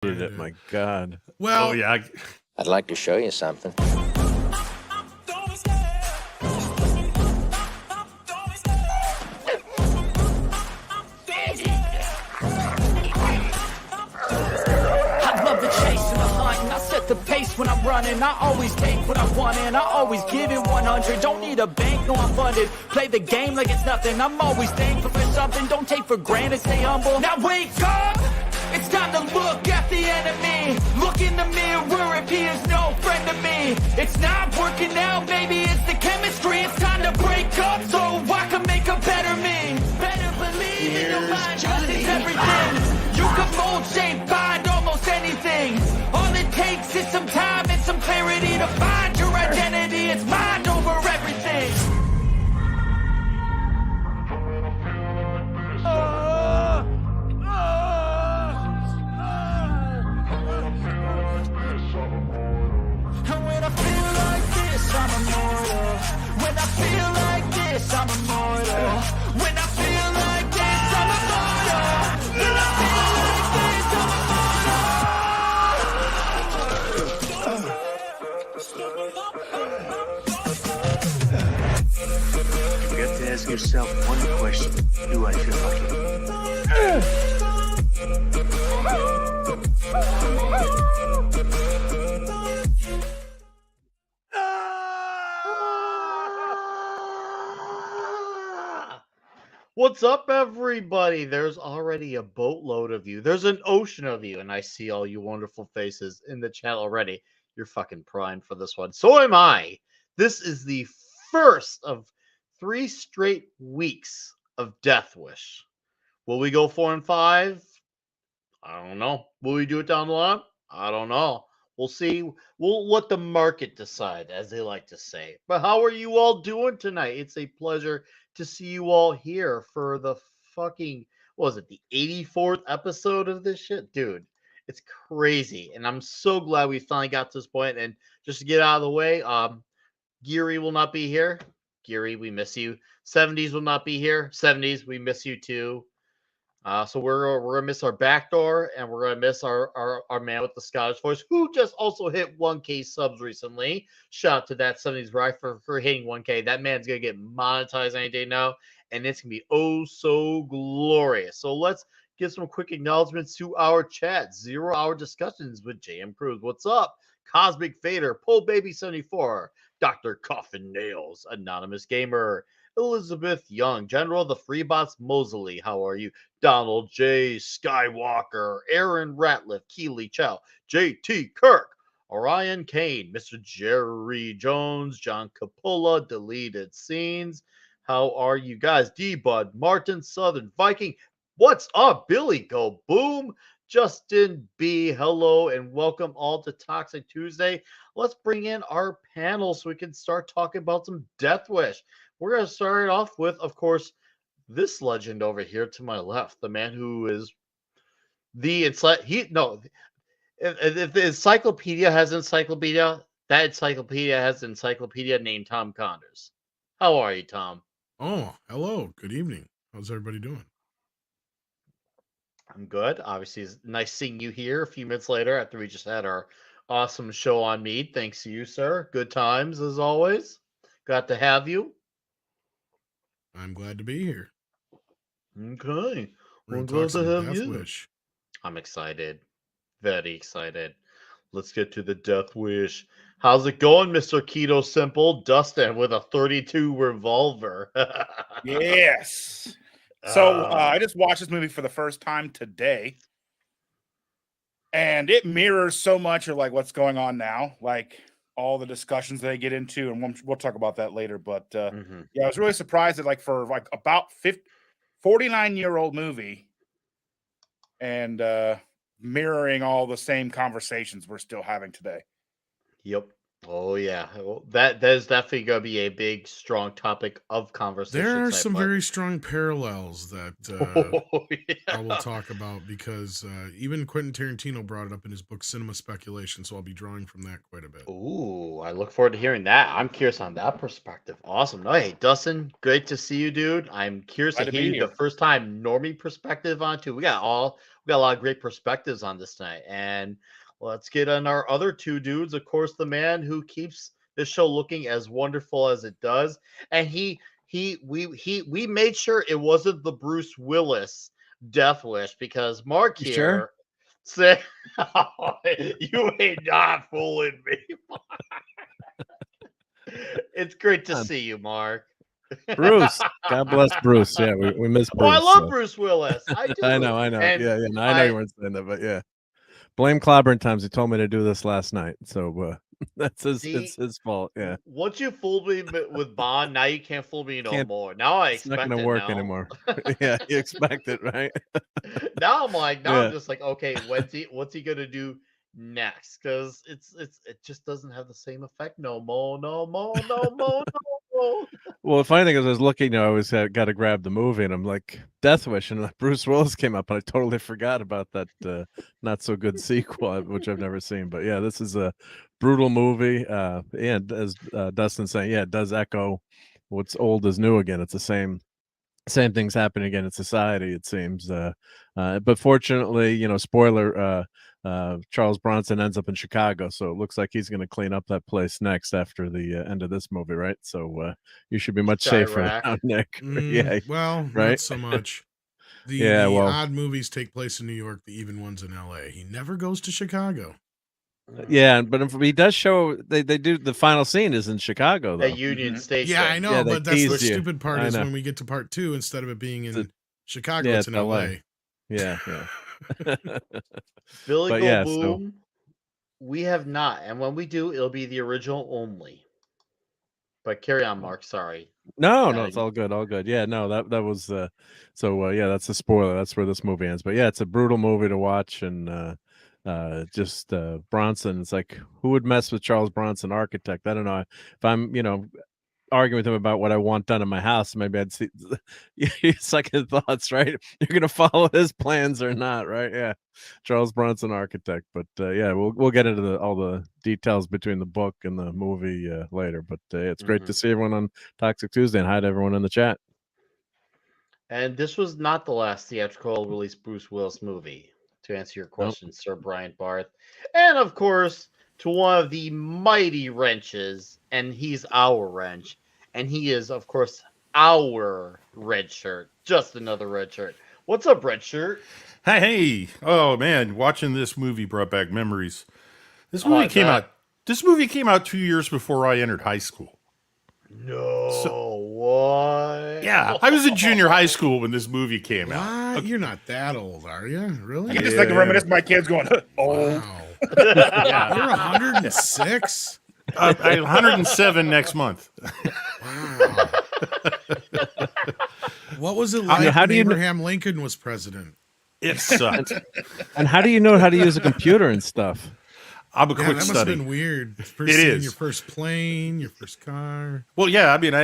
It, my God. Well, Oh, yeah. I'd like to show you something. I love the chase and the hunt, and I set the pace when I'm running. I always take what I want and I always give it 100. Don't need a bank, no, I'm funded. Play the game like it's nothing. I'm always thankful for something. Don't take for granted, stay humble. Now wake up! It's time to look at the enemy. Look in the mirror if he is no friend to me. It's not working out, maybe it's the chemistry. It's time to break up so I can make a better me. Better believe in your mind, cause it's everything. You can mold, shape, find almost anything. All it takes is some time and some clarity to find your identity. It's mind over everything. And when I feel like this, I'm immortal. When I feel like this, I'm immortal. When I feel like this, I'm immortal. When I feel like this, You have to ask yourself one question. Do I feel lucky? What's up, everybody? There's already a boatload of you. There's an ocean of you, and I see all you wonderful faces in the chat already. You're fucking primed for this one. So am I. This is the first of 3 straight weeks of Death Wish. Will we go 4 and 5? I don't know. Will we do it down the line? I don't know. We'll see. We'll let the market decide, as they like to say. But how are you all doing tonight? It's a pleasure to see you all here for the fucking, what was it, the 84th episode of this shit? Dude, it's crazy. And I'm so glad we finally got to this point. And just to get out of the way, Gerry will not be here. Gerry, we miss you. 70s will not be here. 70s, we miss you too. So we're gonna miss our backdoor, and we're gonna miss our man with the Scottish voice, who just also hit 1K subs recently. Shout out to that 70s Rye for hitting 1K. That man's gonna get monetized any day now, and it's gonna be oh so glorious. So let's give some quick acknowledgments to our chat. 0 hour discussions with JM Cruz. What's up? Cosmic Vader, Pole Baby 74, Dr. Coffin Nails, Anonymous Gamer, Elizabeth Young, General the Freebots Mosley, how are you? Donald J. Skywalker, Aaron Ratliff, Keely Chow, JT Kirk, Orion Kane, Mr. Jerry Jones, John Capola, Deleted Scenes. How are you guys? D-Bud, Martin Southern, Viking. What's up, Billy? Go Boom. Justin B, hello, and welcome all to Toxic Tuesday. Let's bring in our panel so we can start talking about some Death Wish. We're going to start it off with, of course, this legend over here to my left, the man who is if the encyclopedia has encyclopedia, that encyclopedia has encyclopedia named Tom Condors. How are you, Tom? oh, hello. Good evening. How's everybody doing? I'm good. Obviously, it's nice seeing you here a few minutes later after we just had our awesome show on Mead. Thanks to you, sir. Good times as always. Glad to have you. I'm glad to be here. Okay. We're Well, gonna glad talk some to have Death you. Wish. I'm excited. Very excited. Let's get to the Death Wish. How's it going, Mr. Keto Simple? Dustin with a 32 revolver. Yes. So I just watched this movie for the first time today, and it mirrors so much of like what's going on now, like all the discussions they get into, and we'll talk about that later. But yeah, I was really surprised that like for like about 49-year-old movie, and mirroring all the same conversations we're still having today. Yep. Oh yeah. Well, that is definitely going to be a big, strong topic of conversation. There are tonight, some but- very strong parallels that Oh, yeah. I will talk about because even Quentin Tarantino brought it up in his book Cinema Speculation, so I'll be drawing from that quite a bit. Ooh, I look forward to hearing that. I'm curious on that perspective. Awesome. No, hey, Dustin, great to see you, dude. I'm curious Glad to to hear be the here. first time normie perspective on too. We got got a lot of great perspectives on this tonight. And let's get on our other two dudes. Of course, the man who keeps this show looking as wonderful as it does. And we made sure it wasn't the Bruce Willis Death Wish, because Mark You here sure? said, you ain't not fooling me. It's great to see you, Mark. Bruce. God bless Bruce. Yeah, we miss Oh, I Bruce. love Bruce Willis. I do. I know. And Yeah. No, I know you weren't saying that, but yeah. Blame Clobbering Times. He told me to do this last night, so that's it's his fault. Yeah, once you fooled me with Bond, now you can't fool me no Can't- more. Now I it's not expect going it to work now. anymore. Yeah, you expect it, right? Now I'm like, Yeah. I'm just like, okay, what's he gonna do next? Because it just doesn't have the same effect no more. Well, the funny thing is, I was looking. I always got to grab the movie, and I'm like, Death Wish, and Bruce Willis came up, and I totally forgot about that not so good sequel, which I've never seen. But yeah, this is a brutal movie. And as Dustin's saying, yeah, it does echo what's old is new again. It's the same things happening again in society, it seems. But fortunately, spoiler, Charles Bronson ends up in Chicago, so it looks like he's going to clean up that place next after the end of this movie, right? So you should be much safer now, Nick. Yeah, Well, right? not so much. Yeah, the well- odd movies take place in New York, the even ones in LA. He never goes to Chicago. Yeah, but he does show they do the final scene is in Chicago though. At Union Station. Yeah, I know, Yeah, they but that's the teased you. stupid part I is know. when we get to part 2, instead of it being in Chicago, yeah, it's in it's LA. LA. Yeah. Billy But Go yeah, Boom. We have not, and when we do, it'll be the original only. But carry on, Mark. Sorry. No, it's all good, all good. Yeah, no, that was yeah, that's a spoiler. That's where this movie ends. But yeah, it's a brutal movie to watch, and just Bronson. It's like, who would mess with Charles Bronson, architect? I don't know. If I'm, arguing with him about what I want done in my house, maybe I'd see second thoughts, right? You're gonna follow his plans or not, right? Yeah, Charles Bronson, architect. But yeah, we'll get into all the details between the book and the movie later. But it's great to see everyone on Toxic Tuesday, and hi to everyone in the chat. And this was not the last theatrical release Bruce Willis movie, to answer your question, Sir Brian Barth. And of course, to one of the mighty wrenches, and he's our wrench, and he is, of course, our red shirt. Just another red shirt. What's up, red shirt? Hey! Oh man, watching this movie brought back memories. This movie came bet. out. This movie came out 2 years before I entered high school. No, what? Yeah, I was in junior high school when this movie came out. What? You're not that old, are you? Really? I can just like reminisce my kids going, oh, Wow. You're 106? I'm 107 next month. Wow. What was it like how when do you kn- Abraham Lincoln was president? It sucked. And how do you know how to use a computer and stuff? I'm a Yeah, that quick must study. have been weird. First It seeing is. your first plane, your first car. Well, yeah, I mean, when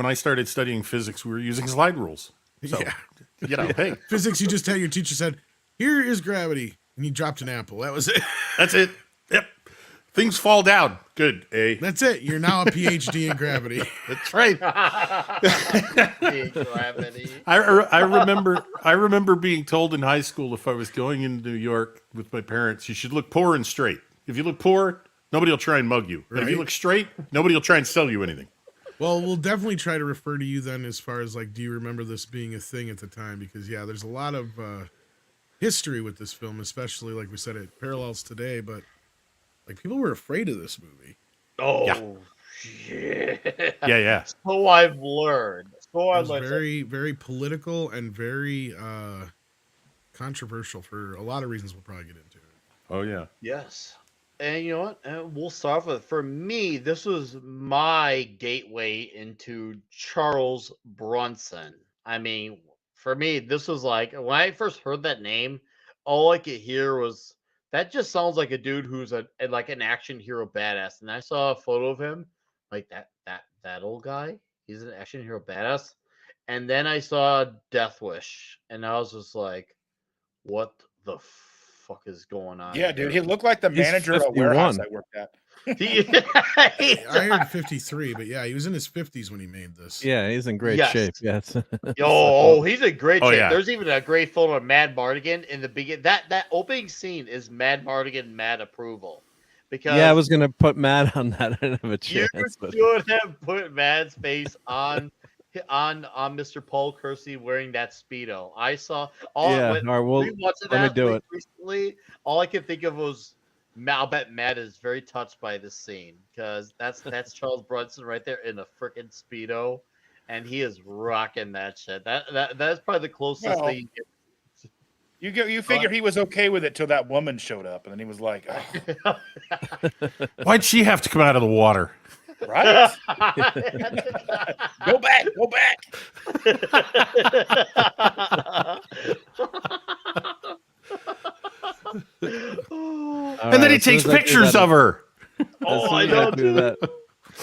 I started studying physics, we were using slide rules. So, Yeah. hey, Physics, you just tell your teacher said, "Here is gravity," and you dropped an apple. That was it. that's it. Yep. Things fall down. Good, eh? That's it. You're now a PhD in gravity. That's right. Gravity. I remember being told in high school if I was going into New York with my parents, you should look poor and straight. If you look poor, nobody will try and mug you. And if you Right. look straight, nobody will try and sell you anything. Well, we'll definitely try to refer to you then as far as like, do you remember this being a thing at the time? Because yeah, there's a lot of history with this film, especially like we said, it parallels today, but like people were afraid of this movie. Oh, shit. Yeah. So I've learned. So It I've was learned. very, very political and very controversial for a lot of reasons we'll probably get into. Oh, yeah. Yes. And you know what? We'll start with, for me, this was my gateway into Charles Bronson. I mean, for me, this was like, when I first heard that name, all I could hear was, that just sounds like a dude who's like an action hero badass. And I saw a photo of him, like that old guy. He's an action hero badass. And then I saw Death Wish, and I was just like, what the fuck is going on. Yeah, dude, he looked like the He's manager at a warehouse 51. I worked at. I heard 53, but yeah, he was in his 50s when he made this. Yeah, he's in great Yes. shape. Yeah, it's, Yo, he's in great Oh, shape. yeah. There's even a great photo of Mad Mardigan in the beginning. That opening scene is Mad Mardigan mad approval. Because yeah, I was gonna put Matt on that. I didn't have a you chance. But should have put Mad's face on Mr. Paul Kersey wearing that Speedo. I saw yeah, when all right, well, rewatching let me that do it. recently. All I could think of was I'll bet Matt is very touched by this scene because that's Charles Bronson right there in a freaking Speedo, and he is rocking that shit. That's probably the closest Well, thing you get. You figure he was okay with it till that woman showed up, and then he was like, oh, Why'd she have to come out of the water? right? Go back. And then he takes pictures of her. I know, do dude. that.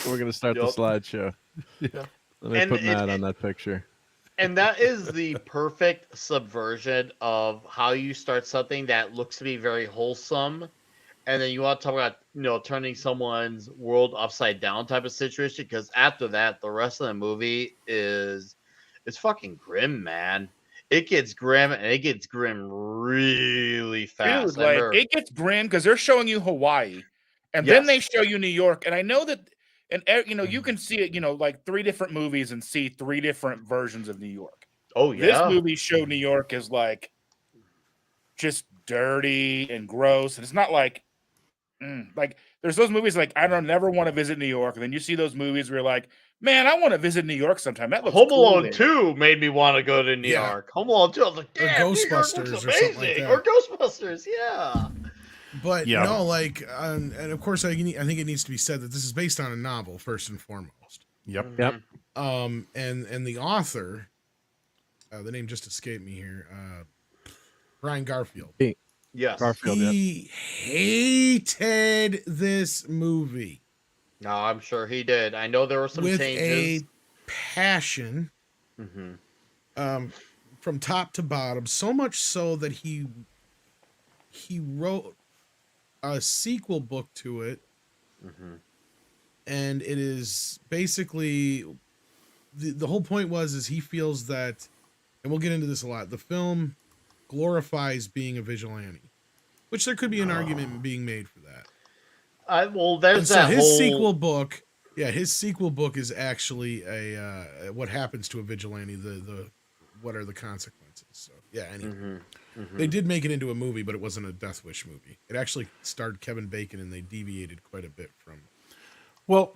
We're gonna start the Yup. slideshow. Yeah. Let me And put Matt on that picture. And that is the perfect subversion of how you start something that looks to be very wholesome, and then you want to talk about turning someone's world upside down type of situation. Because after that, the rest of the movie is fucking grim, man. It gets grim, and it gets grim really fast. Dude, like, it gets grim because they're showing you Hawaii, and then they show you New York. And I know that, and you can see it, like 3 different movies and see 3 different versions of New York. Oh yeah, This movie showed New York as like just dirty and gross, and it's not like like there's those movies like I don't never want to visit New York, and then you see those movies where you're like, man, I want to visit New York sometime. That looks Home cool Alone there. 2 made me want to go to New Yeah. York. Home Alone 2, I was like, Or damn, New York looks Ghostbusters or something like amazing. that. Or Ghostbusters, yeah. But Yeah. no, like, and of course, I think it needs to be said that this is based on a novel first and foremost. Yep. Yep. And the author, the name just escaped me here, Brian Garfield. Yes. Garfield. Yep. He hated this movie No, I'm sure he did. I know there were some with changes. a passion, from top to bottom. So much so that he wrote a sequel book to it, and it is basically the whole point is he feels that, and we'll get into this a lot, the film glorifies being a vigilante, which there could be an argument being made for that. Well, there's And so that his whole sequel book, his sequel book is actually a what happens to a vigilante, the what are the consequences. So yeah, anyway. They did make it into a movie, but it wasn't a Death Wish movie. It actually starred Kevin Bacon, and they deviated quite a bit from. Well,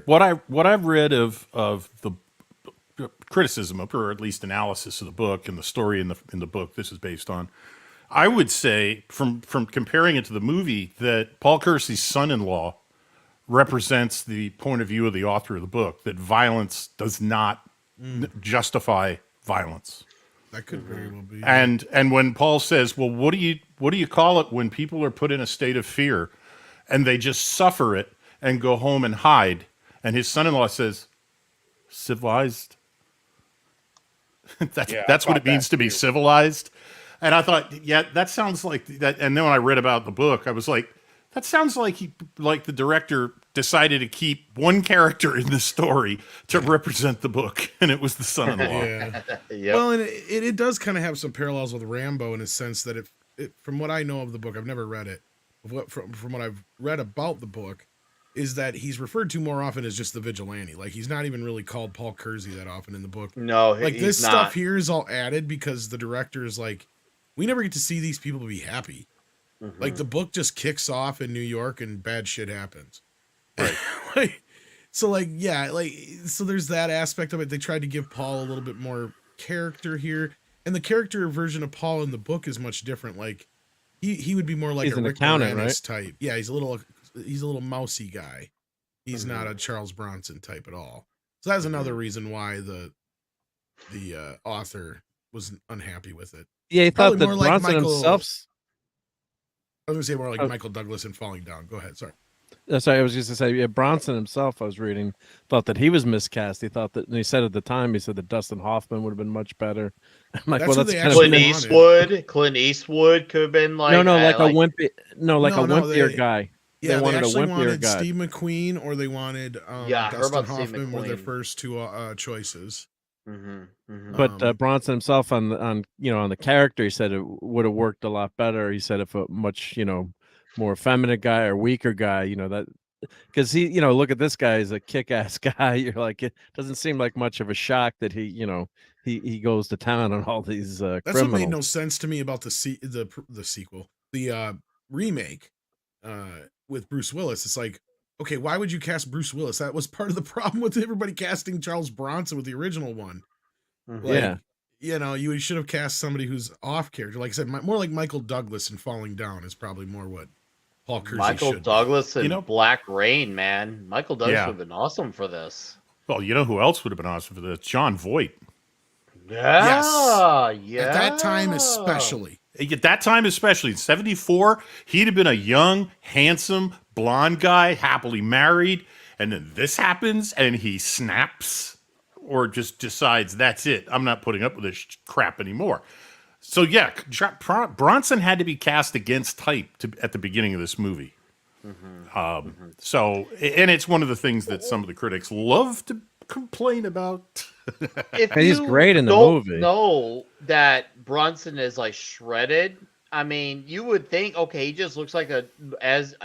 what I've read of the criticism of, or at least analysis of the book and the story in the book this is based on, I would say from comparing it to the movie that Paul Kersey's son-in-law represents the point of view of the author of the book, that violence does not justify violence. That could very well be. And when Paul says, "Well, what do you call it when people are put in a state of fear and they just suffer it and go home and hide?" And his son-in-law says, "Civilized." That's what it means to be civilized. And I thought, yeah, that sounds like that. And then when I read about the book, I was like, that sounds like the director decided to keep one character in the story to represent the book, and it was the son-in-law. Yeah. Yep. Well, and it does kind of have some parallels with Rambo in a sense that it from what I know of the book, I've never read it. From what I've read about the book, is that he's referred to more often as just the vigilante. Like he's not even really called Paul Kersey that often in the book. No, Like he's this not. stuff here is all added because the director is like, we never get to see these people be happy. Like the book just kicks off in New York and bad shit happens. Right. So there's that aspect of it. They tried to give Paul a little bit more character here. And the character version of Paul in the book is much different. Like he would be more like He's a an Rick accountant, Moranis type. Yeah, he's a little mousy guy. He's not a Charles Bronson type at all. So that's another reason why the author was unhappy with it. Yeah, he Probably thought that more like Bronson Michael- himself. I was gonna say more like Michael Douglas in Falling Down. Go ahead. Sorry. Sorry, I was just to say, yeah, Bronson himself, I was reading, thought that he was miscast. He thought that, and he said at the time, he said that Dustin Hoffman would have been much better. I'm like, That's well, who that's they kind actually of wanted. Clint Eastwood could have been like no, like a like wimpy, like a No, wimpier guy. Yeah, they wanted a actually wimpier wanted guy. Steve McQueen or they wanted Yeah, I heard Dustin about Steve Hoffman were their McQueen. first two choices. But Bronson himself on on the character, he said it would have worked a lot better. He said if a much more effeminate guy or weaker guy, that because he look at this guy as a kick-ass guy. You're like, it doesn't seem like much of a shock that he goes to town on all these That's criminals. what made no sense to me about the sequel, the remake with Bruce Willis. It's like, okay, why would you cast Bruce Willis? That was part of the problem with everybody casting Charles Bronson with the original one. Yeah. You should have cast somebody who's off character. Like I said, more like Michael Douglas in Falling Down is probably more what Paul Kersey Michael should Douglas and Black Rain, man. Michael Douglas Yeah. would have been awesome for this. Well, you know who else would have been awesome for this? John Voight. Yeah, At that time, especially. At that time, especially in '74, he'd have been a young, handsome, blonde guy, happily married, and then this happens, and he snaps, or just decides that's it. I'm not putting up with this crap anymore. So yeah, Bronson had to be cast against type at the beginning of this movie. So, and it's one of the things that some of the critics love to complain about. If And he's you great in the don't movie. know that Bronson is like shredded, I mean, you would think, okay, he just looks like as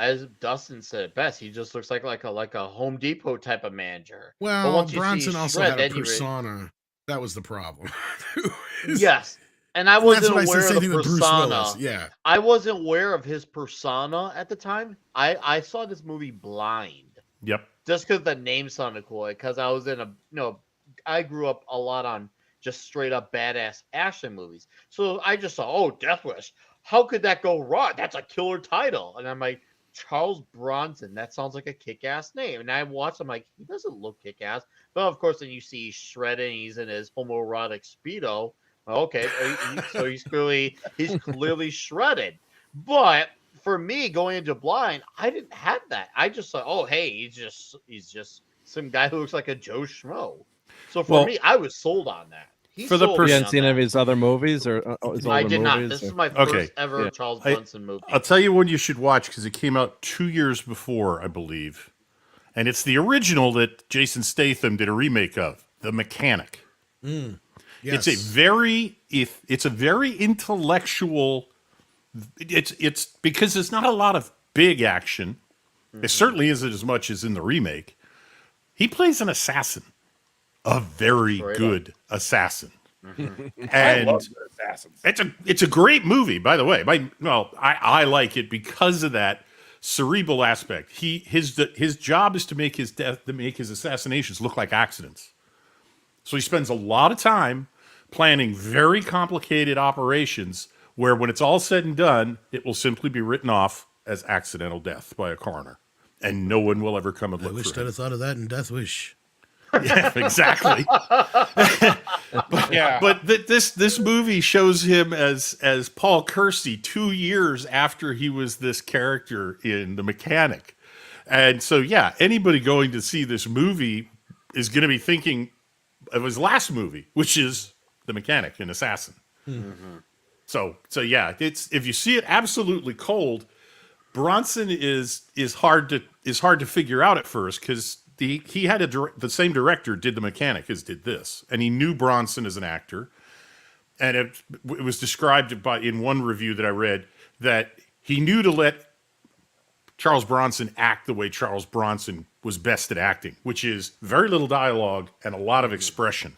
Dustin said it best, he just looks like a Home Depot type of manager. But Well, once you see Bronson also shred, had a then you persona. That was the problem. yes, and I That's wasn't what I said, aware same of thing the with Bruce persona. Willis. Yeah. I wasn't aware of his persona at the time. I saw this movie blind. Yep. Just because the name sounded cool. Because I was in I grew up a lot on just straight up badass action movies. So I just saw, oh, Death Wish. How could that go wrong? That's a killer title. And I'm like, Charles Bronson. That sounds like a kick-ass name. And I watched, I'm like, he doesn't look kick-ass. But of course, then you see he's shredded. He's in his homoerotic Speedo. Well, okay, so he's clearly shredded. But for me, going into blind, I didn't have that. I just thought, oh, hey, he's just some guy who looks like a Joe Schmo. So for me, I was sold on that. You hadn't seen any of his other movies or his older I did not. movies, This or- is my first ever Charles Bronson movie. I'll tell you one you should watch because it came out 2 years before, I believe. And it's the original that Jason Statham did a remake of, The Mechanic. Yes. It's a very intellectual. It's because there's not a lot of big action. There certainly isn't as much as in the remake. He plays an assassin, a very good assassin, I and love the assassins. it's a great movie, by the way. I like it because of that cerebral aspect. His job is to make his assassinations look like accidents. So he spends a lot of time planning very complicated operations where when it's all said and done, it will simply be written off as accidental death by a coroner. And no one will ever come and I look wish for I'd him. have thought of that in Death Wish. Yeah, exactly. But this movie shows him as Paul Kersey 2 years after he was this character in The Mechanic. And so, yeah, anybody going to see this movie is going to be thinking of his last movie, which is The Mechanic, an assassin. So yeah, it's if you see it absolutely cold, Bronson is hard to figure out at first because he had the same director did The Mechanic as did this, and he knew Bronson as an actor, and it was described in one review that I read that he knew to let Charles Bronson act the way Charles Bronson was best at acting, which is very little dialogue and a lot of expression.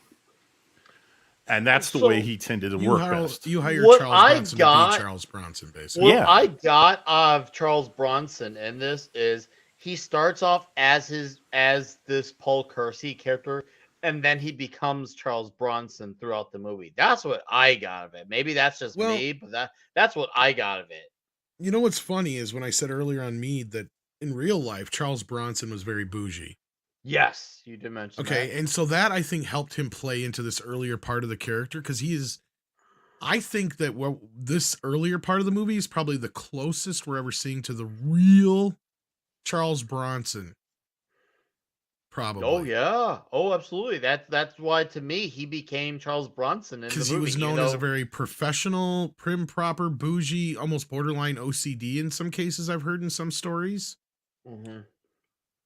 And that's the way he tended to work best. You hired What Charles I Bronson got- to be Charles Bronson, basically. What I got of Charles Bronson in this is he starts off as this Paul Kersey character, and then he becomes Charles Bronson throughout the movie. That's what I got of it. Maybe that's just me, but that's what I got of it. You know what's funny is when I said earlier on Mead that in real life, Charles Bronson was very bougie. Yes, you did mention Okay, that. and so that I think helped him play into this earlier part of the character because I think that this earlier part of the movie is probably the closest we're ever seeing to the real Charles Bronson. Probably. Oh yeah. Oh, absolutely. That's why to me he became Charles Bronson in the movie. Because he was known as a very professional, prim, proper, bougie, almost borderline OCD in some cases. I've heard in some stories. Mm-hmm.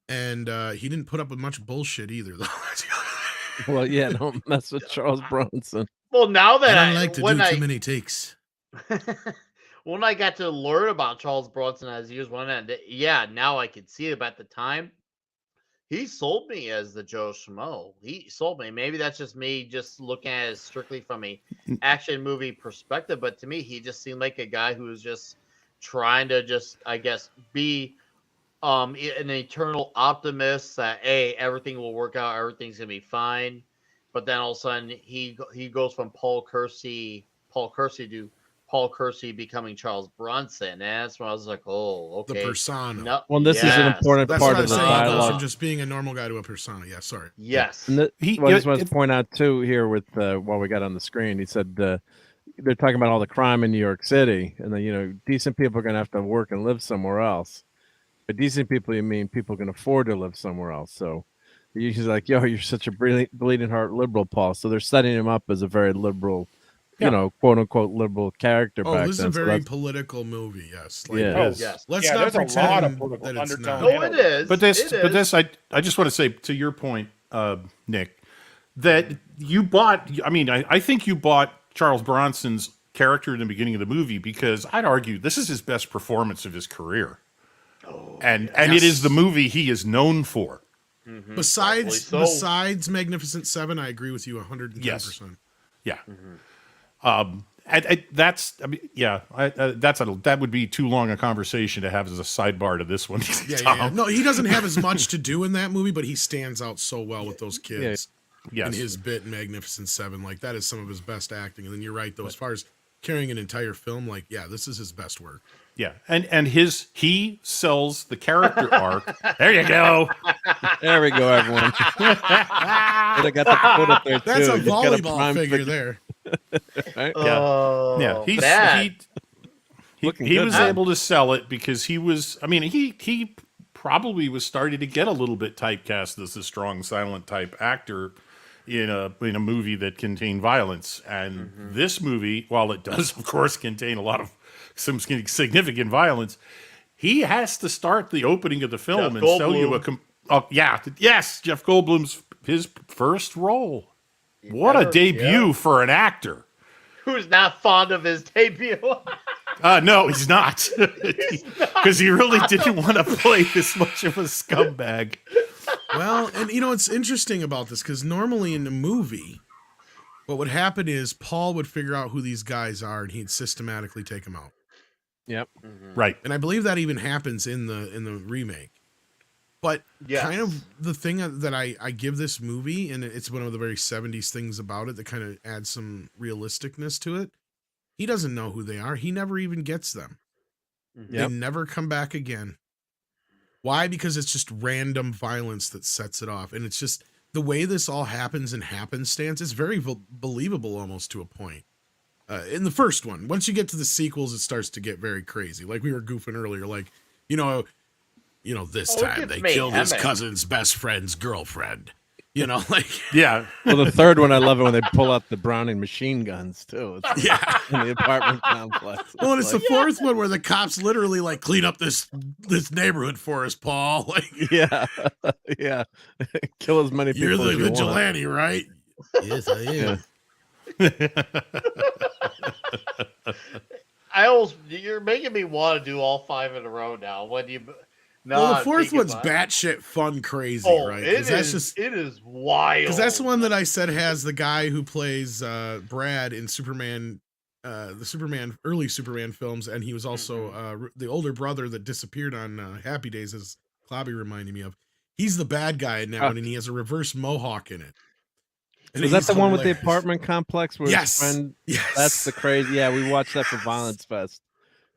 And he didn't put up with much bullshit either, though. Well, yeah, don't mess with Charles Bronson. Well, now that I don't like to do too many takes. When I got to learn about Charles Bronson as years went on, yeah, now I can see it. But at the time, he sold me as the Joe Schmo. He sold me. Maybe that's just me just looking at it strictly from a action movie perspective. But to me, he just seemed like a guy who was just trying to just, I guess, be an eternal optimist that hey, everything will work out, everything's gonna be fine. But then all of a sudden he goes from Paul Kersey to Paul Kersey becoming Charles Bronson, and that's when I was like, oh, okay. The persona. No, Well, this is an important That's part what of I'm the saying. He goes dialogue. from just being a normal guy to a persona. Yeah, sorry. Yes. And I just want to point out too here with while we got on the screen, he said they're talking about all the crime in New York City, and then decent people are going to have to work and live somewhere else. By decent people, you mean people can afford to live somewhere else. So he's like, yo, you're such a bleeding heart liberal, Paul. So they're setting him up as a very liberal, quote unquote liberal character. Oh, back this is then. a very political movie. Yes. Like, yeah. Yes. Let's yeah, not there's a lot of pretend political that it's undertone. not. No, it is. But this, I just want to say to your point, Nick, that you bought. I mean, I think you bought Charles Bronson's character in the beginning of the movie because I'd argue this is his best performance of his career. And it is the movie he is known for. Mm-hmm. Besides Magnificent Seven, I agree with you 110%. Yes. Yeah. Mm-hmm. That would be too long a conversation to have as a sidebar to this one. Yeah. No, he doesn't have as much to do in that movie, but he stands out so well with those kids. Yes. And his bit in Magnificent Seven, like that is some of his best acting. And then you're right, though, as far as carrying an entire film, like, yeah, this is his best work. Yeah, and he sells the character arc. There you go. There we go, everyone. I got the quote up there too. That's a He's got volleyball figure figure. there. Right? Oh, yeah. He was good. able to sell it because he was. I mean, he probably was starting to get a little bit typecast as a strong silent type actor in a movie that contained violence. And this movie, while it does of course contain a lot of some significant violence, he has to start the opening of the film and sell you Jeff Goldblum's his first role. What a debut for an actor. Who's not fond of his debut? No, he's not. Because he really didn't want to play this much of a scumbag. Well, and it's interesting about this because normally in the movie, what would happen is Paul would figure out who these guys are and he'd systematically take them out. Yep. Right. And I believe that even happens in the remake. But kind of the thing that I give this movie, and it's one of the very 70s things about it that kind of adds some realisticness to it. He doesn't know who they are. He never even gets them. They never come back again. Why? Because it's just random violence that sets it off. And it's just the way this all happens in happenstance is very believable almost to a point. In the first one, once you get to the sequels, it starts to get very crazy. Like we were goofing earlier, like, this time they killed his cousin's best friend's girlfriend. Like yeah. Well, the third one, I love it when they pull out the Browning machine guns too. It's in the apartment complex. Well, and it's the fourth one where the cops literally like clean up this neighborhood for us, Paul. Like, yeah, kill as many people. You're the as you vigilante, want. right? Yes, I am. You're making me want to do all 5 in a row now. When you well, the fourth one's batshit fun crazy, right? It is wild. Because that's the one that I said has the guy who plays Brad in Superman, the early Superman films, and he was also the older brother that disappeared on Happy Days, as Clobby reminded me of. He's the bad guy in that one, and he has a reverse mohawk in it. And is that the one with the apartment complex? Where yes. His friend, yes. That's the crazy. Yeah, we watched that for Violence Fest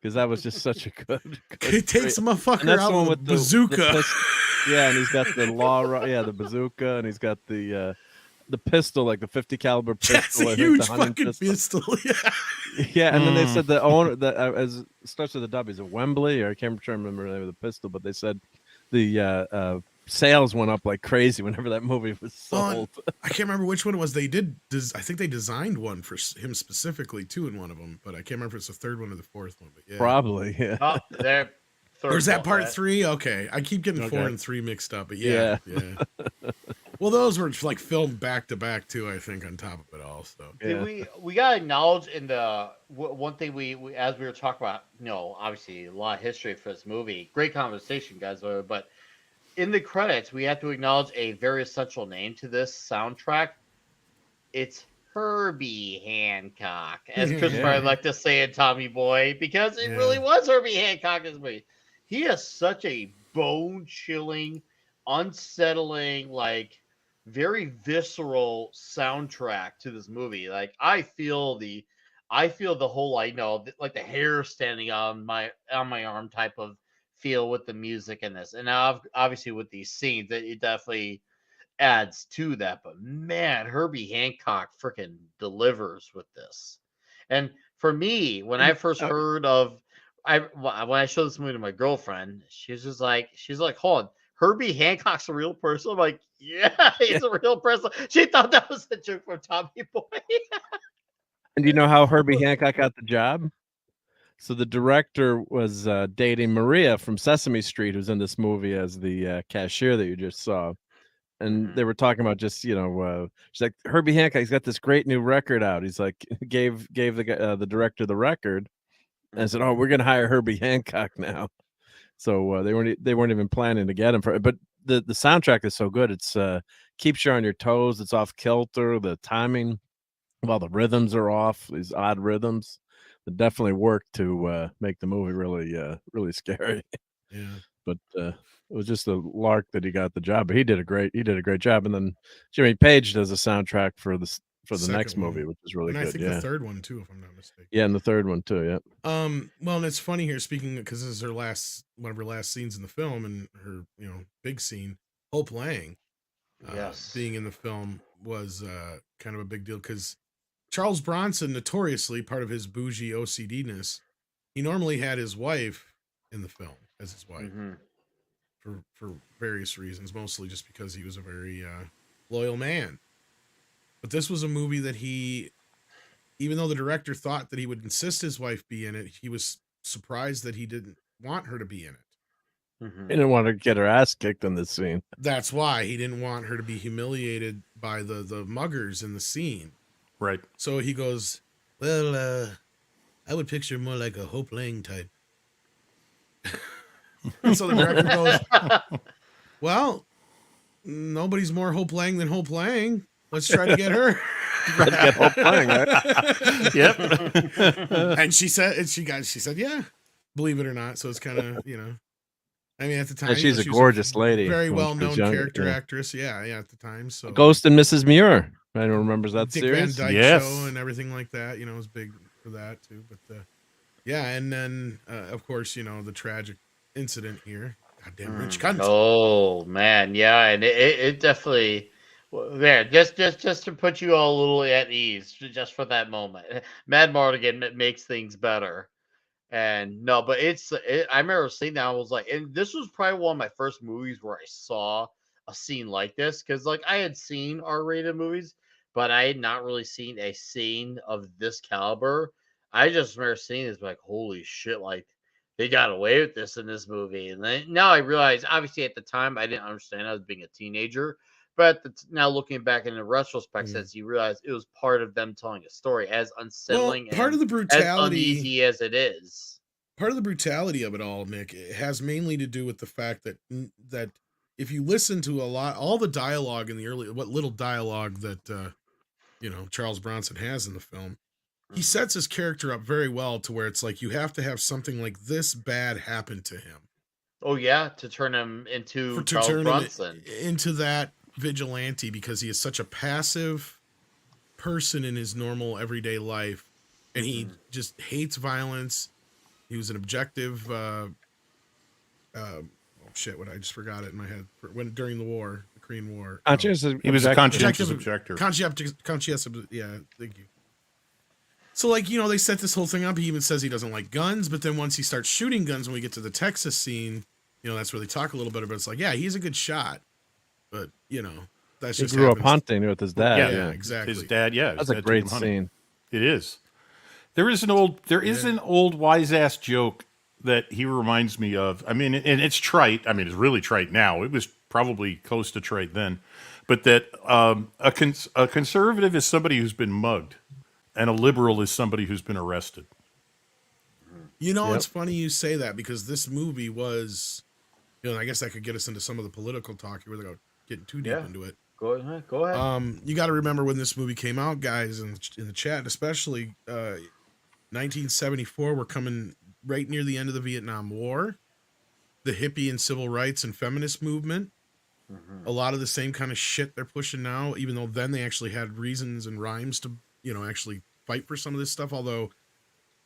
because that was just such a good. It takes a motherfucker out with a bazooka. And he's got the the bazooka, and he's got the pistol, like the 50 caliber pistol. That's a huge fucking pistol. Yeah, and then they said the owner that as starts with a W, is it Wembley, or I can't remember the name of the pistol, but they said sales went up like crazy whenever that movie was sold. I can't remember which one it was. They did. I think they designed one for him specifically too in one of them, but I can't remember if it's the third one or the fourth one. But yeah, Probably. Yeah. Oh, there. There's that part that. 3. Okay, I keep getting 4 Okay. and 3 mixed up, but yeah. Well, those were like filmed back to back too. I think on top of it all. So We gotta acknowledge in the one thing we as we were talking about, obviously a lot of history for this movie. Great conversation, guys. But in the credits, we have to acknowledge a very essential name to this soundtrack. It's Herbie Hancock, as Christopher would like to say in Tommy Boy, because it really was Herbie Hancock in this movie. He has such a bone-chilling, unsettling, like very visceral soundtrack to this movie. Like I feel the whole like the hair standing on my arm type of feel with the music in this, and obviously with these scenes, it definitely adds to that. But man, Herbie Hancock freaking delivers with this. And for me, when I first heard of when I showed this movie to my girlfriend, she's like, hold on, Herbie Hancock's a real person? I'm like, yeah, he's a real person. She thought that was a joke from Tommy Boy. And do you know how Herbie Hancock got the job? So the director was dating Maria from Sesame Street, who's in this movie as the cashier that you just saw. And they were talking about just, she's like, Herbie Hancock's got this great new record out. He's like, gave the director the record and said, oh, we're going to hire Herbie Hancock now. So they weren't even planning to get him for it. But the soundtrack is so good. It's keeps you on your toes. It's off kilter. The timing of all the rhythms are off, these odd rhythms. It definitely worked to make the movie really scary. Yeah. But it was just a lark that he got the job. But he did a great job. And then Jimmy Page does a soundtrack for the next movie, which is really and good. I think the third one too, if I'm not mistaken. Yeah, and the third one too. Yeah. Well, and it's funny here, speaking because this is her one of her last scenes in the film, and her big scene, Hope Lang, being in the film was kind of a big deal because Charles Bronson, notoriously part of his bougie OCD-ness, he normally had his wife in the film as his wife for various reasons, mostly just because he was a very loyal man. But this was a movie that even though the director thought that he would insist his wife be in it, he was surprised that he didn't want her to be in it. He didn't want to get her ass kicked in this scene. That's why he didn't want her to be humiliated by the muggers in the scene. Right. So he goes, well, I would picture more like a Hope Lang type. And so the director goes, well, nobody's more Hope Lang than Hope Lang. Let's try to get her. Let's get Hope Lang, right? Yep. And she said, yeah, believe it or not. So it's kind of, I mean, at the time, and she's a she was gorgeous lady, very well-known character yeah. actress. Yeah, at the time. So Ghost and Mrs. Muir. Anyone remembers that Dick series? Van Dyke Yes. Show and everything like that. It was big for that too. But yeah, and then of course, the tragic incident here. Goddamn rich cunt. Oh man, yeah, and it definitely. There, just to put you all a little at ease, just for that moment. Mad Mardigan makes things better. And no, but I remember seeing that. I was like, and this was probably one of my first movies where I saw a scene like this, because like I had seen R-rated movies, but I had not really seen a scene of this caliber. I just remember seeing this like, holy shit, like they got away with this in this movie. And then now I realize, obviously at the time I didn't understand. I was being a teenager, but now looking back in the retrospect, since you realize it was part of them telling a story, as unsettling, part of the brutality, as uneasy as it is. Part of the brutality of it all, Nick, it has mainly to do with the fact that if you listen to all the dialogue in the what little dialogue that Charles Bronson has in the film, he sets his character up very well to where it's like you have to have something like this bad happen to him. Oh yeah, to turn him into Charles Bronson, into that vigilante, because he is such a passive person in his normal everyday life, and he just hates violence. He was an objective what I just forgot it in my head during the war, the Korean War. He was a conscientious objector. Conscientious, yeah, thank you. So like, they set this whole thing up. He even says he doesn't like guns, but then once he starts shooting guns, when we get to the Texas scene, that's where they talk a little bit about. It's like, yeah, he's a good shot, but that's He just grew up happens. hunting with his dad. Yeah, exactly. His dad, yeah, That's his a dad took great him hunting. scene. It is. There is an old wise ass joke that he reminds me of. I mean, and it's trite. I mean, it's really trite now. It was probably close to trite then, but that a conservative is somebody who's been mugged, and a liberal is somebody who's been arrested. It's funny you say that, because this movie was, I guess that could get us into some of the political talk here without getting too deep into it. Go ahead. You got to remember when this movie came out, guys, in the chat, especially 1974. We're coming right near the end of the Vietnam War, the hippie and civil rights and feminist movement. A lot of the same kind of shit they're pushing now, even though then they actually had reasons and rhymes to, actually fight for some of this stuff. Although,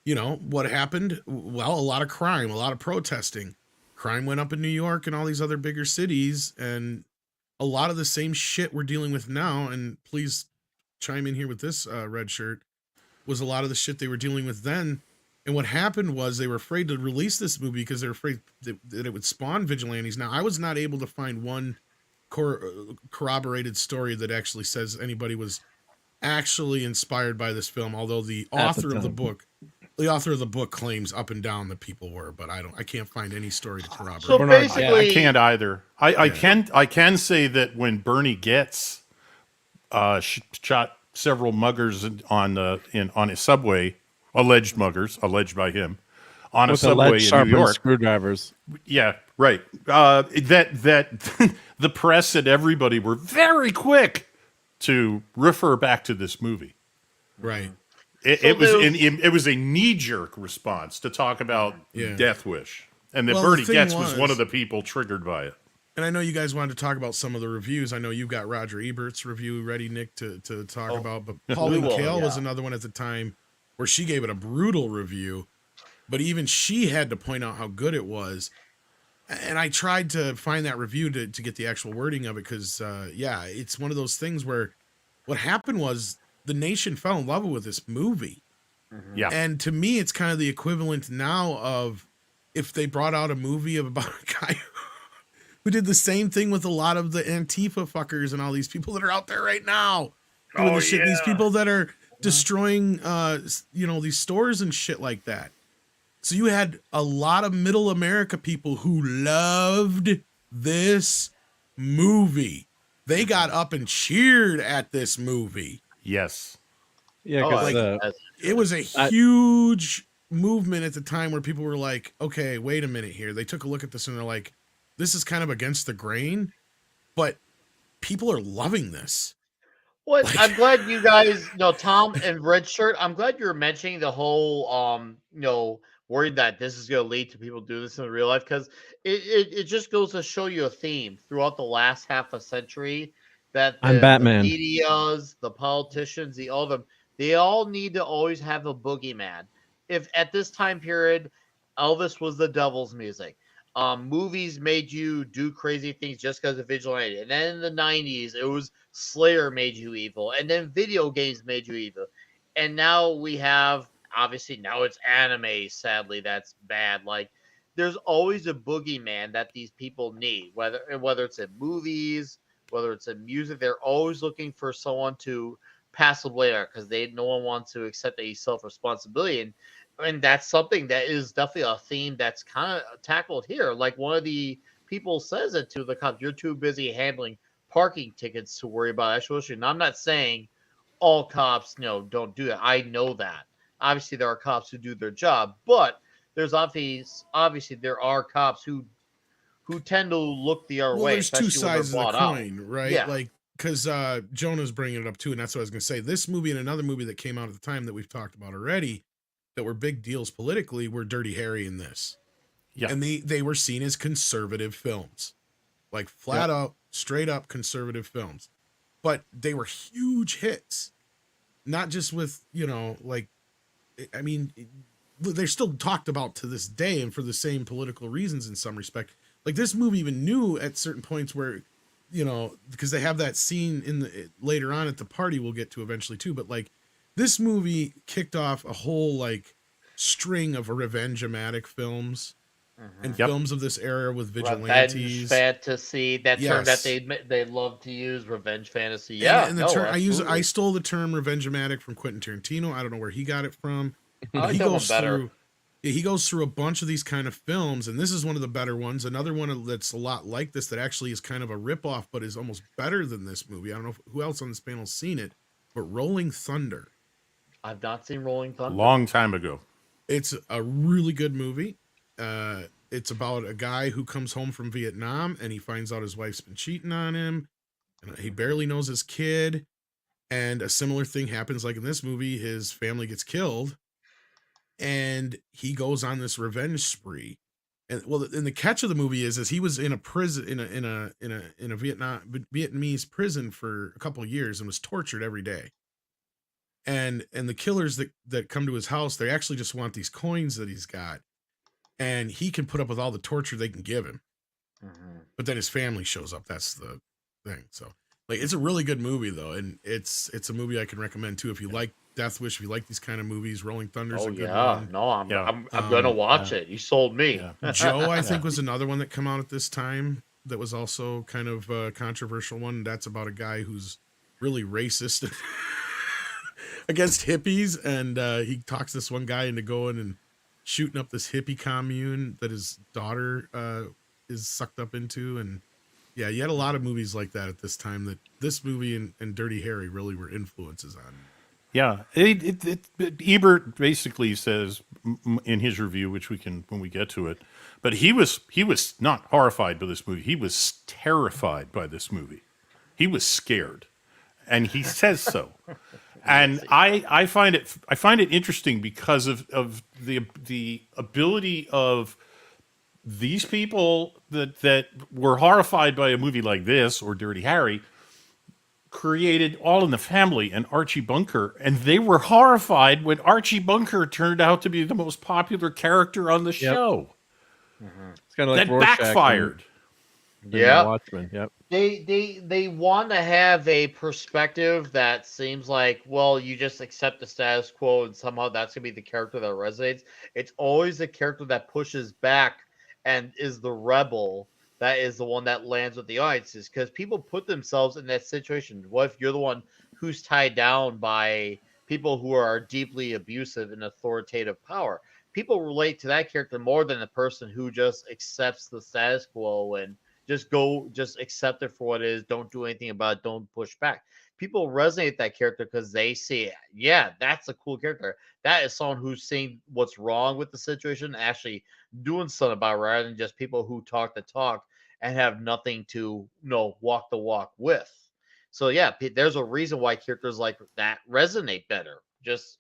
what happened? Well, a lot of crime, a lot of protesting. Crime went up in New York and all these other bigger cities, and a lot of the same shit we're dealing with now, and please chime in here with this, Red Shirt, was a lot of the shit they were dealing with then. And what happened was they were afraid to release this movie because they were afraid that it would spawn vigilantes. Now, I was not able to find one corroborated story that actually says anybody was actually inspired by this film, although the author of the book claims up and down that people were, but I can't find any story to corroborate. So basically, I can't either. I can say that when Bernie Getz shot several muggers on a subway, alleged by him, on a subway in New York, screwdrivers. Yeah, right. That the press and everybody were very quick to refer back to this movie. Right. It was a knee-jerk response to talk about Death Wish, and that Bernie Getz was one of the people triggered by it. And I know you guys wanted to talk about some of the reviews. I know you've got Roger Ebert's review ready, Nick, to talk about. But Pauline Kael was another one at the time where she gave it a brutal review. But even she had to point out how good it was. And I tried to find that review to get the actual wording of it because, it's one of those things where what happened was the nation fell in love with this movie. Yeah. And to me, it's kind of the equivalent now of if they brought out a movie about a guy who did the same thing with a lot of the Antifa fuckers and all these people that are out there right now. Doing the shit. These people that are destroying, these stores and shit like that. So you had a lot of middle America people who loved this movie. They got up and cheered at this movie. Yes. Yeah, it was a huge movement at the time where people were like, okay, wait a minute here. They took a look at this and they're like, this is kind of against the grain, but people are loving this. Well, I'm glad you guys, Tom and Red Shirt, I'm glad you're mentioning the whole, worried that this is going to lead to people do this in real life, because it just goes to show you a theme throughout the last half a century that the medias, the politicians, all of them, they all need to always have a boogeyman. If at this time period, Elvis was the devil's music. Movies made you do crazy things just because of Vigilante. And then in the 90s, it was Slayer made you evil. And then video games made you evil. And now we have, obviously, now it's anime, sadly, that's bad. Like, there's always a boogeyman that these people need, whether it's in movies, whether it's in music. They're always looking for someone to pass the blame because no one wants to accept a self-responsibility. And that's something that is definitely a theme that's kind of tackled here. Like one of the people says it to the cop, you're too busy handling parking tickets to worry about actual issue. Now, I'm not saying all cops, don't do that. I know that. Obviously, there are cops who do their job, but there's obviously there are cops who tend to look the other way. There's two sides of the coin, right? Yeah. Like, because Jonah's bringing it up too, and that's what I was going to say. This movie and another movie that came out at the time that we've talked about already that were big deals politically were Dirty Harry and this. Yeah. And they were seen as conservative films. Like flat out, straight up conservative films. But they were huge hits. Not just with, they're still talked about to this day and for the same political reasons in some respect. Like this movie even knew at certain points where, because they have that scene later on at the party we'll get to eventually too, but like this movie kicked off a whole like string of revenge-o-matic films and Yep. films of this era with Revenge vigilantes. fantasy, that term that Yes. they love to use, revenge fantasy. Yeah, And the no, term I absolutely. stole the term revenge-matic from Quentin Tarantino. I don't know where he got it from. I But like he that one goes better. through he goes through a bunch of these kind of films, and this is one of the better ones. Another one that's a lot like this that actually is kind of a ripoff, but is almost better than this movie. I don't know who else on this panel has seen it, but Rolling Thunder. I've not seen Rolling A Thunder. long time ago. It's a really good movie. It's about a guy who comes home from Vietnam and he finds out his wife's been cheating on him, and he barely knows his kid. And a similar thing happens like in this movie. His family gets killed, and he goes on this revenge spree. And the catch of the movie is he was in a prison in a Vietnamese prison for a couple of years and was tortured every day. And the killers that come to his house, they actually just want these coins that he's got, and he can put up with all the torture they can give him. But then his family shows up. That's the thing. So like, it's a really good movie though, and it's a movie I can recommend too if you like Death Wish, if you like these kind of movies. Rolling Thunder's a good one. No, I'm Yeah. gonna watch it. You sold me. Yeah. Joe, I think, was another one that came out at this time that was also kind of a controversial one. That's about a guy who's really racist against hippies, and he talks this one guy into going and shooting up this hippie commune that his daughter is sucked up into. And yeah, you had a lot of movies like that at this time that this movie and Dirty Harry really were influences on. Yeah, Ebert basically says in his review, which we can when we get to it, but he was not horrified by this movie. He was terrified by this movie. He was scared, and he says so. And I find it interesting because of the ability of these people that were horrified by a movie like this or Dirty Harry created All in the Family and Archie Bunker, and they were horrified when Archie Bunker turned out to be the most popular character on the show. It's kind of like That Rorschach backfired. Yeah. Watchmen. Yep. They want to have a perspective that seems like, well, you just accept the status quo and somehow that's gonna be the character that resonates. It's always the character that pushes back and is the rebel that is the one that lands with the audiences, because people put themselves in that situation. What if you're the one who's tied down by people who are deeply abusive and authoritative power? People relate to that character more than the person who just accepts the status quo and just accept it for what it is. Don't do anything about it. Don't push back. People resonate with that character because they see, yeah, that's a cool character. That is someone who's seeing what's wrong with the situation, actually doing something about it, rather than just people who talk the talk and have nothing to walk the walk with. So yeah, there's a reason why characters like that resonate better. Just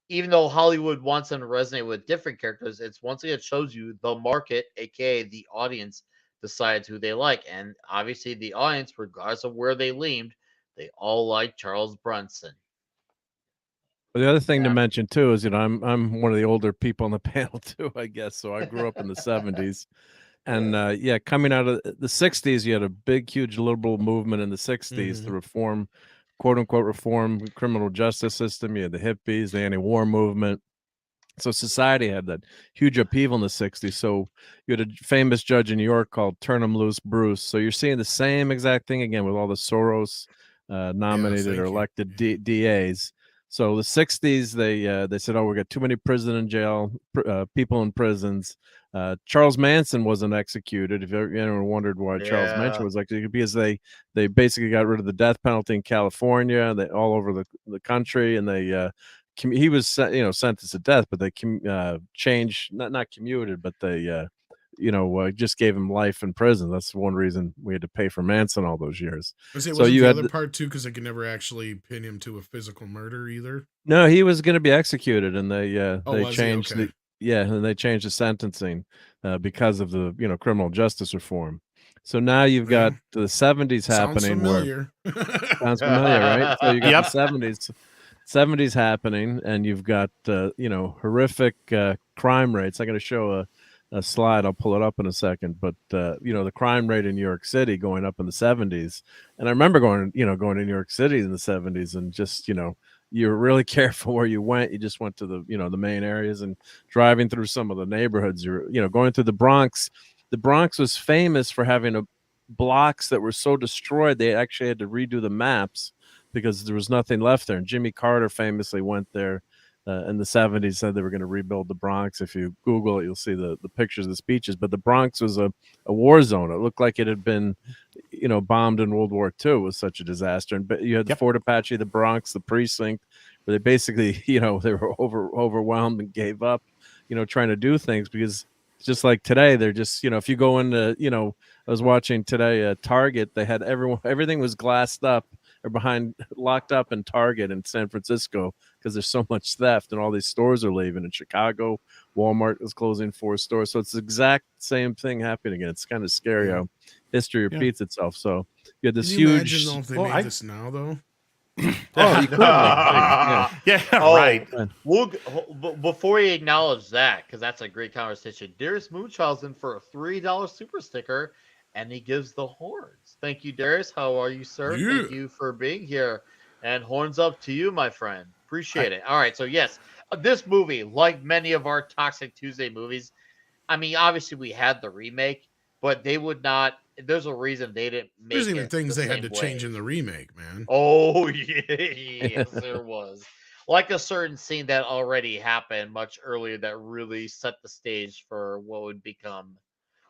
even though Hollywood wants them to resonate with different characters, it's once again, it shows you the market, aka the audience, decides who they like. And obviously the audience, regardless of where they leaned, they all like Charles Bronson. But the other thing to mention too is, I'm one of the older people on the panel too, I guess. So I grew up in the 70s. And coming out of the 60s, you had a big, huge liberal movement in the 60s to reform, quote unquote, reform criminal justice system. You had the hippies, the anti-war movement. So society had that huge upheaval in the 60s. So you had a famous judge in New York called Turn 'em Loose Bruce. So you're seeing the same exact thing again with all the Soros nominated or elected DAs. So the 60s, they said, oh, we got too many prison and jail people in prisons. Charles Manson wasn't executed. If anyone wondered why Charles Manson was executed, because they basically got rid of the death penalty in California, all over the country, and they he was sentenced to death, but they changed, not commuted, but they just gave him life in prison. That's one reason we had to pay for Manson all those years. So you had the other part too, because they could never actually pin him to a physical murder either. No, he was going to be executed, and they changed and they changed the sentencing because of the criminal justice reform. So now you've got the 70s happening. Sounds familiar. Sounds familiar, right? So you got the 70s happening, and you've got horrific crime rates. I'm going to show a slide. I'll pull it up in a second. But the crime rate in New York City going up in the 70s, and I remember going to New York City in the 70s, and just you were really careful where you went. You just went to the, the main areas, and driving through some of the neighborhoods. Going through the Bronx. The Bronx was famous for having blocks that were so destroyed they actually had to redo the maps because there was nothing left there. And Jimmy Carter famously went there in the 70s, said they were going to rebuild the Bronx. If you Google it, you'll see the pictures of the speeches. But the Bronx was a war zone. It looked like it had been, bombed in World War II. It was such a disaster. And but you had the Fort Apache, the Bronx, the precinct, where they basically, they were overwhelmed and gave up, trying to do things, because just like today, they're just, if you go into, I was watching today Target, they had everything was glassed up or locked up in Target in San Francisco because there's so much theft, and all these stores are leaving. In Chicago, Walmart is closing 4 stores. So it's the exact same thing happening again. It's kind of scary how history repeats itself. So you had this Can you huge. imagine though if they made this now, though? Oh, you could. Right. Before you acknowledge that, because that's a great conversation, Darius Munchausen for a $3 super sticker, and he gives the horns. Thank you, Darius. How are you, sir? Yeah. Thank you for being here. And horns up to you, my friend. Appreciate it. All right. So, yes, this movie, like many of our Toxic Tuesday movies, I mean, obviously we had the remake, but they would not. There's a reason they didn't make There's even it things the they had same to change way. in the remake, man. Oh, yes, there was. Like a certain scene that already happened much earlier that really set the stage for what would become,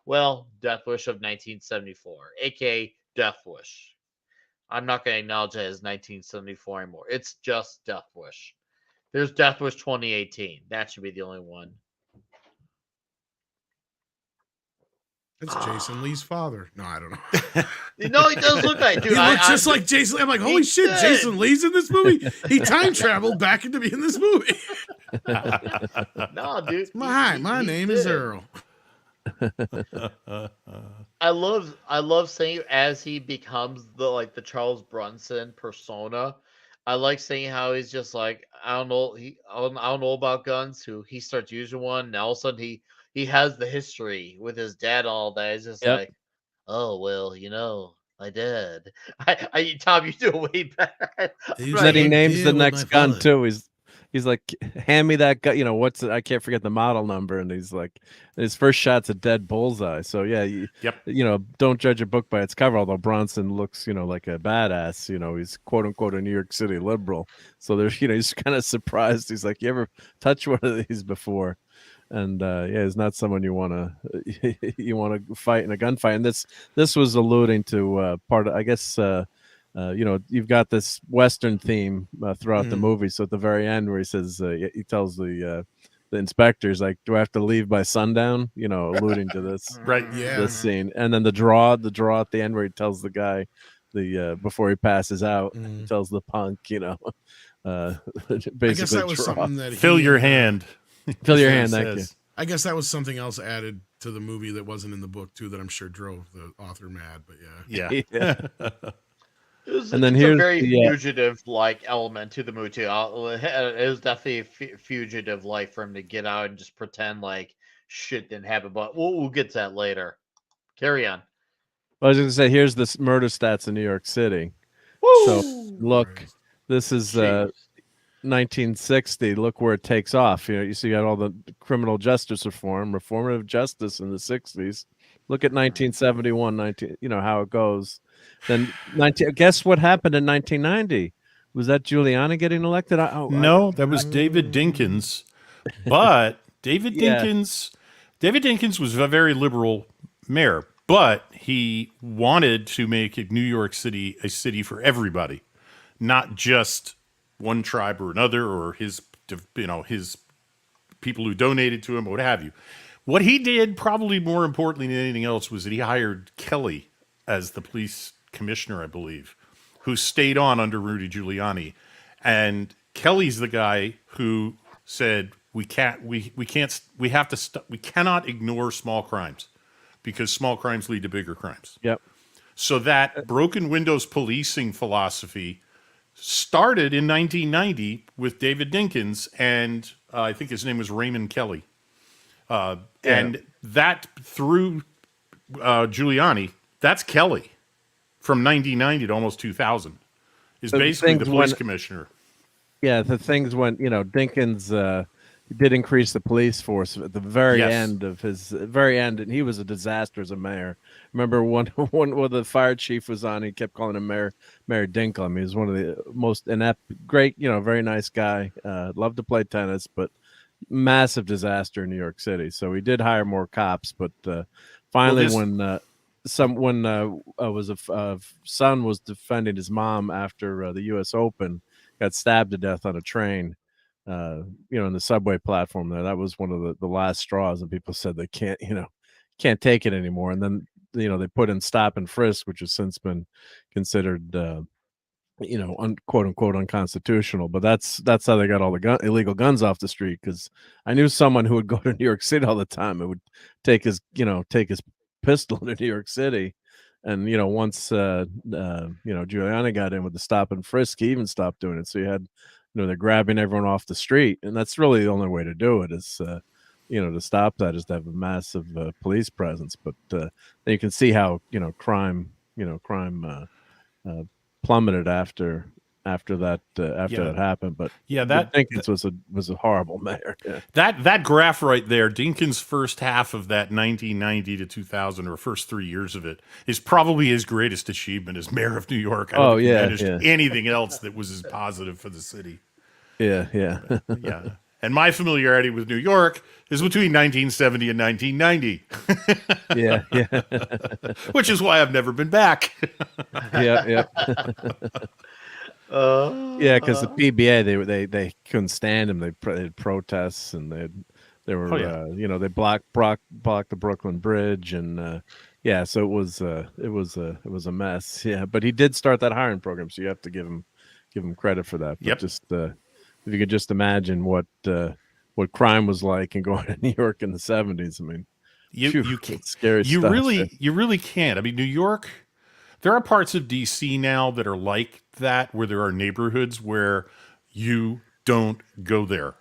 Death Wish of 1974, aka Death Wish. I'm not going to acknowledge it as 1974 anymore. It's just Death Wish. There's Death Wish 2018. That should be the only one. It's Jason Lee's father. No, I don't know. No, he does look like, dude. He looks just like Jason. I'm like, holy shit, did. Jason Lee's in this movie. He time traveled back into being in this movie. No, dude. My name is Earl. I love saying as he becomes the Charles Bronson persona. I like saying how he's just like, I don't know about guns. He starts using one, and all of a sudden he has the history with his dad. All that. It's just like, oh well, my dad. Tom, you do way better. Then he names the next gun too. He's like, hand me that gun. What's it? I can't forget the model number. And he's like, his first shot's a dead bullseye. So yeah, don't judge a book by its cover. Although Bronson looks, like a badass. He's quote unquote a New York City liberal. So there's, he's kind of surprised. He's like, you ever touch one of these before? And he's not someone you want to fight in a gunfight. And this was alluding to part of, I guess. You've got this Western theme throughout the movie. So at the very end, where he says, he tells the inspectors, like, "Do I have to leave by sundown?" Alluding to this, Right? This scene, and then the draw at the end, where he tells the guy, before he passes out, he tells the punk, basically, I guess that was something that fill your hand. Fill your hand. Thank you. I guess that was something else added to the movie that wasn't in the book too, that I'm sure drove the author mad. But yeah. And then it's here's a very fugitive-like element to the movie too. It was definitely fugitive-like for him to get out and just pretend like shit didn't happen. But we'll get to that later. Carry on. Well, I was going to say, here's the murder stats in New York City. Woo! So look, this is 1960. Look where it takes off. You see, you got all the criminal justice reformative justice in the 60s. Look at 1971, how it goes. Then guess what happened in 1990? Was that Giuliani getting elected? No, that was David Dinkins. But David Dinkins was a very liberal mayor, but he wanted to make New York City a city for everybody, not just one tribe or another, or his people who donated to him, or what have you. What he did, probably more importantly than anything else, was that he hired Kelly as the police commissioner, I believe, who stayed on under Rudy Giuliani. And Kelly's the guy who said, we cannot ignore small crimes, because small crimes lead to bigger crimes. Yep. So that broken windows policing philosophy started in 1990 with David Dinkins, and I think his name was Raymond Kelly. And that through Giuliani, that's Kelly from 1990 to almost 2000, is basically the police commissioner. Yeah, the things went, Dinkins did increase the police force at the very Yes. end of his very end, and he was a disaster as a mayor. Remember one one when the fire chief was on, he kept calling him Mayor Dinkle. I mean, he was one of the most inept, great, very nice guy. Loved to play tennis, but massive disaster in New York City. So we did hire more cops, but finally, this- was son was defending his mom after the U.S. Open, got stabbed to death on a train. In the subway platform there. That was one of the last straws, and people said they can't take it anymore. And then they put in stop and frisk, which has since been considered quote unquote unconstitutional. But that's how they got all the illegal guns off the street. Because I knew someone who would go to New York City all the time. It would take his pistol to New York City. And once Giuliani got in with the stop and frisk, he even stopped doing it. So you had they're grabbing everyone off the street, and that's really the only way to do it is to stop that, is to have a massive police presence. But then you can see how crime plummeted after that that happened. But Yeah, Dinkins was a horrible mayor. Yeah. That graph right there, Dinkins' first half of that 1990 to 2000, or first 3 years of it, is probably his greatest achievement as mayor of New York. I don't think he managed anything else that was as positive for the city. Yeah. Yeah. And my familiarity with New York is between 1970 and 1990. Yeah. Which is why I've never been back. Yeah. Yeah, because the PBA they couldn't stand him. They had protests, and they were they blocked the Brooklyn Bridge, and so it was a mess. Yeah, but he did start that hiring program, so you have to give him credit for that. But Yep. just if you could just imagine what crime was like and going to New York in the 70s. I mean, You can't. Scary You stuff. really can't. I mean, New York. There are parts of DC now that are like that, where there are neighborhoods where you don't go there,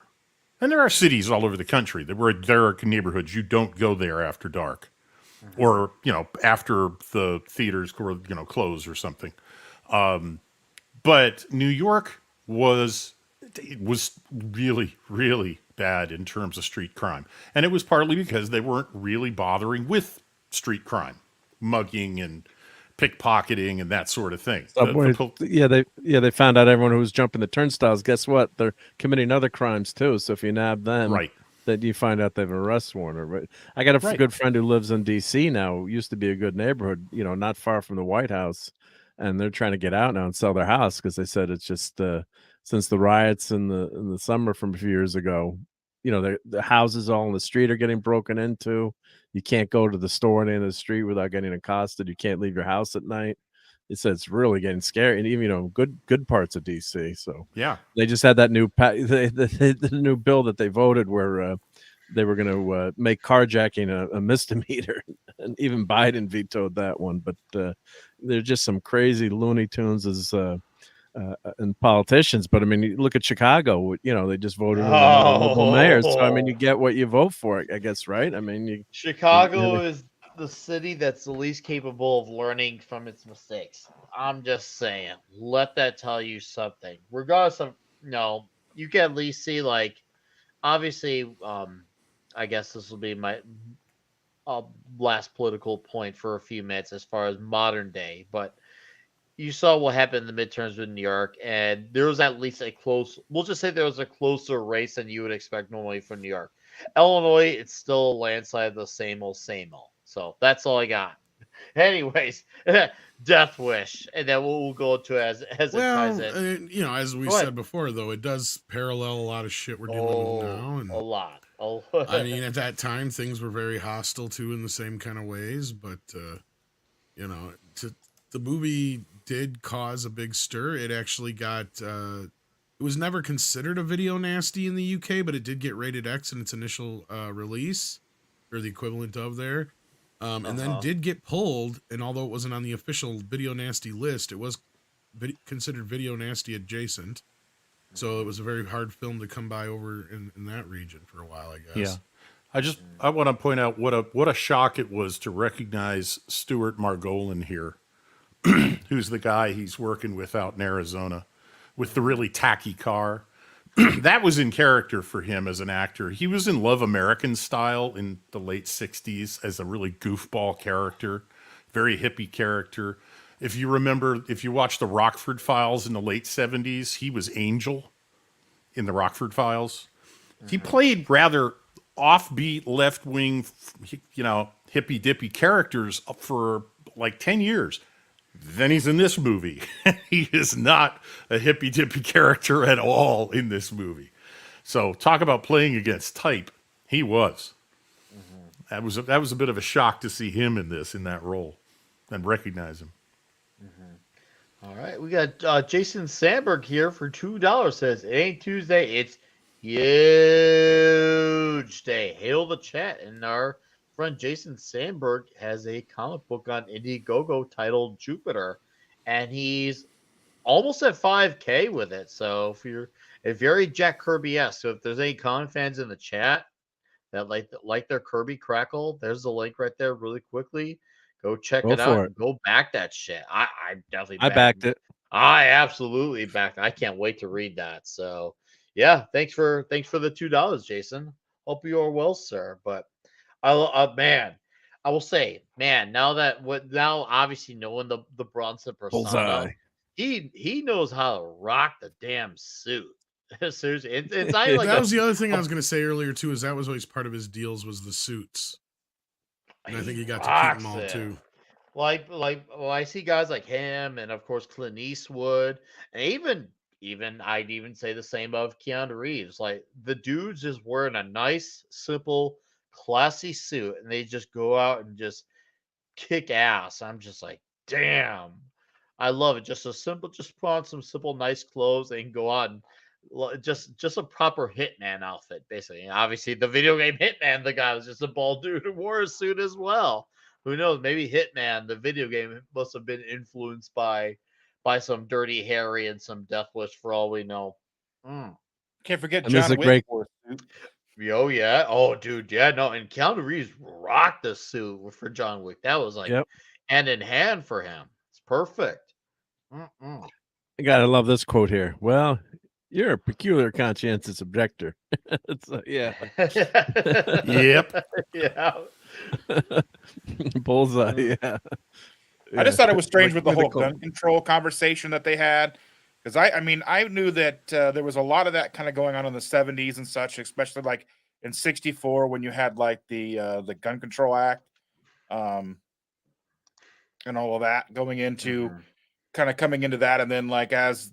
and there are cities all over the country where there are neighborhoods you don't go there after dark, or after the theaters close or something. But New York was really, really bad in terms of street crime. And it was partly because they weren't really bothering with street crime, mugging and pickpocketing and that sort of thing. They found out everyone who was jumping the turnstiles, guess what? They're committing other crimes too. So if you nab them, Right. then you find out they have an arrest warrant. Right. I got a good friend who lives in DC now. Used to be a good neighborhood, not far from the White House. And they're trying to get out now and sell their house because they said it's just since the riots in the summer from a few years ago, the houses all in the street are getting broken into. You can't go to the store on the end of the street without getting accosted. You can't leave your house at night. It said it's really getting scary, and even good parts of DC. So Yeah. they just had that new the new bill that they voted where they were going to make carjacking a misdemeanor, and even Biden vetoed that one. But there's just some crazy Looney Tunes and politicians. But I mean, you look at Chicago. They just voted on mayors. So I mean, you get what you vote for, I guess, right? I mean, Chicago is the city that's the least capable of learning from its mistakes. I'm just saying. Let that tell you something. Regardless of you can at least see, like, obviously, I guess this will be my last political point for a few minutes as far as modern day, but you saw what happened in the midterms with New York, and there was at least we'll just say there was a closer race than you would expect normally from New York. Illinois, it's still a landslide, the same old. So that's all I got. Anyways, Death Wish, and then we'll go to as it ties in. As we said before, though, it does parallel a lot of shit we're dealing with now. And a lot. I mean, at that time, things were very hostile too, in the same kind of ways. But the movie did cause a big stir. It actually got. It was never considered a video nasty in the UK, but it did get rated X in its initial release, or the equivalent of there. And then did get pulled, and although it wasn't on the official video nasty list, it was considered video nasty adjacent. So it was a very hard film to come by over in that region for a while, I guess. Yeah. I want to point out what a shock it was to recognize Stuart Margolin here, who's the guy he's working with out in Arizona with the really tacky car. that was in character for him as an actor. He was in Love American Style in the late 60s as a really goofball character, very hippie character. If you remember, if you watch the Rockford Files in the late 70s, he was Angel in the Rockford Files. He played rather offbeat, left-wing, hippy-dippy characters for like 10 years. Then he's in this movie. He is not a hippy-dippy character at all in this movie. So talk about playing against type. He was. That was a bit of a shock to see him in that role and recognize him. All right, we got Jason Sandberg here for $2. Says it ain't Tuesday, it's huge day. Hail the chat, and our friend Jason Sandberg has a comic book on Indiegogo titled Jupiter, and he's almost at 5K with it. So if you're very Jack Kirby-esque, so if there's any comic fans in the chat that like their Kirby crackle, there's the link right there. Really quickly, go check it out. And go back that shit. I definitely backed it. I absolutely backed it. I can't wait to read that. So yeah, thanks for the $2, Jason. Hope you are well, sir. But I will say, man, now obviously knowing the Bronson persona, Bullseye. he knows how to rock the damn suit. Seriously, it's not like that was the other thing I was going to say earlier too. Is that was always part of his deals was the suits, and I think he got to keep them all too. I see guys like him, and of course Clint Eastwood, and even I'd even say the same of Keanu Reeves. Like the dude's just wearing a nice, simple, classy suit, and they just go out and just kick ass. I'm just like, damn, I love it. Just just put on some simple, nice clothes and go out and just a proper hitman outfit, basically. And obviously, the video game Hitman, the guy was just a bald dude who wore a suit as well. Who knows? Maybe Hitman, the video game, must have been influenced by some Dirty Harry and some Death Wish, for all we know. Can't forget And John Wick. Oh yeah, oh dude, yeah, no, and Keanu Reeves rocked the suit for John Wick. That was like hand in hand for him. It's perfect. I gotta love this quote here. Well, you're a peculiar conscientious objector. It's like, yeah. Yep. Yeah. Bullseye. Yeah. I just thought it was strange with the whole gun control conversation that they had, because I knew that there was a lot of that kind of going on in the 70s and such, especially like in '64 when you had like the Gun Control Act, and all of that going into kind of coming into that, and then like after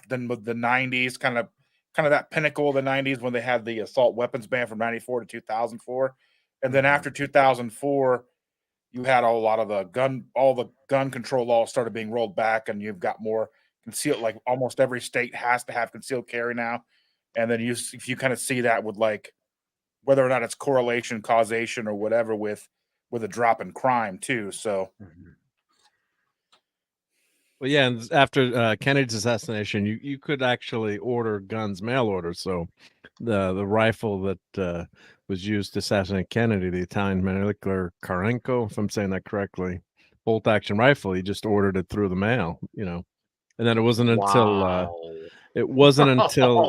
the '90s, kind of that pinnacle of the '90s when they had the assault weapons ban from '94 to 2004, and then after 2004. You had a lot of the gun control laws started being rolled back, and you've got more concealed. Like almost every state has to have concealed carry now, and then if you kind of see that with like whether or not it's correlation, causation, or whatever with a drop in crime too. So, well, yeah, and after Kennedy's assassination, you could actually order guns mail order. So the rifle that was used to assassinate Kennedy, the Italian Manicler Karenko, if I'm saying that correctly, bolt action rifle, he just ordered it through the mail, and then it wasn't until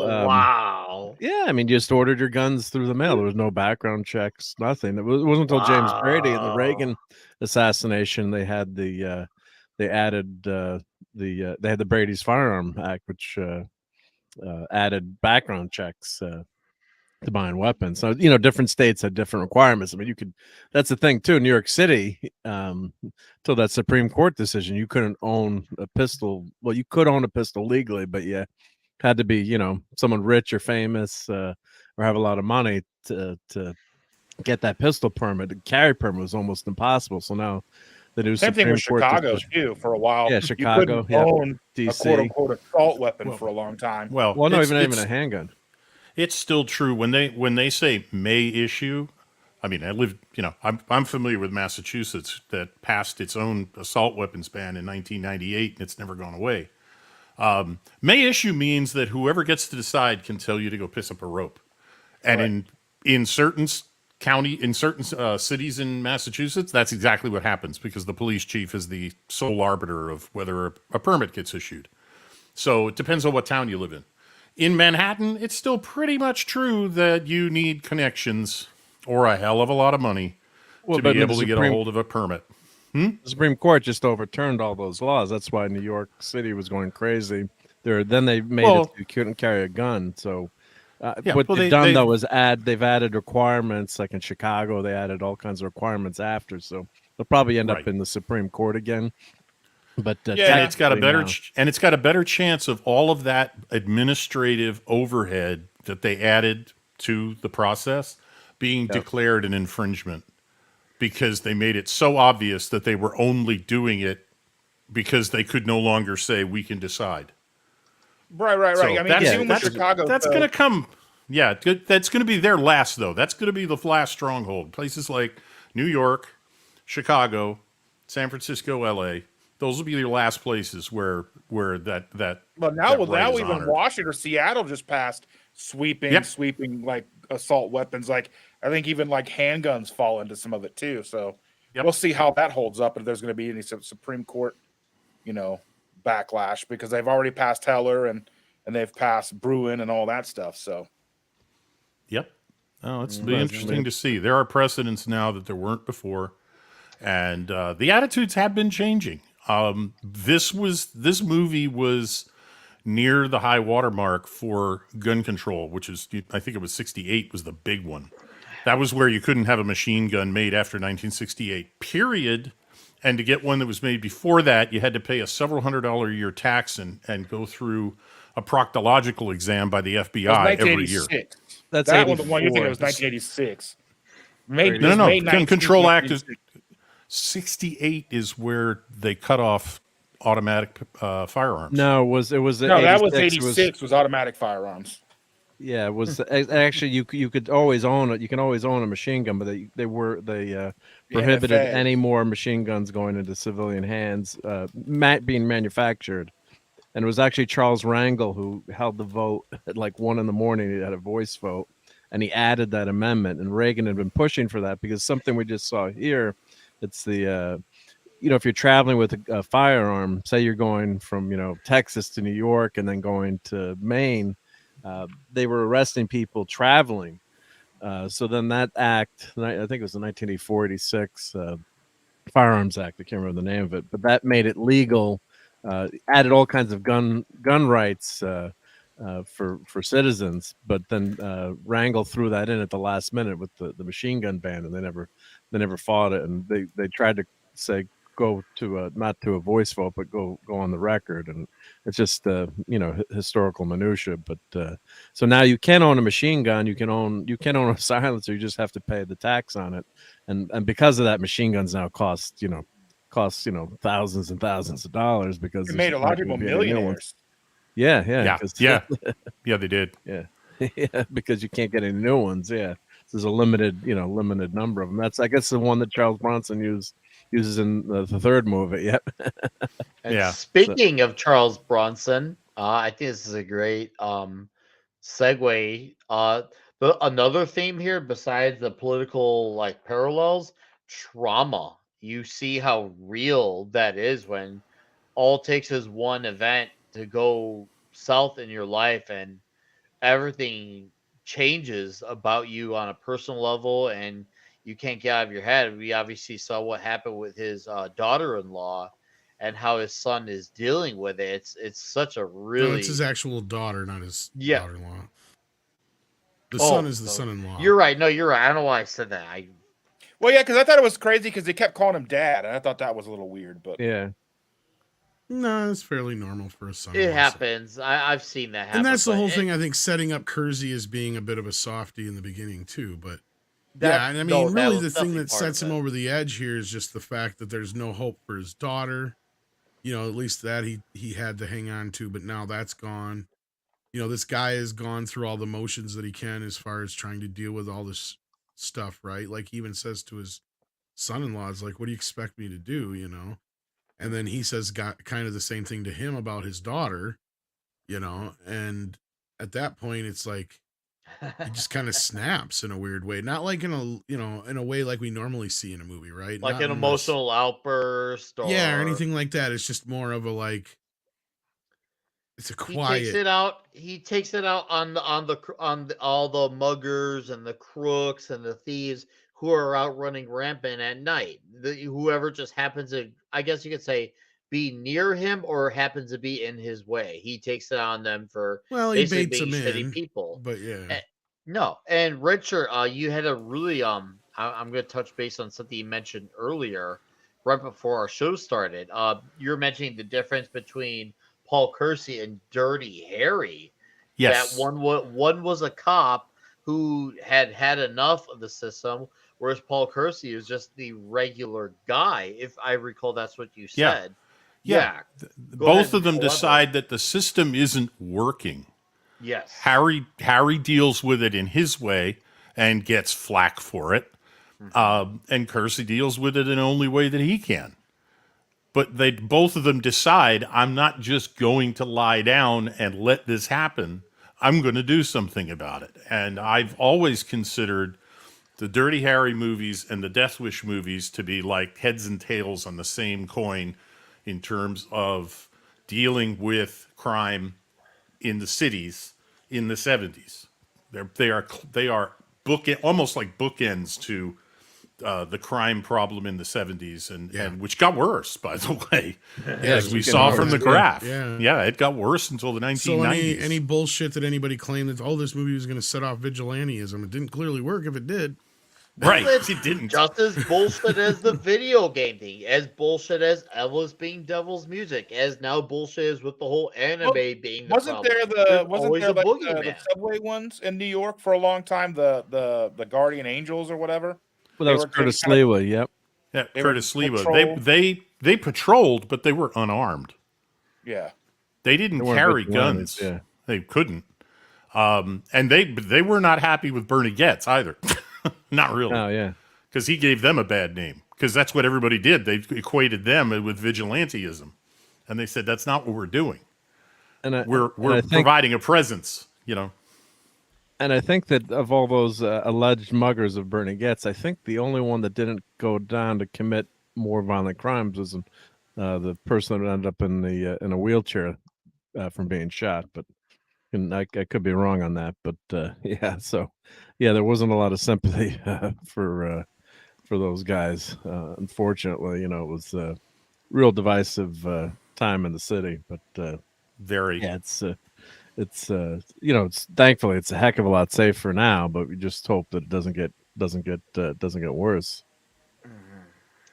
wow. Yeah, I mean, just ordered your guns through the mail. There was no background checks, nothing. It wasn't until James Brady and the Reagan assassination they had they added they had the Brady's Firearm Act, which added background checks to buying weapons. So different states had different requirements. I mean, that's the thing too. New York City, till that Supreme Court decision, you couldn't own a pistol. Well, you could own a pistol legally, but you had to be someone rich or famous or have a lot of money to get that pistol permit. The carry permit was almost impossible. So now the new same thing with Chicago too for a while. Yeah, Chicago. You couldn't own DC. a quote unquote assault weapon for a long time. Well, no, even a handgun. It's still true when they say may issue. I mean, I'm familiar with Massachusetts that passed its own assault weapons ban in 1998, and it's never gone away. May issue means that whoever gets to decide can tell you to go piss up a rope, and in certain cities in Massachusetts, that's exactly what happens because the police chief is the sole arbiter of whether a permit gets issued. So it depends on what town you live in. in Manhattan, it's still pretty much true that you need connections or a hell of a lot of money Well, to but I be mean, able to get a hold of a permit. the Supreme Court just overturned all those laws. That's why New York City was going crazy. Then they made it Well, so you couldn't carry a gun. So yeah, what well, they've done though is they've added requirements. Like in Chicago, they added all kinds of requirements after. So they'll probably end right. up in the Supreme Court again. But Yeah. And it's got a better now, and it's got a better chance of all of that administrative overhead that they added to the process being declared an infringement, because they made it so obvious that they were only doing it because they could no longer say we can decide. Right. So I mean, 'cause even with Chicago, that's going to come. Yeah, that's going to be their last, though. That's going to be the last stronghold. Places like New York, Chicago, San Francisco, L.A. Those will be your last places where that. But now, that right is even honored. Washington or Seattle just passed sweeping like assault weapons. Like I think even like handguns fall into some of it too. So we'll see how that holds up. If there's going to be any Supreme Court, backlash, because they've already passed Heller and they've passed Bruin and all that stuff. So. Yep. Oh, it's be interesting to see. There are precedents now that there weren't before, and the attitudes have been changing. This movie was near the high watermark for gun control, which is, I think it was 68 was the big one. That was where you couldn't have a machine gun made after 1968, period. And to get one that was made before that, you had to pay a several $100 a year tax and go through a proctological exam by the FBI every year. That's that one. The one you think it was 1986. No. Gun Control Act is 68 is where they cut off automatic firearms. No, it was that was 86 was automatic firearms. Yeah, it was actually you could always own it. You can always own a machine gun, but they prohibited NFA. any more machine guns going into civilian hands, being manufactured. And it was actually Charles Rangel who held the vote at like 1 a.m. He had a voice vote, and he added that amendment. And Reagan had been pushing for that because something we just saw here. It's the if you're traveling with a firearm, say you're going from Texas to New York and then going to Maine. They were arresting people traveling. So then that act, I think it was the 1986 Firearms Act. I can't remember the name of it, but that made it legal. Added all kinds of gun rights for citizens. But then Rangel threw that in at the last minute with the machine gun ban, and they never fought it. And they tried to say go to not to a voice vote, but go on the record. And it's just historical minutia. But so now you can own a machine gun, you can own a silencer. You just have to pay the tax on it. And because of that, machine guns now cost thousands and thousands of dollars, because it made a lot of people millionaires. Yeah, they did. Yeah, because you can't get any new ones. Yeah, there's a limited number of them. That's, I guess, the one that Charles Bronson uses in the third movie. Yep. And speaking of Charles Bronson, I think this is a great segue. Another theme here, besides the political parallels, trauma. You see how real that is when all it takes is one event to go south in your life and everything changes about you on a personal level, and you can't get out of your head. We obviously saw what happened with his daughter-in-law and how his son is dealing with it. It's such a really... No, it's his actual daughter, not his daughter-in-law. The son is the son-in-law. You're right. No, you're right. I don't know why I said that. Well, yeah, because I thought it was crazy because they kept calling him dad, and I thought that was a little weird. But yeah, no, it's fairly normal for a son. It happens. I've seen that happen. And that's the whole thing. I think setting up Kersey as being a bit of a softie in the beginning too. But and I mean, really, the thing that sets him over the edge here is just the fact that there's no hope for his daughter. At least that he had to hang on to, but now that's gone. This guy has gone through all the motions that he can as far as trying to deal with all this stuff, right? Like, he even says to his son-in-law, it's like, what do you expect me to do, And then he says kind of the same thing to him about his daughter, and at that point it's like he just kind of snaps in a weird way, not like in a way like we normally see in a movie, right? Like not an emotional outburst, or or anything like that. It's just more of a, like, It's a He quiet. takes it out. He takes it out on all the muggers and the crooks and the thieves who are out running rampant at night. Whoever just happens to, I guess you could say, be near him or happens to be in his way. He takes it on them for Well, he basically baits being them shitty in, people. but yeah. No, and Richard, you had a really I'm going to touch base on something you mentioned earlier, right before our show started. You're mentioning the difference between Paul Kersey and Dirty Harry. Yes. That one was a cop who had had enough of the system, whereas Paul Kersey is just the regular guy. If I recall, that's what you Yeah. said. Yeah. Go Both ahead of and them elaborate. decide that the system isn't working. Yes. Harry deals with it in his way and gets flack for it. And Kersey deals with it in the only way that he can. But they both of them decide, I'm not just going to lie down and let this happen. I'm going to do something about it. And I've always considered the Dirty Harry movies and the Death Wish movies to be like heads and tails on the same coin in terms of dealing with crime in the cities in the 70s. They are almost like bookends to the crime problem in the 70s, and which got worse, by the way, as we saw from the graph. Yeah, it got worse until the 1990s. So any bullshit that anybody claimed that this movie was going to set off vigilantism, it didn't clearly work. If it did, right, it didn't. Just as bullshit as the video game thing, as bullshit as Elvis being Devil's Music, as now bullshit is with the whole anime being the wasn't problem. there the subway ones in New York for a long time, the Guardian Angels or whatever? Well, that was Curtis Lewa. Yep. Yeah, Curtis Lewa. They patrolled, but they were unarmed. Yeah, they didn't carry guns. Yeah, they couldn't. And they were not happy with Bernie Getz either. Not really. Oh yeah, because he gave them a bad name. Because that's what everybody did. They equated them with vigilantism, and they said that's not what we're doing. And we're providing a presence, And I think that of all those alleged muggers of Bernie Getz, I think the only one that didn't go down to commit more violent crimes was the person that ended up in a wheelchair from being shot. But I could be wrong on that. But there wasn't a lot of sympathy for those guys. Unfortunately, it was a real divisive time in the city. But very, it's thankfully it's a heck of a lot safer now, but we just hope that it doesn't get worse.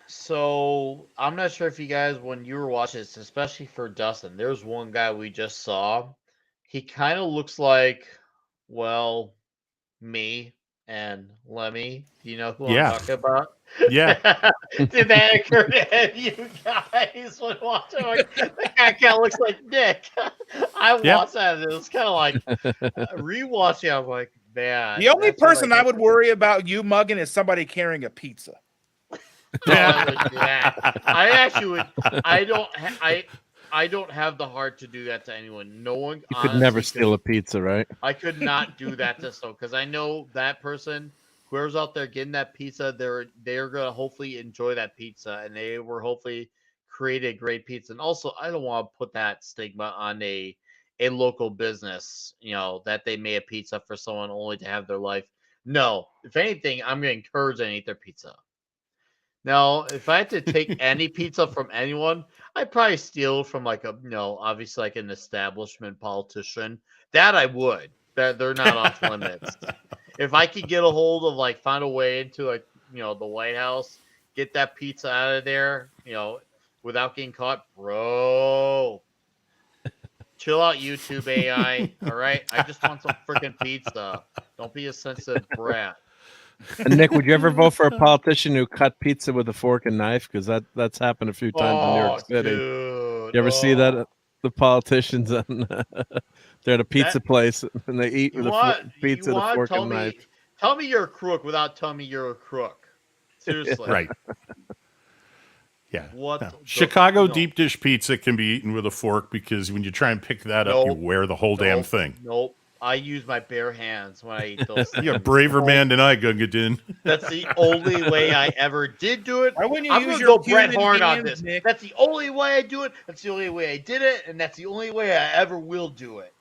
So I'm not sure if you guys, when you were watching this, especially for Dustin, there's one guy we just saw. He kind of looks like, well, me and Lemmy. Do you know who I'm talking about? Yeah. Did that occur to any of you guys when watching? Like, that guy kind of looks like Nick. I watched that and it was kind of like rewatching. I was like, man. The only person I would worry about you mugging is somebody carrying a pizza. I actually would. I don't have the heart to do that to anyone. No one. You could never steal a pizza, right? I could not do that to someone because I know that person, whoever's out there getting that pizza, they're gonna hopefully enjoy that pizza, and they were hopefully create a great pizza. And also, I don't want to put that stigma on a local business, that they made a pizza for someone only to have their life. No, if anything, I'm gonna encourage them to eat their pizza. Now, if I had to take any pizza from anyone, I'd probably steal from obviously like an establishment politician. That I would. They're not off limits. If I could get a hold of find a way into the White House, get that pizza out of there, without getting caught, bro. Chill out, YouTube AI. All right, I just want some freaking pizza. Don't be a sensitive brat. And Nick, would you ever vote for a politician who cut pizza with a fork and knife? Because that's happened a few times in New York City. Dude, you ever see that? The politicians they're at a pizza place and they eat with a pizza with a fork and knife. Tell me you're a crook without telling me you're a crook. Seriously. Right. Yeah. Chicago deep dish pizza can be eaten with a fork because when you try and pick that up, you wear the whole damn thing. Nope. I use my bare hands when I eat those things. You're a braver man than I, Gunga Din. That's the only way I ever did do it. Why wouldn't you I'm use gonna your go Bret human Hart on hands, this. Nick? That's the only way I do it. That's the only way I did it, and that's the only way I ever will do it.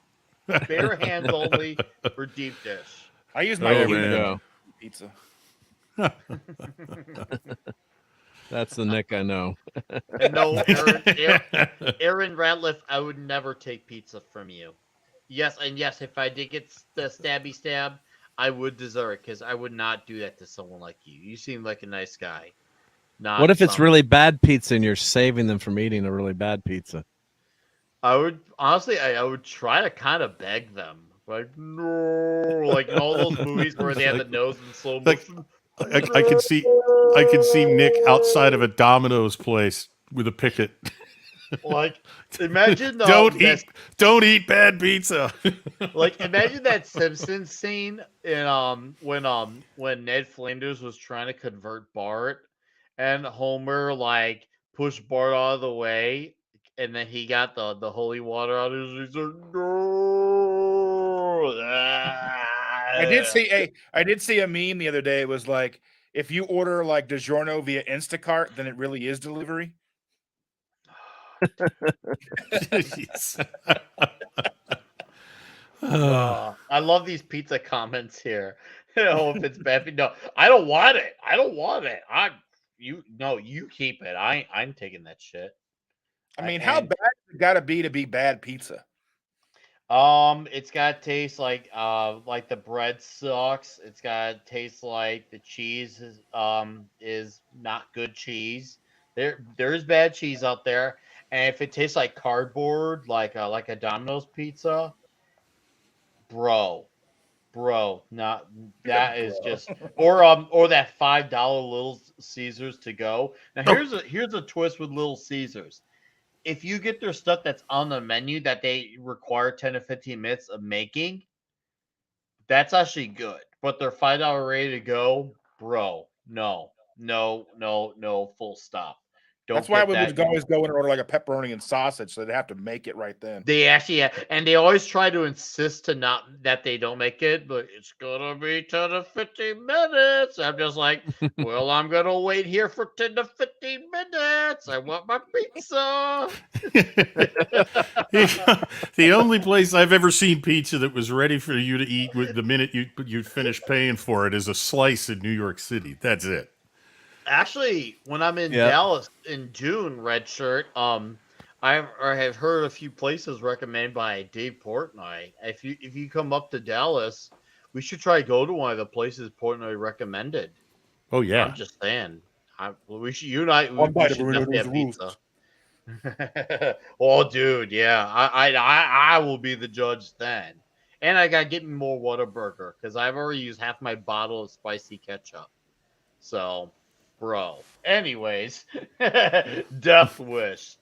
Bare hands only for deep dish. I use my There we human go. pizza. That's the Nick I know. And no, Aaron Ratliff, I would never take pizza from you. Yes, and yes, if I did get the stabby stab, I would deserve it because I would not do that to someone like you. You seem like a nice guy. Not What if it's some- really bad pizza and you're saving them from eating a really bad pizza? I would honestly, I would try to kind of beg them, like no, like in all those movies where they have the nose in slow Like, motion. I can see Nick outside of a Domino's place with a picket. Like, imagine Don't eat bad pizza. like imagine that Simpsons scene in when Ned Flanders was trying to convert Bart, and Homer like pushed Bart out of the way, and then he got the holy water out of his. He's like, no. I did see a meme the other day. It was like, if you order like DiGiorno via Instacart, then it really is delivery. Jeez. I love these pizza comments here. If it's bad, no, I don't want it. I don't want it. You keep it. I'm taking that shit. I mean, how bad it got to be bad pizza? It's got to taste like the bread sucks. It's got to taste like the cheese is not good cheese. There's bad cheese out there, and if it tastes like cardboard, like a Domino's pizza, bro, not that is just or that $5 Little Caesars to go. Now here's a twist with Little Caesars. If you get their stuff that's on the menu that they require 10 to 15 minutes of making, that's actually good. But their $5 ready to go, bro, no, full stop. That's why we would always go and order like a pepperoni and sausage, so they'd have to make it right then. They actually, and they always try to insist that they don't make it, but it's gonna be 10 to 15 minutes. I'm just like, well, I'm gonna wait here for 10 to 15 minutes. I want my pizza. The only place I've ever seen pizza that was ready for you to eat with the minute you finish paying for it is a slice in New York City. That's it. Actually, when I'm in Dallas in June, red shirt, I have heard a few places recommended by Dave Portnoy. If you come up to Dallas, we should try to go to one of the places Portnoy recommended. Oh yeah, I'm just saying. We should unite. We should definitely have pizza. Oh, dude, yeah. I will be the judge then, and I gotta get me more Whataburger because I've already used half my bottle of spicy ketchup. So. Bro. Anyways, Death Wish.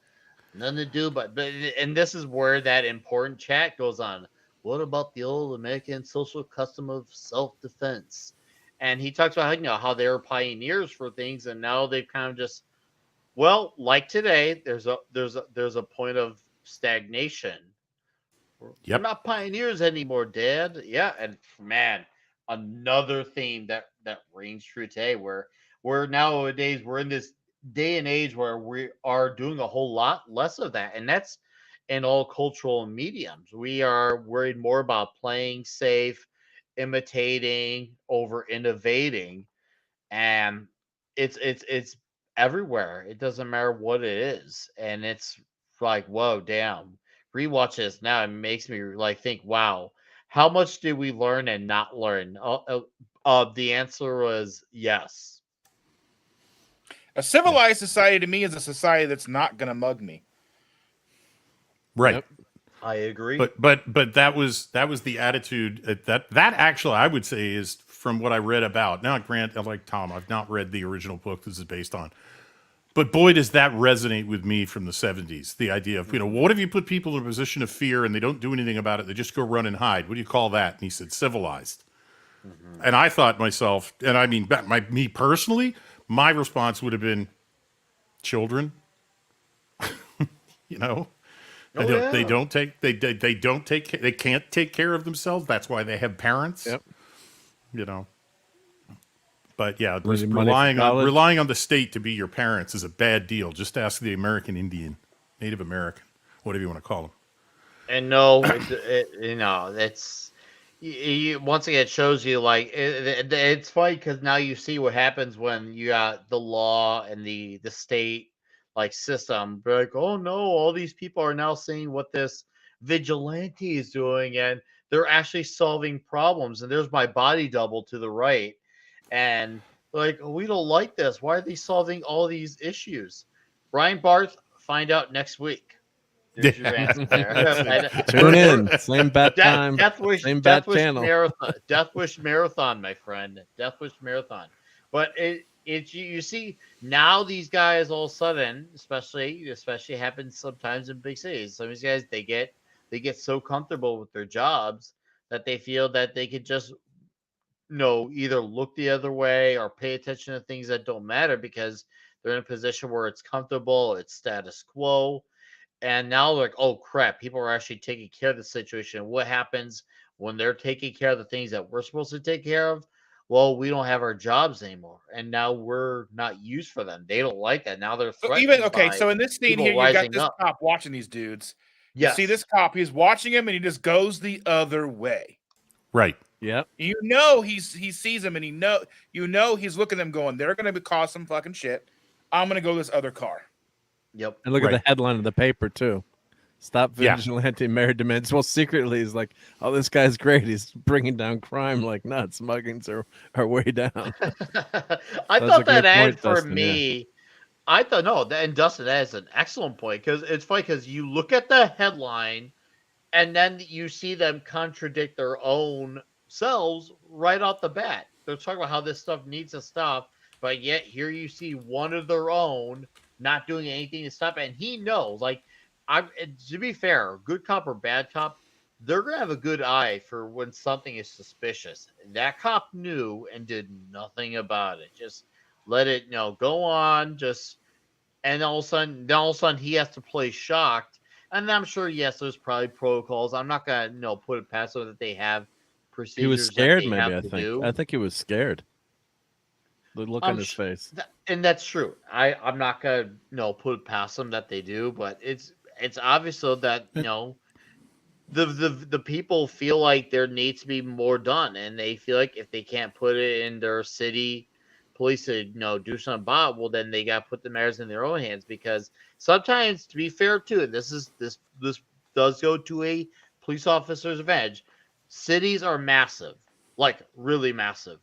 Nothing to do but and this is where that important chat goes on. What about the old American social custom of self-defense? And he talks about how they were pioneers for things, and now they've kind of just like today, there's a point of stagnation. We're not pioneers anymore, Dad. Yeah, and man, another theme that rings true today where nowadays we're in this day and age where we are doing a whole lot less of that. And that's in all cultural mediums. We are worried more about playing safe, imitating over innovating. And it's everywhere. It doesn't matter what it is. And it's like, whoa, damn. Rewatch this now. It makes me think, wow, how much did we learn and not learn? The answer was yes. A civilized society to me is a society that's not going to mug me. Right. Yep. I agree. But that was the attitude that actually I would say is from what I read about. Now, Grant, like Tom, I've not read the original book this is based on. But boy, does that resonate with me from the 70s. The idea of, what if you put people in a position of fear and they don't do anything about it? They just go run and hide. What do you call that? And he said, civilized. Mm-hmm. And I thought myself, and I mean, me personally, my response would have been children, Oh, They yeah. don't take they can't take care of themselves. That's why they have parents. Yep. You know. But yeah, just Losing money for college. relying on the state to be your parents is a bad deal. Just ask the American Indian, Native American, whatever you want to call them. And no, that's once again, it shows you like it's funny because now you see what happens when you got the law and the state like system. They're like, oh no, all these people are now seeing what this vigilante is doing, and they're actually solving problems. And there's my body double to the right, and like, we don't like this. Why are they solving all these issues? Brian Barth, find out next week. There's your answer there. Tune in. Same bat time. Same bat channel. Marathon. Death Wish Marathon, my friend. Death Wish Marathon. But you see now these guys all of a sudden, especially happens sometimes in big cities. Some of these guys they get so comfortable with their jobs that they feel that they could just either look the other way or pay attention to things that don't matter because they're in a position where it's comfortable, it's status quo. And now they're like, oh crap, people are actually taking care of the situation. What happens when they're taking care of the things that we're supposed to take care of? Well, we don't have our jobs anymore. And now we're not used for them. They don't like that. Now they're threatened. So in this scene here, you got this cop watching these dudes. You see this cop, he's watching him and he just goes the other way. Right. Yep. He sees him and he's looking at them going, they're gonna cause some fucking shit. I'm gonna go this other car. Yep. And look at the headline of the paper too. Stop vigilante married to men. Well, secretly he's like, oh, this guy's great. He's bringing down crime like nuts. Muggings are way down. I thought that ad for Dustin, me. I thought and Dustin, that is an excellent point because it's funny because you look at the headline, and then you see them contradict their own selves right off the bat. They're talking about how this stuff needs to stop, but yet here you see one of their own not doing anything to stop it. And he knows, like, to be fair, good cop or bad cop, they're going to have a good eye for when something is suspicious. That cop knew and did nothing about it. Just let it, go on. And all of a sudden he has to play shocked. And I'm sure, yes, there's probably protocols. I'm not going to put it past them that they have procedures. He was scared, maybe, I think. I think he was scared. The look on his face. And that's true. I'm not going to put it past them that they do, but it's obvious though that, the people feel like there needs to be more done, and they feel like if they can't put it in their city police to do something about it, well, then they got to put the matters in their own hands, because sometimes, to be fair too, and this does go to a police officer's advantage, cities are massive, like really massive,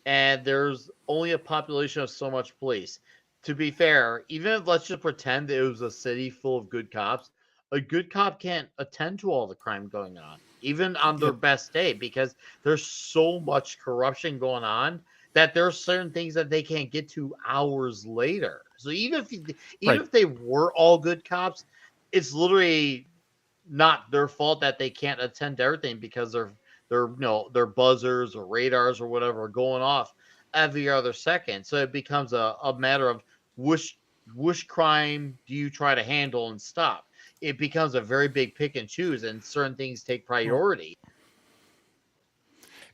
and there's only a population of so much police. To be fair, even if let's just pretend that it was a city full of good cops, a good cop can't attend to all the crime going on, even on their best day, because there's so much corruption going on that there are certain things that they can't get to hours later. So even if they were all good cops, it's literally not their fault that they can't attend to everything, because their buzzers or radars or whatever are going off every other second. So it becomes a matter of which crime do you try to handle and stop. It becomes a very big pick and choose, and certain things take priority.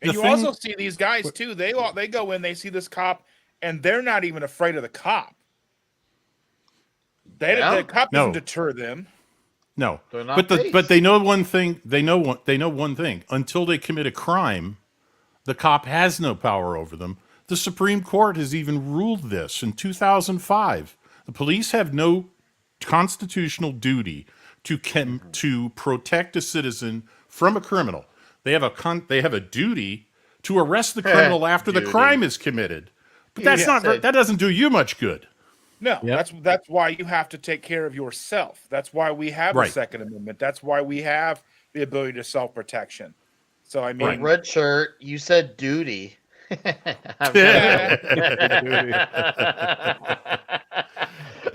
And you also see these guys too. They go in, they see this cop, and they're not even afraid of the cop. The cop doesn't deter them. No, but they know one thing. They know one thing. Until they commit a crime, the cop has no power over them. The Supreme Court has even ruled this in 2005. The police have no constitutional duty to protect a citizen from a criminal. They have a duty to arrest the criminal after the crime is committed. But that doesn't do you much good. No, that's why you have to take care of yourself. That's why we have the Second Amendment. That's why we have the ability to self-protection. So I mean, red shirt, you said duty.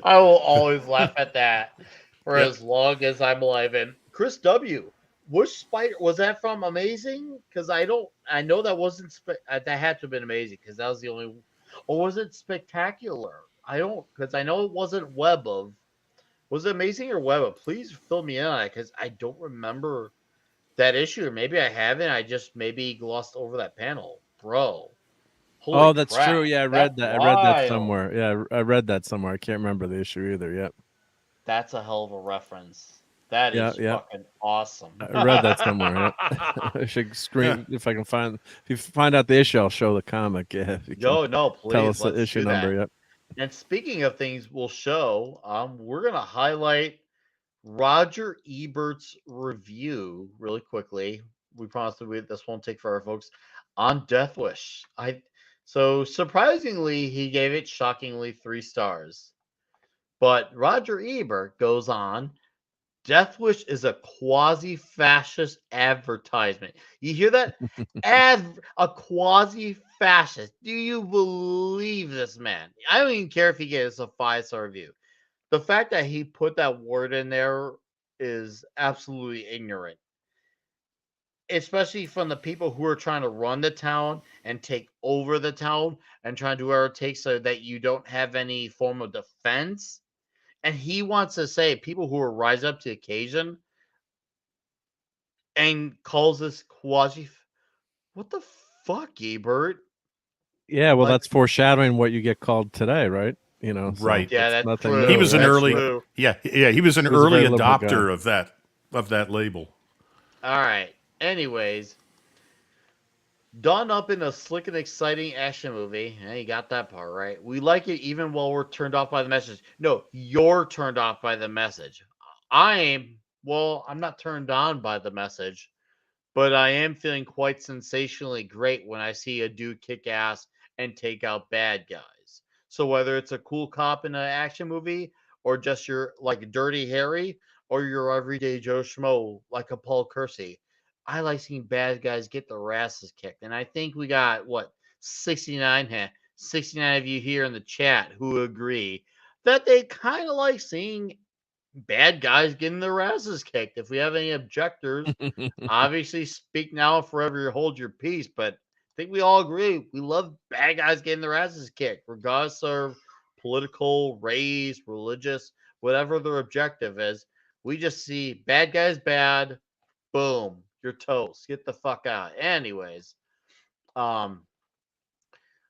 I will always laugh at that for as long as I'm alive. And Chris W., which spider was that from? Amazing? Because I know that wasn't that had to have been Amazing, because that was the only, or was it Spectacular? Because I know it wasn't Web of Was it Amazing or Web? Please fill me in on it because I don't remember that issue. Or maybe I haven't. I just maybe glossed over that panel, bro. Holy Oh, that's crap! true. Yeah, I That's read that. I read that wild. somewhere. Yeah, I read that somewhere. I can't remember the issue either. Yep. That's a hell of a reference. That Yeah, is yeah. fucking awesome. I read that somewhere. Yep. I should screen if I can find. If you find out the issue, I'll show the comic. Yeah, if you can No, tell please, us the let's issue do that. number. Yep. And speaking of things we'll show, we're gonna highlight Roger Ebert's review really quickly. We promise that this won't take forever, folks. On Death Wish, so surprisingly he gave it shockingly 3 stars. But Roger Ebert goes on. Death Wish is a quasi-fascist advertisement. You hear that? A quasi-fascist. Do you believe this man? I don't even care if he gets a 5-star review. The fact that he put that word in there is absolutely ignorant, especially from the people who are trying to run the town and take over the town and trying to do whatever it takes so that you don't have any form of defense. And he wants to say people who are rise up to the occasion and calls this quasi. What the fuck, Ebert? Yeah, well, Like, that's foreshadowing what you get called today, right? You know, so Right. yeah, it's that's nothing true. new. He was an That's early, true. he was an He was a early very liberal guy. adopter of that label. All right. Anyways, done up in a slick and exciting action movie. You got that part right. We like it even while we're turned off by the message. No, you're turned off by the message. I'm not turned on by the message, but I am feeling quite sensationally great when I see a dude kick ass and take out bad guys. So whether it's a cool cop in an action movie or just your like Dirty Harry or your everyday Joe Schmo like a Paul Kersey, I like seeing bad guys get their asses kicked. And I think we got 69 of you here in the chat who agree that they kind of like seeing bad guys getting their asses kicked. If we have any objectors, obviously speak now or forever hold your peace. But I think we all agree we love bad guys getting their asses kicked, regardless of political, race, religious, whatever their objective is. We just see bad guys bad, boom, you're toast. Get the fuck out. Anyways, um,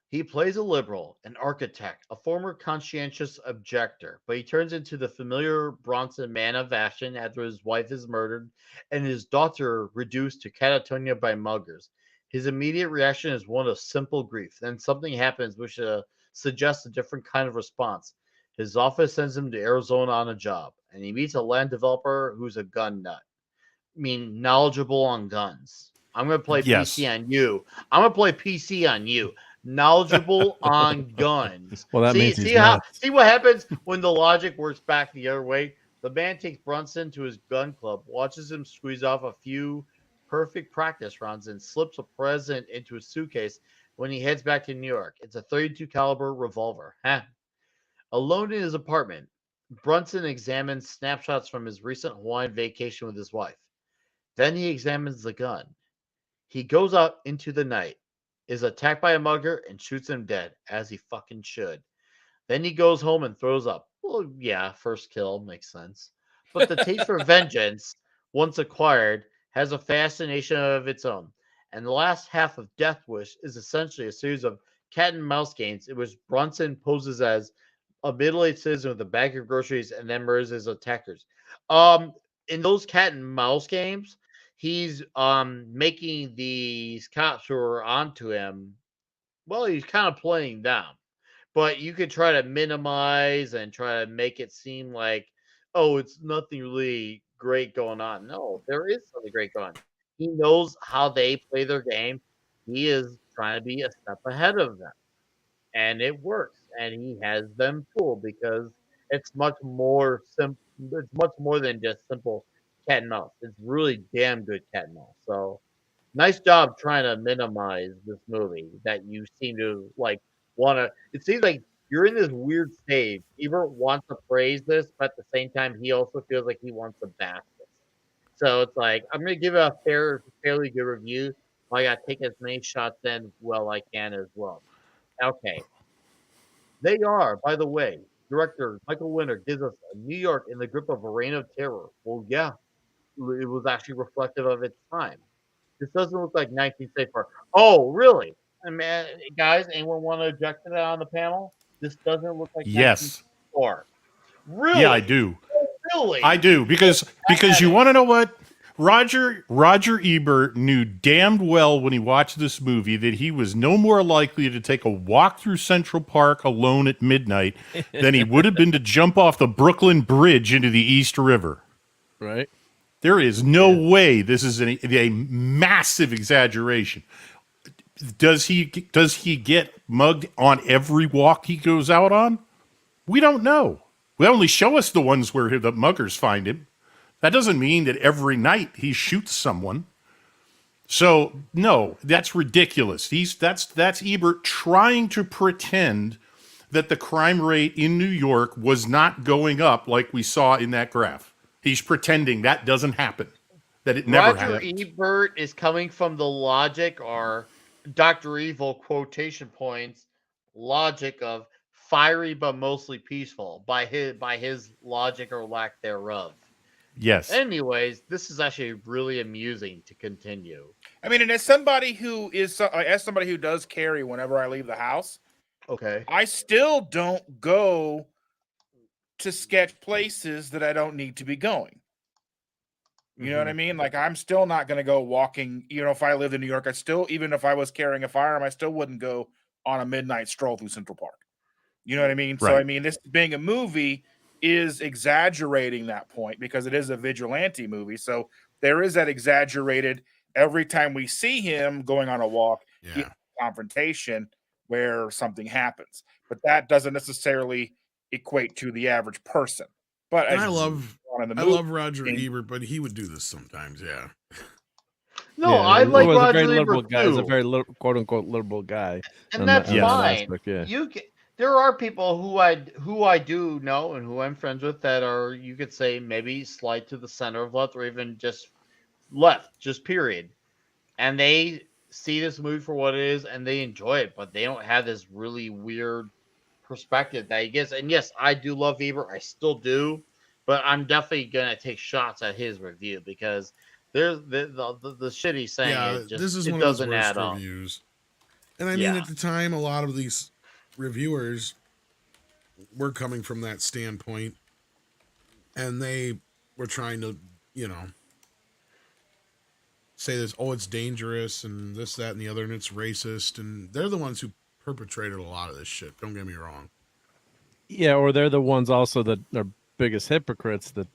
he plays a liberal, an architect, a former conscientious objector, but he turns into the familiar Bronson man of action after his wife is murdered and his daughter reduced to catatonia by muggers. His immediate reaction is one of simple grief. Then something happens which suggests a different kind of response. His office sends him to Arizona on a job, and he meets a land developer who's a gun nut. I mean, knowledgeable on guns. I'm going to play Yes. PC on you. I'm going to play PC on you. Knowledgeable on guns. Well, that means he's see nuts. what happens when the logic works back the other way. The man takes Bronson to his gun club, watches him squeeze off a few perfect practice rounds, and slips a present into his suitcase when he heads back to New York. It's a 32 caliber revolver. Alone in his apartment, Brunson examines snapshots from his recent Hawaiian vacation with his wife. Then he examines the gun. He goes out into the night, is attacked by a mugger, and shoots him dead, as he fucking should. Then he goes home and throws up. Well, yeah, first kill makes sense. But the taste for vengeance, once acquired, has a fascination of its own. And the last half of Death Wish is essentially a series of cat and mouse games in which Bronson poses as a middle-aged citizen with a bag of groceries and then murders his attackers. In those cat and mouse games, he's making these cops who are onto him. Well, he's kind of playing them, but you could try to minimize and try to make it seem like, oh, it's nothing really great going on. No, there is something great going on. He knows how they play their game. He is trying to be a step ahead of them, and it works. And he has them fooled because it's much more simple. It's much more than just simple cat and mouse. It's really damn good cat and mouse. So nice job trying to minimize this movie that you seem to like want to. It seems like you're in this weird stage. Ebert wants to praise this, but at the same time, he also feels like he wants to bash this. So it's like I'm gonna give it a fairly good review. I gotta take as many shots in well I can as well. Okay. They are, by the way, Director Michael Winter gives us New York in the grip of a reign of terror. Well, yeah, it was actually reflective of its time. This doesn't look like 19th State Park. Oh, really? I mean, guys, anyone want to object to that on the panel? This doesn't look like 19th Yes. State Park. Yeah, I Really? do. Really? I do because you want to know what? Roger Ebert knew damned well when he watched this movie that he was no more likely to take a walk through Central Park alone at midnight than he would have been to jump off the Brooklyn Bridge into the East River. Right. There is no way this is a massive exaggeration. Does he get mugged on every walk he goes out on? We don't know. They only show us the ones where the muggers find him. That doesn't mean that every night he shoots someone. So no, that's ridiculous. That's Ebert trying to pretend that the crime rate in New York was not going up like we saw in that graph. He's pretending that doesn't happen, that it never Roger happened. Ebert is coming from the logic or Dr. Evil quotation points logic of fiery but mostly peaceful by his logic or lack thereof. Yes. Anyways, this is actually really amusing to continue. I mean, and as somebody who does carry whenever I leave the house, okay, I still don't go to sketch places that I don't need to be going. You know what I mean? Like, I'm still not going to go walking. You know, if I lived in New York, even if I was carrying a firearm, I still wouldn't go on a midnight stroll through Central Park. You know what I mean? Right. So, I mean, this being a movie is exaggerating that point because it is a vigilante movie. So there is that exaggerated every time we see him going on a walk, confrontation where something happens. But that doesn't necessarily equate to the average person. But I love Roger Ebert, but he would do this sometimes, yeah. No, I like was Roger a very Ebert liberal guy. He's a too. very quote unquote liberal guy, and that's fine. Aspect, yeah. There are people who I do know and who I'm friends with that are, you could say, maybe slight to the center of left or even just left, just period. And they see this movie for what it is and they enjoy it, but they don't have this really weird perspective that he gets. And yes, I do love Ebert, I still do, but I'm definitely gonna take shots at his review because there's the shit he's saying. Yeah, this is one of those worst reviews. And I mean, at the time, a lot of these reviewers were coming from that standpoint, and they were trying to, say this, it's dangerous, and this, that, and the other, and it's racist, and they're the ones who perpetrated a lot of this shit. Don't get me wrong. Yeah, or they're the ones also that are biggest hypocrites that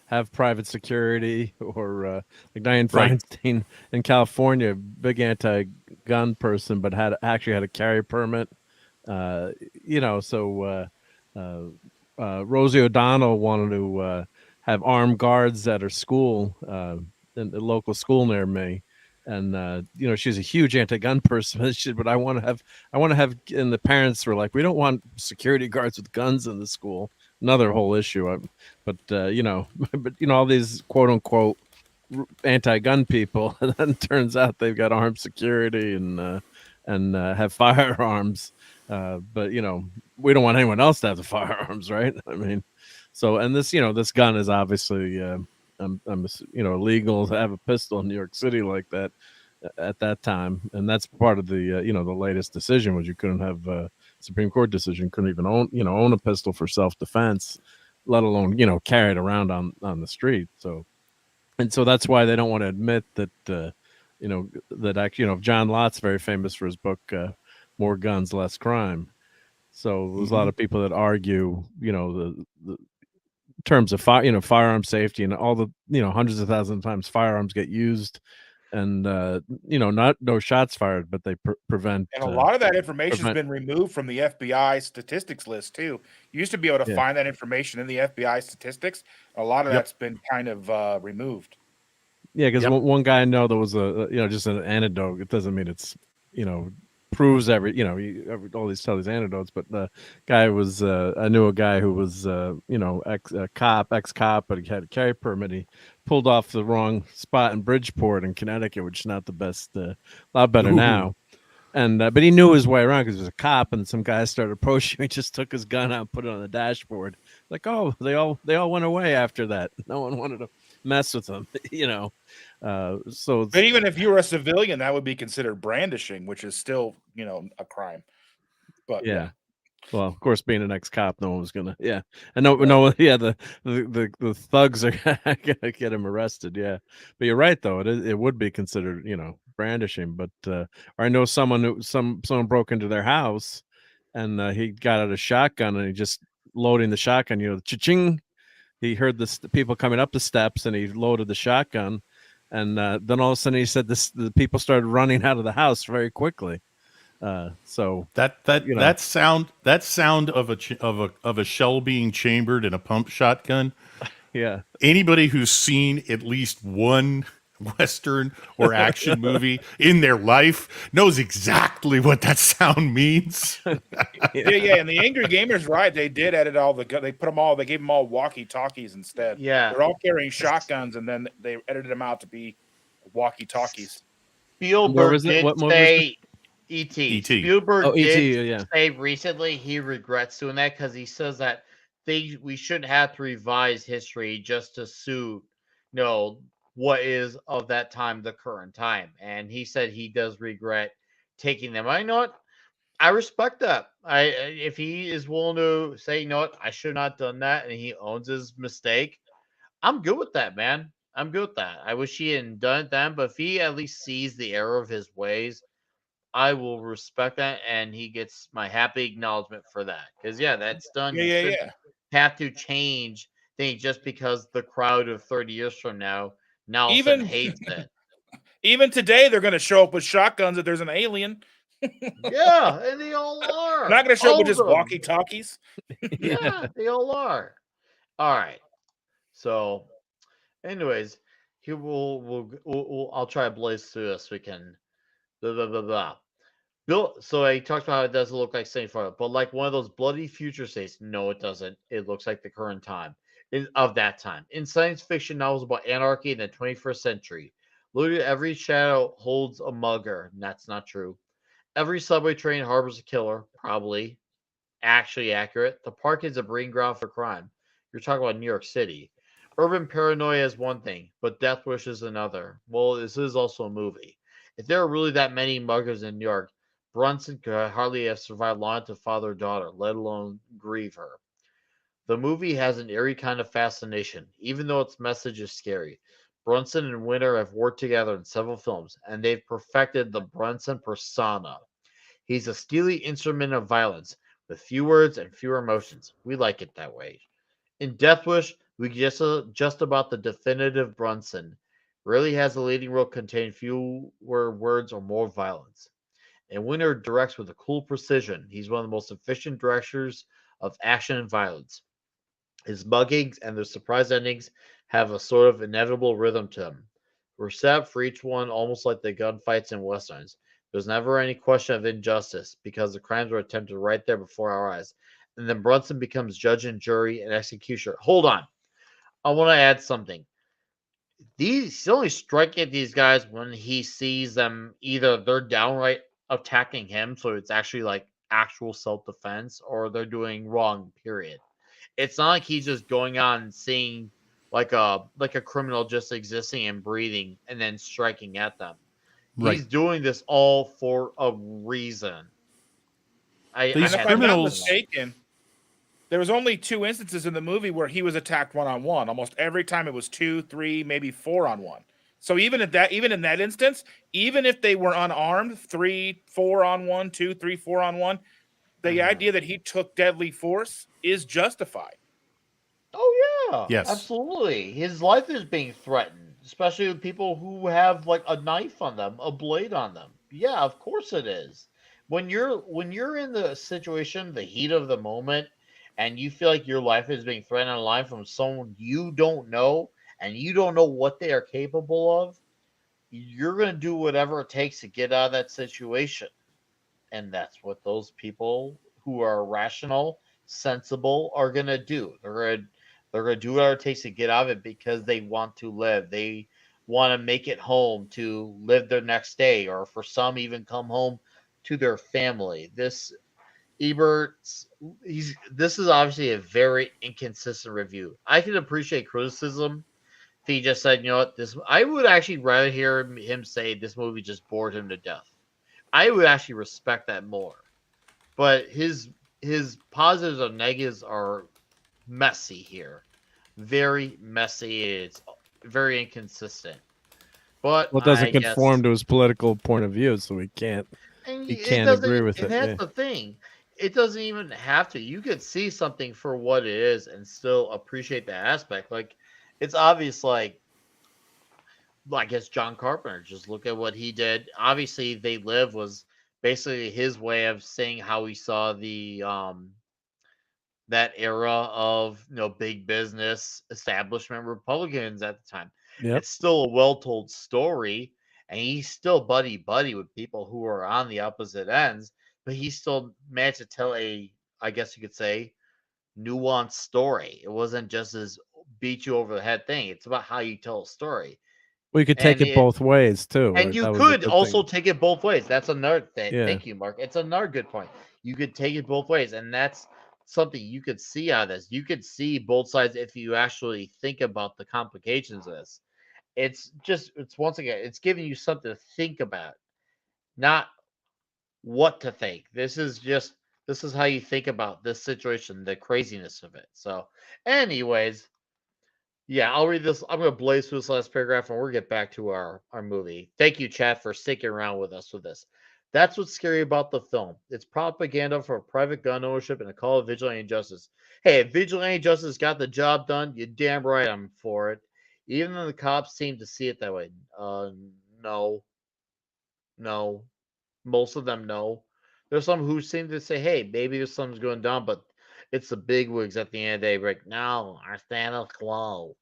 have private security, or like Dianne Feinstein in California, big anti-gun person, but actually had a carry permit. So Rosie O'Donnell wanted to have armed guards at her school, in the local school near me. And she's a huge anti-gun person. But I want to have, and the parents were like, we don't want security guards with guns in the school. Another whole issue. But all these quote unquote anti-gun people, and then it turns out they've got armed security and have firearms. But we don't want anyone else to have the firearms, right? I mean, so, and this, this gun is obviously, illegal to have a pistol in New York City like that at that time. And that's part of the, the latest decision was you couldn't have Supreme Court decision, couldn't even own a pistol for self-defense, let alone, carry it around on the street. So that's why they don't want to admit that, that actually, John Lott's very famous for his book, More Guns, Less Crime. So there's a lot of people that argue, the terms of firearm safety and all the, hundreds of thousands of times firearms get used and, no shots fired, but they prevent. And a lot of that information has been removed from the FBI statistics list too. You used to be able to find that information in the FBI statistics. A lot of that's been kind of removed. Yeah, because one guy I know that was just an anecdote. It doesn't mean it's proves all these anecdotes. But the guy was I knew a guy who was ex-cop, but he had a carry permit. He pulled off the wrong spot in Bridgeport in Connecticut, which is not the best. A lot better now. And but he knew his way around because he was a cop, and some guys started approaching him. He just took his gun out, and put it on the dashboard. Like, oh, they all went away after that. No one wanted to mess with them, So, But even if you were a civilian, that would be considered brandishing, which is still, a crime. But yeah. Well, of course, being an ex-cop, no one was gonna. Yeah, and no, yeah. The thugs are gonna get him arrested. Yeah, but you're right though. It would be considered, brandishing. But I know someone broke into their house, and he got out a shotgun and he just loading the shotgun. Cha-ching. He heard the people coming up the steps, and he loaded the shotgun, and then all of a sudden he said the people started running out of the house very quickly. So that sound of a shell being chambered in a pump shotgun. Yeah. Anybody who's seen at least one Western or action movie in their life knows exactly what that sound means. Yeah. And the Angry Gamer's right. They did edit all they gave them all walkie-talkies instead. Yeah. They're all carrying shotguns, and then they edited them out to be walkie-talkies. Spielberg did say E.T. Spielberg did say recently he regrets doing that because he says that we shouldn't have to revise history just to suit, what is of that time, the current time. And he said he does regret taking them. I know what, I respect that. If he is willing to say, I should not have done that, and he owns his mistake, I'm good with that, man. I'm good with that. I wish he hadn't done it then, but if he at least sees the error of his ways, I will respect that, and he gets my happy acknowledgement for that. Because that's done. Yeah. Have to change things just because the crowd of 30 years from now Even hates it. Even today, they're going to show up with shotguns if there's an alien. Yeah, and they all are. They're not going to show up with just walkie-talkies. Yeah, they all are. All right. So, anyways, here I'll try to blaze through this. We can blah blah blah blah. Bill, so I talked about how it doesn't look like 74, but like one of those bloody future states. No, it doesn't. It looks like the current time of that time. In science fiction novels about anarchy in the 21st century, literally every shadow holds a mugger. And that's not true. Every subway train harbors a killer. Probably. Actually accurate. The park is a breeding ground for crime. You're talking about New York City. Urban paranoia is one thing, but Death Wish is another. Well, this is also a movie. If there are really that many muggers in New York, Bronson could hardly have survived long enough to father daughter, let alone grieve her. The movie has an eerie kind of fascination, even though its message is scary. Bronson and Winter have worked together in several films, and they've perfected the Bronson persona. He's a steely instrument of violence, with few words and fewer emotions. We like it that way. In Death Wish, we get just about the definitive Bronson. Rarely has a leading role contain fewer words or more violence. And Winter directs with a cool precision. He's one of the most efficient directors of action and violence. His muggings and their surprise endings have a sort of inevitable rhythm to them. We're set up for each one almost like the gunfights in westerns. There's never any question of injustice because the crimes were attempted right there before our eyes. And then Bronson becomes judge and jury and executioner. Hold on. I want to add something. He's only striking at these guys when he sees them either they're downright attacking him, so it's actually like actual self-defense, or they're doing wrong, period. It's not like he's just going on and seeing like a criminal just existing and breathing and then striking at them. Right. He's doing this all for a reason. These if I'm not mistaken, there was only 2 instances in the movie where he was attacked one-on-one. Almost every time it was 2, 3, maybe 4-on-1. So even in that instance, even if they were unarmed, 3, 4-on-1, 2, 3, 4-on-1, the idea that he took deadly force is justified. Oh yeah, yes, absolutely. His life is being threatened, especially with people who have like a knife on them, a blade on them. Yeah, of course it is. When you're in the situation, the heat of the moment, and you feel like your life is being threatened on the line from someone you don't know, and you don't know what they are capable of, you're going to do whatever it takes to get out of that situation. And that's what those people who are rational, sensible are going to do. They're going to do whatever it takes to get out of it because they want to live. They want to make it home to live their next day, or for some even come home to their family. Ebert's this is obviously a very inconsistent review. I can appreciate criticism if he just said, you know what, this I would actually rather hear him say this movie just bored him to death. I would actually respect that more. But his positives and negatives are messy here. Very messy. It's very inconsistent. But Well, it doesn't I guess conform to his political point of view, so he can't agree with and it. that's Yeah. the thing. It doesn't even have to. You could see something for what it is and still appreciate that aspect. Like it's obvious I guess John Carpenter, just look at what he did. Obviously, They Live was basically his way of saying how he saw the that era of big business establishment Republicans at the time. Yep. It's still a well-told story, and he's still buddy with people who are on the opposite ends, but he still managed to tell I guess you could say, nuanced story. It wasn't just this beat you over the head thing. It's about how you tell a story. We could take And it both ways too. and you That was a could good also thing. take it both ways. That's another thing. Yeah. Thank you, Mark. It's another good point. You could take it both ways, and that's something you could see out of this. You could see both sides if you actually think about the complications of this. It's once again, it's giving you something to think about, not what to think. This is how you think about this situation, the craziness of it. So, anyways, yeah, I'll read this. I'm going to blaze through this last paragraph and we'll get back to our movie. Thank you, chat, for sticking around with us with this. That's what's scary about the film. It's propaganda for private gun ownership and a call of vigilante justice. Hey, if vigilante justice got the job done, you're damn right I'm for it. Even though the cops seem to see it that way. No. No. Most of them no. There's some who seem to say, hey, maybe there's something's going down, but it's the bigwigs at the end of the day. Like, no, our status quo.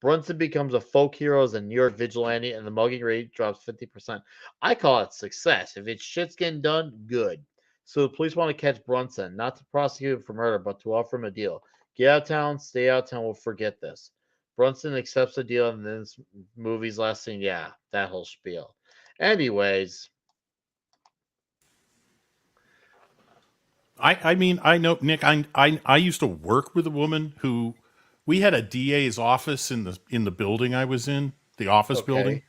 Bronson becomes a folk hero as a New York vigilante, and the mugging rate drops 50%. I call it success. If it's shit's getting done, good. So the police want to catch Bronson, not to prosecute him for murder, but to offer him a deal. Get out of town, stay out of town, we'll forget this. Bronson accepts the deal, and then this movie's last scene, yeah, that whole spiel. Anyways. I mean, I know, Nick, I used to work with a woman who, we had a DA's office in the building I was in, the office building.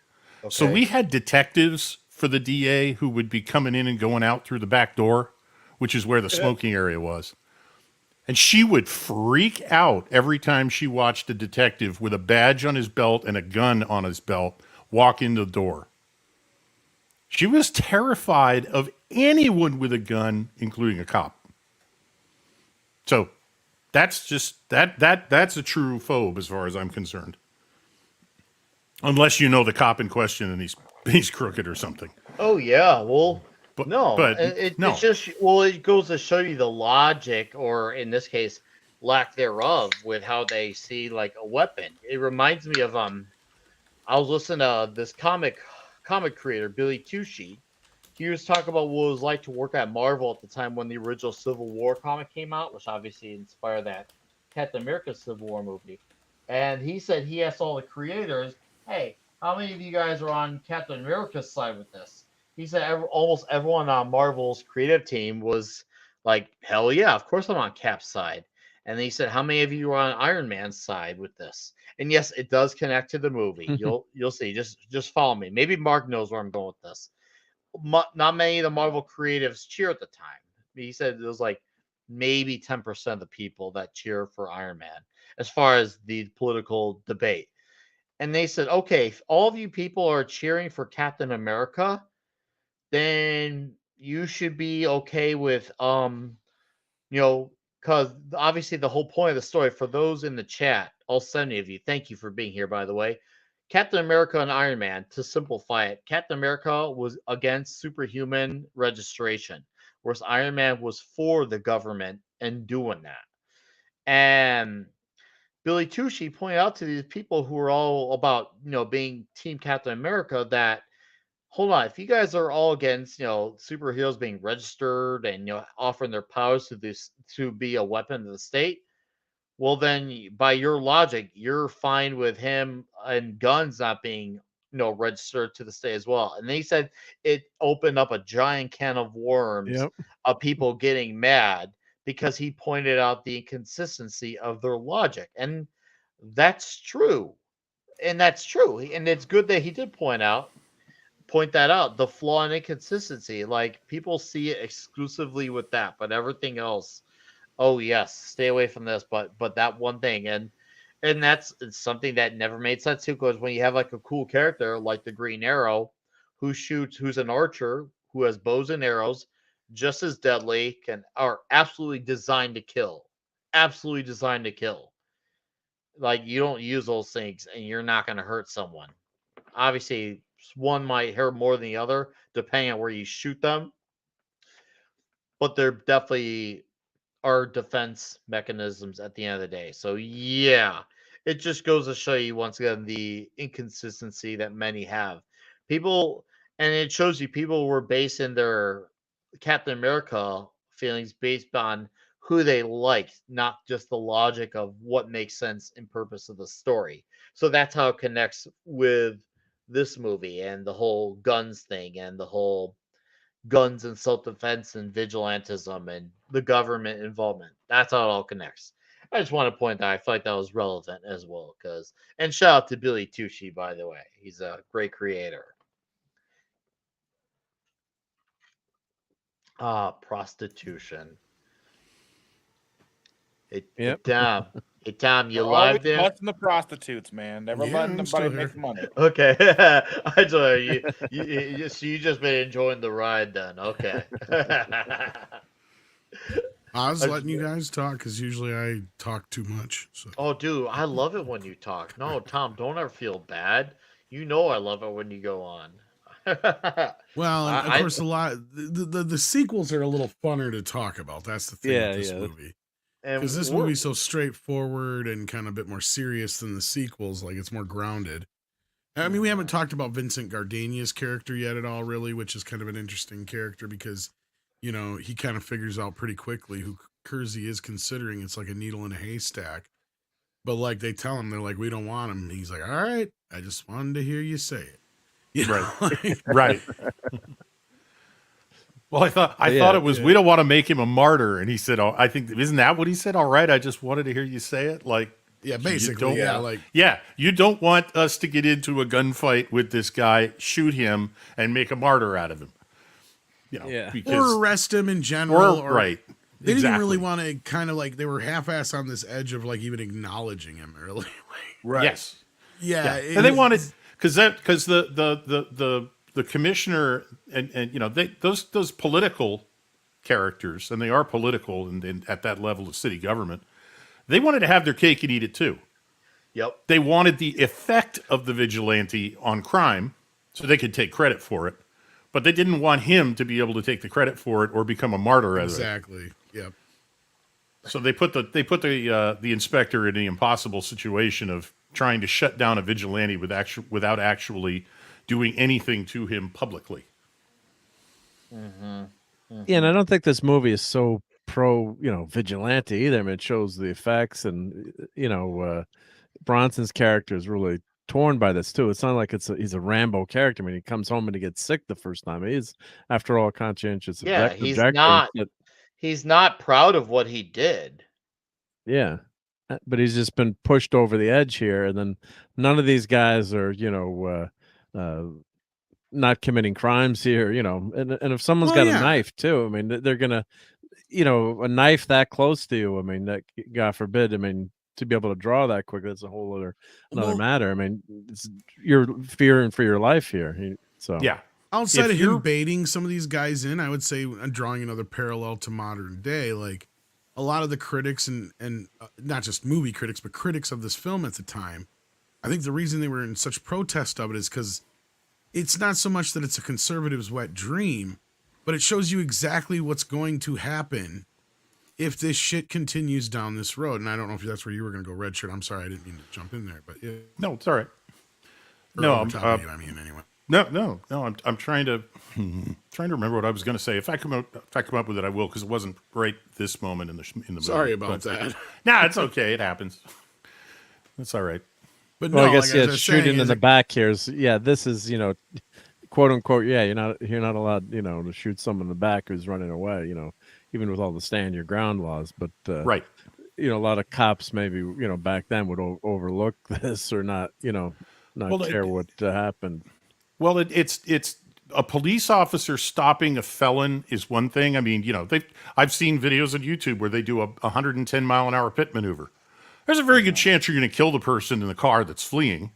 Okay. So we had detectives for the DA who would be coming in and going out through the back door, which is where the smoking area was. And she would freak out every time she watched a detective with a badge on his belt and a gun on his belt walk in the door. She was terrified of anyone with a gun, including a cop. So that's just that's a true phobe as far as I'm concerned. Unless you know the cop in question and he's crooked or something. Oh yeah, well, no, no. it's just it goes to show you the logic, or in this case, lack thereof, with how they see like a weapon. It reminds me of I was listening to this comic creator Billy Tucci. He was talking about what it was like to work at Marvel at the time when the original Civil War comic came out, which obviously inspired that Captain America Civil War movie. And he said he asked all the creators, hey, how many of you guys are on Captain America's side with this? He said almost everyone on Marvel's creative team was like, hell yeah, of course I'm on Cap's side. And then he said, how many of you are on Iron Man's side with this? And yes, it does connect to the movie. You'll see. Just follow me. Maybe Mark knows where I'm going with this. Not many of the Marvel creatives cheer at the time. He said it was like maybe 10% of the people that cheer for Iron Man as far as the political debate. And they said, okay, if all of you people are cheering for Captain America, then you should be okay with because obviously the whole point of the story, for those in the chat, all 70 of you, thank you for being here, by the way. Captain America and Iron Man, to simplify it, Captain America was against superhuman registration, whereas Iron Man was for the government and doing that. And Billy Tucci pointed out to these people who are all about, being Team Captain America that, hold on, if you guys are all against, superheroes being registered and, offering their powers to be a weapon of the state, well, then by your logic, you're fine with him and guns not being registered to this day as well. And they said it opened up a giant can of worms Yep. of people getting mad because he pointed out the inconsistency of their logic. And that's true. And that's true. And it's good that he did point that out, the flaw and inconsistency. Like, people see it exclusively with that, but everything else, oh yes, stay away from this, but that one thing. And that's something that never made sense too, because when you have like a cool character like the Green Arrow, who's an archer, who has bows and arrows, just as deadly, are absolutely designed to kill. Absolutely designed to kill. Like, you don't use those things and you're not going to hurt someone. Obviously, one might hurt more than the other, depending on where you shoot them. But they're definitely are defense mechanisms at the end of the day. So yeah, it just goes to show you once again the inconsistency that many have. People, and it shows you people were basing their Captain America feelings based on who they liked, not just the logic of what makes sense and purpose of the story. So that's how it connects with this movie and the whole guns thing and the whole guns and self-defense and vigilantism and the government involvement. That's how it all connects. I just want to point that I feel like that was relevant as well. And shout out to Billy Tucci, by the way. He's a great creator. Prostitution. Yep. Tom, you Always live there? busting the prostitutes, man. Never Yeah, letting I'm still nobody here. make money. Okay. I told you just been enjoying the ride then. Okay. I was letting you guys talk because usually I talk too much. So. Oh, dude, I love it when you talk. No, Tom, don't ever feel bad. You know I love it when you go on. Well, and of course, the sequels are a little funner to talk about. That's the thing with this movie. Because this movie's so straightforward and kind of a bit more serious than the sequels. Like, it's more grounded. I mean, we haven't talked about Vincent Gardenia's character yet at all, really, which is kind of an interesting character because, he kind of figures out pretty quickly who Kersey is, considering it's like a needle in a haystack. But, like, they tell him, they're like, we don't want him. And he's like, all right, I just wanted to hear you say it. Right. Right. Well, I thought it was, we don't want to make him a martyr. And he said, oh, I think, isn't that what he said? All right, I just wanted to hear you say it. Like, yeah, basically, you don't want us to get into a gunfight with this guy, shoot him, and make a martyr out of him. Because, or arrest him in general. Right. They didn't really want to kind of like, they were half-ass on this edge of like even acknowledging him early. Right. Yes. Yeah. And they wanted, because the commissioner and those political characters, and they are political and at that level of city government, they wanted to have their cake and eat it too. Yep. They wanted the effect of the vigilante on crime so they could take credit for it, but they didn't want him to be able to take the credit for it or become a martyr as Exactly. Yep. So they put the inspector in the impossible situation of trying to shut down a vigilante without actually doing anything to him publicly. Mm-hmm. Mm-hmm. Yeah, and I don't think this movie is so pro, vigilante either. I mean, it shows the effects, and Bronson's character is really torn by this too. It's not like he's a Rambo character. I mean, he comes home and he gets sick the first time. He's, after all, conscientious. Yeah, he's not proud of what he did. Yeah. But he's just been pushed over the edge here, and then none of these guys are, not committing crimes here, and if someone's got a knife too, I mean, they're gonna, a knife that close to you, I mean, that, God forbid, I mean, to be able to draw that quick, that's a whole another matter. I mean, you're fearing for your life here. So yeah. Outside of him baiting some of these guys in, I would say, drawing another parallel to modern day, like a lot of the critics and not just movie critics, but critics of this film at the time, I think the reason they were in such protest of it is because it's not so much that it's a conservative's wet dream, but it shows you exactly what's going to happen if this shit continues down this road. And I don't know if that's where you were going to go, Red Shirt. I'm sorry, I didn't mean to jump in there, but yeah. No, it's all right. Anyway. No. I'm trying to remember what I was going to say. If I come up with it, I will, because it wasn't right this moment in the movie. Sorry about that. Nah, it's okay. It happens. That's all right. But Well, no, I guess like as I yeah, was shooting saying, in is the it, back here is this is quote unquote you're not allowed to shoot someone in the back who's running away, even with all the stand your ground laws. But Right. a lot of cops maybe back then would overlook this or not not Well, care what happened. Well, it's a police officer stopping a felon is one thing. I mean, I've seen videos on YouTube where they do a 110-mile-an-hour pit maneuver. There's a very good chance you're going to kill the person in the car that's fleeing.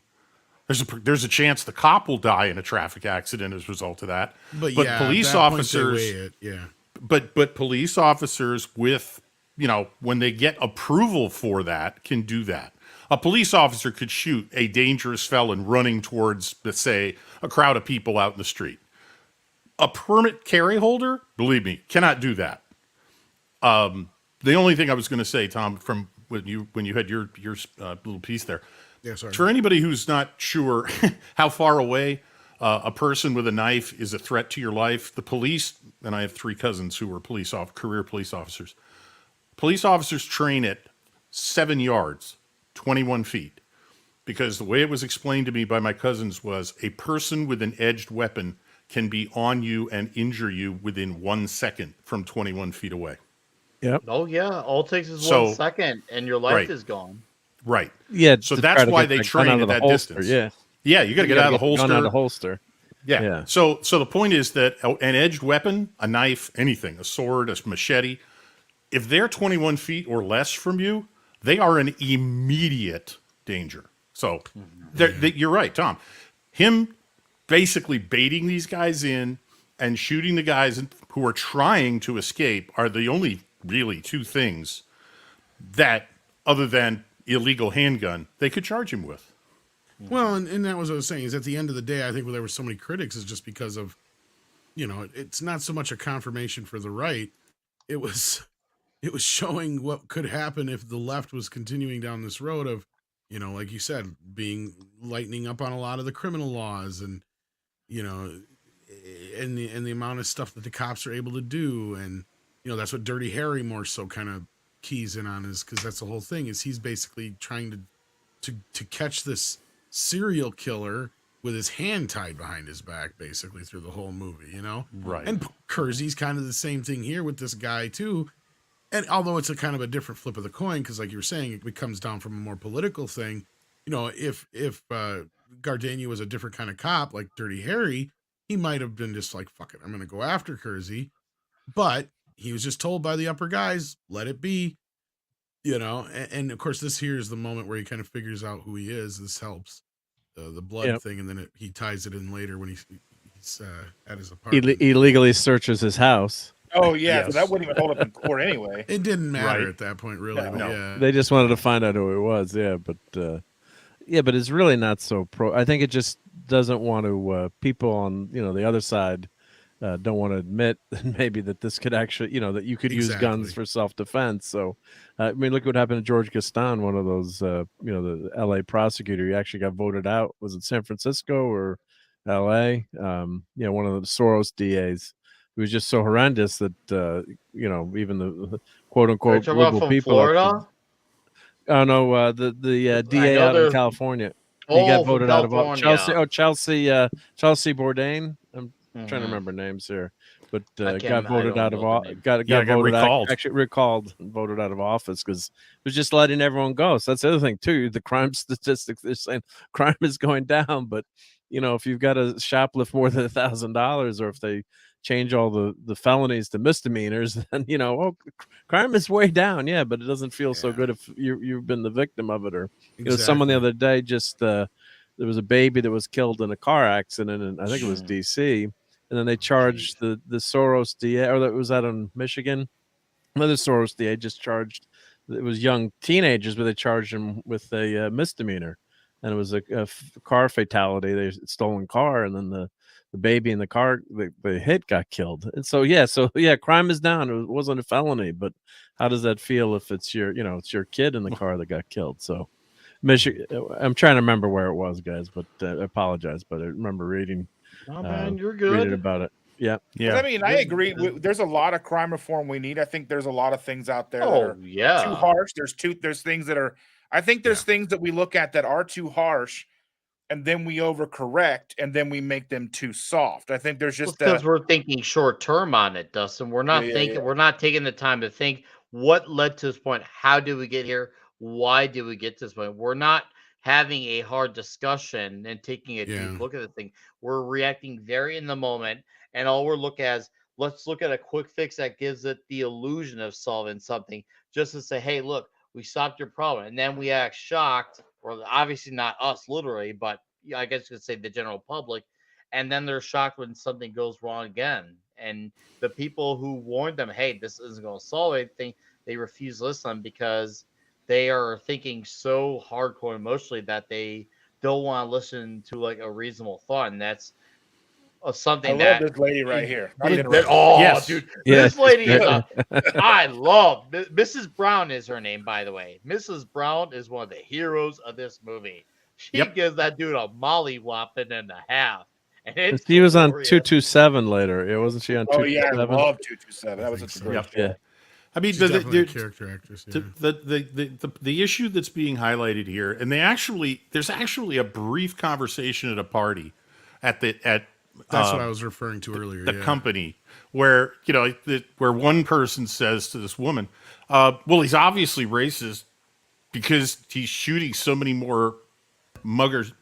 There's a chance the cop will die in a traffic accident as a result of that. but But yeah, police at that point they officers, weigh it, yeah. but police officers with when they get approval for that can do that. A police officer could shoot a dangerous felon running towards, let's say, a crowd of people out in the street. A permit carry holder, believe me, cannot do that. The only thing I was going to say, Tom, from when you had your little piece there, Yeah, sorry. for anybody who's not sure how far away a person with a knife is a threat to your life, the police, and I have 3 cousins who were career police officers. Police officers train at 7 yards, 21 feet, because the way it was explained to me by my cousins was a person with an edged weapon can be on you and injure you within 1 second from 21 feet away. Yep. Oh yeah, all it takes is So- 1 second, and your life Right. is gone. Right. Yeah. So to that's try to why get they that gun train out at of the that holster, distance. Yeah. Yeah, you got to get out of the gun holster. out of the holster. Yeah. Yeah. So the point is that an edged weapon, a knife, anything, a sword, a machete, if they're 21 feet or less from you, they are an immediate danger. So you're right, Tom. Him basically baiting these guys in and shooting the guys who are trying to escape are the only really 2 things that, other than illegal handgun, they could charge him with. Well, and that was what I was saying, is at the end of the day, I think where there were so many critics is just because of, it's not so much a confirmation for the right. It was showing what could happen if the left was continuing down this road of, like you said, lightening up on a lot of the criminal laws and, and the amount of stuff that the cops are able to do. And, that's what Dirty Harry more so kind of keys in on, is because that's the whole thing, is he's basically trying to catch this serial killer with his hand tied behind his back basically through the whole movie, Right. And Kersey's kind of the same thing here with this guy too. And although it's a kind of a different flip of the coin, because like you were saying, it comes down from a more political thing. If Gardenia was a different kind of cop like Dirty Harry, he might have been just like, fuck it, I'm going to go after Kersey. But he was just told by the upper guys, let it be, and of course this here is the moment where he kind of figures out who he is. This helps the blood thing. And then he ties it in later when he's at his apartment. Illegally searches his house. Oh yeah, Yes. so that wouldn't even hold up in court anyway. It didn't matter Right. at that point, really. Yeah, but no. yeah. They just wanted to find out who it was. Yeah, but it's really not so pro. I think it just doesn't want to. People on the other side don't want to admit maybe that this could actually that you could use guns Exactly. for self-defense. So I mean, look what happened to George Gaston, one of those the L.A. prosecutor. He actually got voted out. Was it San Francisco or L.A.? One of the Soros DAs. It was just so horrendous that even the quote Are you unquote talking about liberal from people. Florida? Oh no, the DA out in California. He got from voted out of California. Chelsea Bourdain. I'm trying to remember names here, but got voted out of got voted recalled. actually recalled and voted out of office because it was just letting everyone go. So that's the other thing too. The crime statistics, they're saying crime is going down, but if you've got to shoplift more than $1,000, or if they change all the felonies to misdemeanors, then crime is way down. Yeah, but it doesn't feel so good if you've been the victim of it. Or someone the other day just there was a baby that was killed in a car accident, and I think it was DC, and then they charged the Soros DA, or that was out in Michigan. Another Soros DA just charged, it was young teenagers, but they charged him with a misdemeanor, and it was a car fatality. They stolen car, and then the baby in the car, the hit got killed. And so crime is down. It wasn't a felony, but how does that feel if it's it's your kid in the car that got killed? So Michigan, I'm trying to remember where it was, guys, but I apologize, but I remember reading Oh man, you're reading good. about it. Yeah. I mean, I agree. There's a lot of crime reform we need. I think there's a lot of things out there that Oh are yeah. too harsh. There's things that are I think there's things that we look at that are too harsh, and then we overcorrect, and then we make them too soft. I think there's just because we're thinking short term on it, Dustin. We're not thinking. We're not taking the time to think what led to this point. How did we get here? Why did we get to this point? We're not having a hard discussion and taking a deep look at the thing. We're reacting very in the moment, and all we're looking at is let's look at a quick fix that gives it the illusion of solving something, just to say, hey, look, we solved your problem, and then we act shocked, or obviously not us literally, but I guess you could say the general public, and then they're shocked when something goes wrong again. And the people who warned them, hey, this isn't going to solve anything, they refuse to listen because they are thinking so hardcore emotionally that they don't want to listen to like a reasonable thought, and that's something I love this lady right here. dude, Yes. this lady is I love Mrs. Brown is her name, by the way. Mrs. Brown is one of the heroes of this movie. She gives that dude a molly whopping and a half. And she was on 227 later. Yeah, wasn't she on 227? Oh yeah, I love 227. That was such a great show. Yeah. I mean, She's definitely a character actress. the issue that's being highlighted here, and there's actually a brief conversation at a party at that's what I was referring to earlier. The company where where one person says to this woman, "Well, he's obviously racist because he's shooting so many more muggers,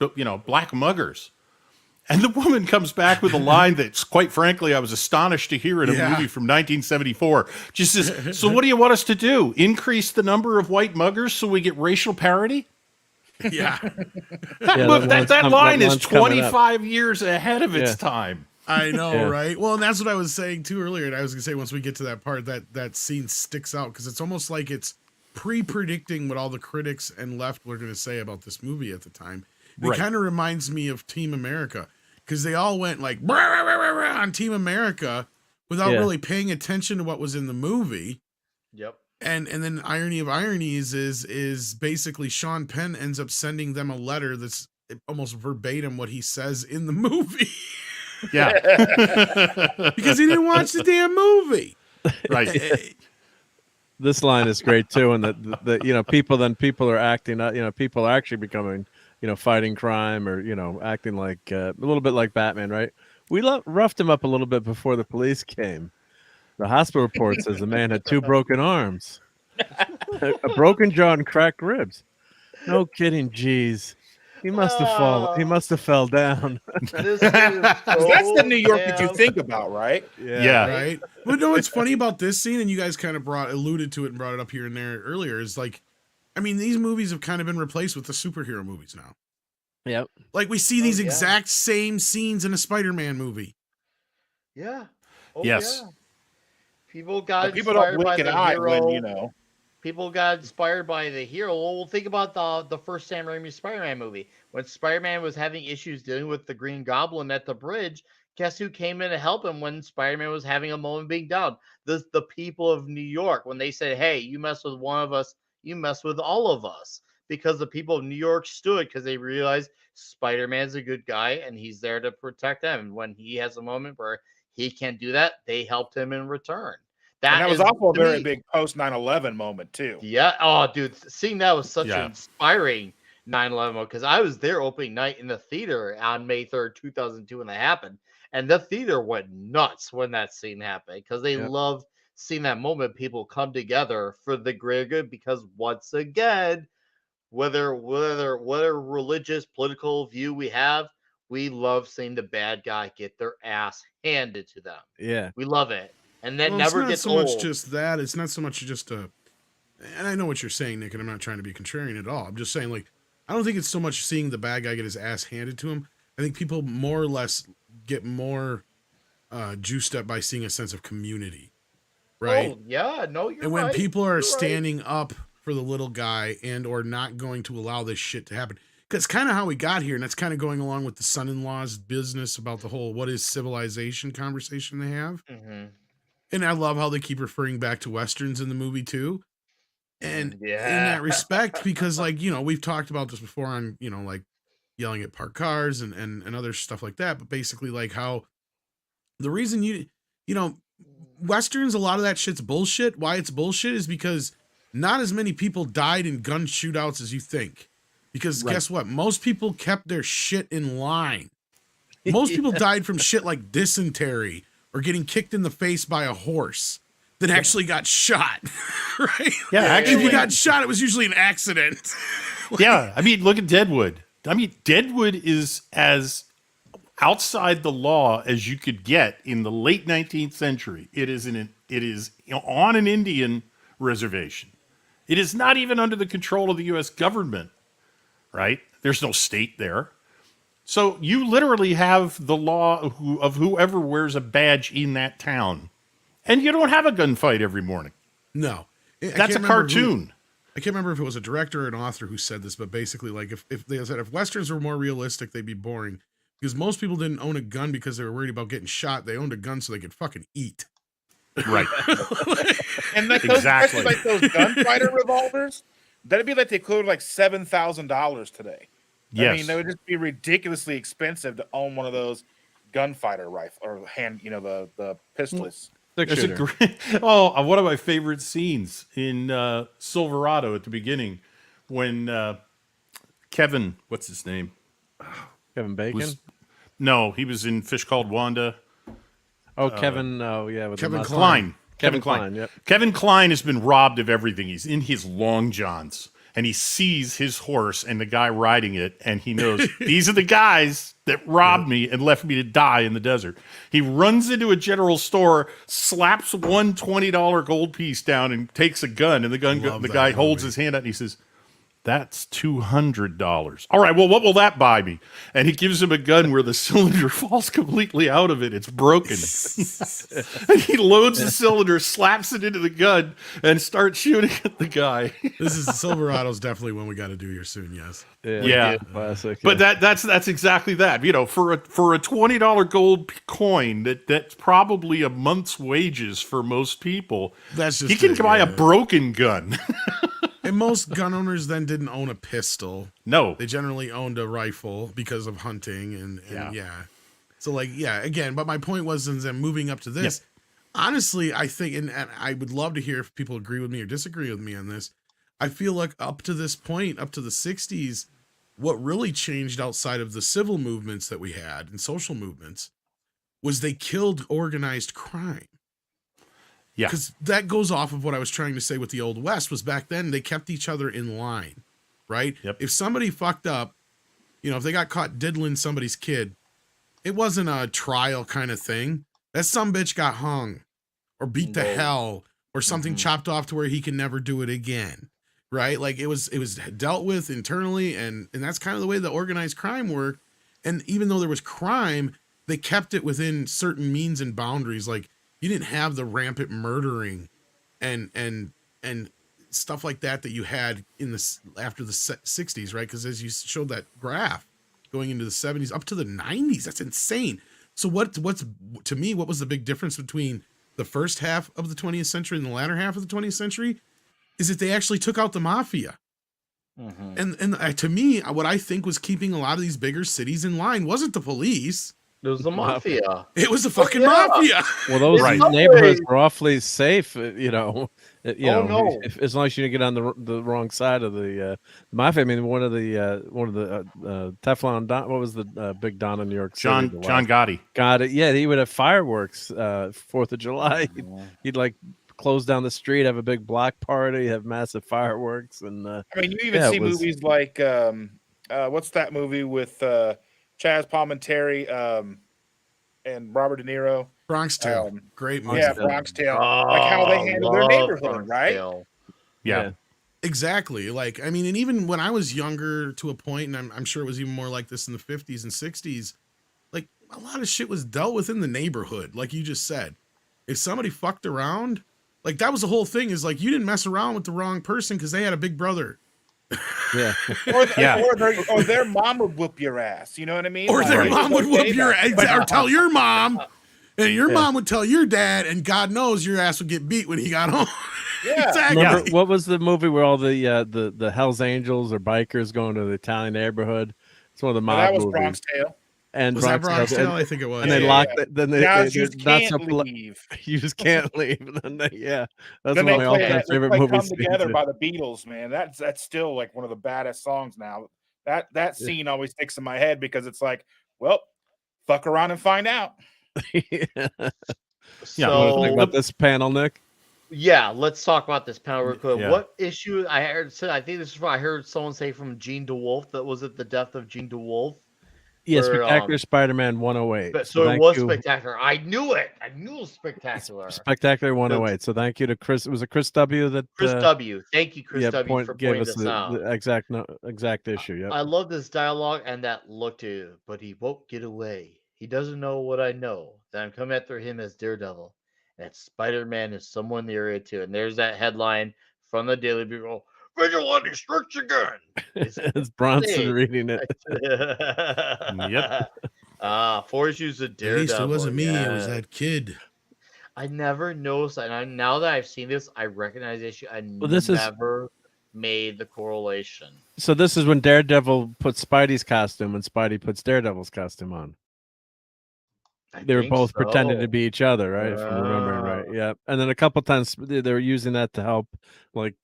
black muggers." And the woman comes back with a line that's, quite frankly, I was astonished to hear in a movie from 1974. Just says, "So what do you want us to do? Increase the number of white muggers so we get racial parity?" Yeah. That line is 25 years ahead of its time. I know, right? Well, and that's what I was saying too earlier. And I was going to say, once we get to that part, that scene sticks out because it's almost like it's pre-predicting what all the critics and left were going to say about this movie at the time. It kind of reminds me of Team America because they all went like "Brr, brr, brr, brr," on Team America without really paying attention to what was in the movie. Yep. And then irony of ironies is basically Sean Penn ends up sending them a letter that's almost verbatim what he says in the movie. Yeah. Because he didn't watch the damn movie. Right. This line is great too, and the people are acting, people are actually becoming, fighting crime or acting like a little bit like Batman, right? We roughed him up a little bit before the police came. The hospital report says the man had 2 broken arms, a broken jaw, and cracked ribs. No kidding, geez. He must have fallen. He must have fell down. This is That's the New York that you think about, right? Yeah. Right. But no, what's funny about this scene, and you guys kind of alluded to it and brought it up here and there earlier, is like, I mean, these movies have kind of been replaced with the superhero movies now. Yep. Like we see these exact same scenes in a Spider-Man movie. Yeah. Yes. Yeah. People got People don't inspired by blink an the eye hero. when People got inspired by the hero. Well, think about the first Sam Raimi Spider-Man movie. When Spider-Man was having issues dealing with the Green Goblin at the bridge, guess who came in to help him when Spider-Man was having a moment being down? The people of New York. When they said, hey, you mess with one of us, you mess with all of us. Because the people of New York stood because they realized Spider-Man's a good guy and he's there to protect them. And when he has a moment where he can't do that, they helped him in return. That was also a very big post 9/11 moment too. Yeah. Oh, dude, seeing that was such an inspiring 9/11 moment because I was there opening night in the theater on May 3rd, 2002 when that happened. And the theater went nuts when that scene happened because they loved seeing that moment. People come together for the greater good because once again, whether religious, political view we have, we love seeing the bad guy get their ass handed to them. Yeah. We love it. And that never it's not gets so old. much just that. It's not so much just and I know what you're saying, Nick, and I'm not trying to be contrarian at all. I'm just saying, like, I don't think it's so much seeing the bad guy get his ass handed to him. I think people more or less get more juiced up by seeing a sense of community, right? Oh, yeah, no, you're right. And when people are You're standing up for the little guy and or not going to allow this shit to happen, because kind of how we got here, and that's kind of going along with the son-in-law's business about the whole what is civilization conversation they have. Mm-hmm. And I love how they keep referring back to Westerns in the movie too. And in that respect, because like, we've talked about this before on, like yelling at parked cars and other stuff like that. But basically like how the reason Westerns, a lot of that shit's bullshit. Why it's bullshit is because not as many people died in gun shootouts as you think. Because guess what? Most people kept their shit in line. Most people died from shit like dysentery or getting kicked in the face by a horse that actually got shot. Right? Yeah, actually, if you got shot, it was usually an accident. Yeah, I mean, look at Deadwood. I mean, Deadwood is as outside the law as you could get in the late 19th century. It is on an Indian reservation. It is not even under the control of the U.S. government, right? There's no state there. So you literally have the law of whoever wears a badge in that town. And you don't have a gunfight every morning. No. That's a cartoon. I can't remember if it was a director or an author who said this, but basically, like, if they said if Westerns were more realistic, they'd be boring. Because most people didn't own a gun because they were worried about getting shot. They owned a gun so they could fucking eat. Right. And like Exactly. those, like those gunfighter revolvers, that'd be like the equivalent of like $7,000 today. Yes. I mean, they would just be ridiculously expensive to own one of those gunfighter rifle or hand, the pistols. There's a great, one of my favorite scenes in Silverado at the beginning when Kevin, what's his name? Kevin Bacon? No, he was in Fish Called Wanda. Oh, Kevin. Oh, yeah. With Kevin the Kline. Kevin Kline. Yep. Kevin Kline has been robbed of everything. He's in his long johns, and he sees his horse and the guy riding it, and he knows these are the guys that robbed me and left me to die in the desert. He runs into a general store, slaps one $20 gold piece down, and takes a gun. And the guy holds his hand out, and he says, "That's $200. All right, well, what will that buy me?" And he gives him a gun where the cylinder falls completely out of it. It's broken. And he loads the cylinder, slaps it into the gun, and starts shooting at the guy. This is Silverado's definitely one we got to do here soon. Yes. Yeah. Classic. But that's exactly that. For a $20 gold coin, that's probably a month's wages for most people. That's just he can buy a broken gun. And most gun owners then didn't own a pistol. No. They generally owned a rifle because of hunting and yeah. So like, yeah, again, but my point was in them moving up to this, honestly, I think, and I would love to hear if people agree with me or disagree with me on this. I feel like up to this point, up to the 60s, what really changed outside of the civil movements that we had and social movements was they killed organized crime. Yeah. Because that goes off of what I was trying to say with the Old West was back then they kept each other in line, right? Yep. If somebody fucked up, if they got caught diddling somebody's kid, it wasn't a trial kind of thing. That sumbitch got hung or beat to hell or something chopped off to where he can never do it again, right? Like it was dealt with internally, and that's kind of the way the organized crime worked. And even though there was crime, they kept it within certain means and boundaries. Like, you didn't have the rampant murdering and stuff like that you had in the after the 60s, right? Because as you showed that graph going into the 70s up to the 90s, that's insane. So what's to me, what was the big difference between the first half of the 20th century and the latter half of the 20th century is that they actually took out the mafia. And to me, what I think was keeping a lot of these bigger cities in line wasn't the police. It was the mafia. It was the fucking mafia. Well, those neighborhoods were awfully safe, as long as you didn't get on the wrong side of the mafia. I mean, one of the Teflon Don, what was the big Don in New York City? John Gotti. Got it. Yeah, he would have fireworks 4th of July. He'd like close down the street, have a big block party, have massive fireworks, and I mean, you even see movies like what's that movie with Chaz Palminteri and Robert De Niro? Bronx Tale. Great movie. Yeah, Bronx Tale. Like how they handle their neighborhood, right? Yeah. Exactly. Like, I mean, and even when I was younger to a point, and I'm sure it was even more like this in the 50s and 60s, like a lot of shit was dealt with in the neighborhood, like you just said. If somebody fucked around, like that was the whole thing, is like you didn't mess around with the wrong person because they had a big brother. Yeah. Or their mom would whoop your ass. You know what I mean? Or their mom would whoop your ass, or tell your mom, and your mom would tell your dad, and God knows your ass would get beat when he got home. Yeah. Exactly. Remember, what was the movie where all the Hells Angels or bikers going to the Italian neighborhood? It's one of the mob That was movies. Bronx Tale. and Was that Bronx Bronx Tale? I think it was. and they Yeah, locked yeah. it. Then Now they you they're not so can't leave. you just can't leave. And then that's Then one of my all-time they favorite play movie "Come scenes. Together" Yeah. by the Beatles, man. That's still like one of the baddest songs now. That Yeah. scene always sticks in my head because it's like, well, fuck around and find out. Yeah. Yeah, You want to think So about this panel, Nick? yeah, let's talk about this panel real quick. Yeah. What issue I heard? I think this is what I heard someone say from Gene DeWolf. That was it. The death of Gene DeWolf. Yeah, Where, Spectacular Spider-Man 108. But So so it thank was you, spectacular. I knew it. I knew it was spectacular. Spectacular 108. So thank you to Chris. Was it Chris W. that Chris W. Thank you, Chris yeah, W. for gave pointing us this out. the exact issue. Yep. I love this dialogue and that look to, but he won't get away. He doesn't know what I know. That I'm coming after him as Daredevil. And Spider-Man is somewhere in the area too. And there's that headline from the Daily Bugle. Vigilante strikes again. It's Bronson Hey. reading it. Yep. 4 issues of At Daredevil. least it wasn't me. It was yeah. that kid. I never noticed, and now that I've seen this, I recognize the issue. This is- never made the correlation. So this is when Daredevil puts Spidey's costume and Spidey puts Daredevil's costume on. They were think both pretending to so. be each other, right? If I'm remembering right. Yeah. And then a couple times they were using that to help like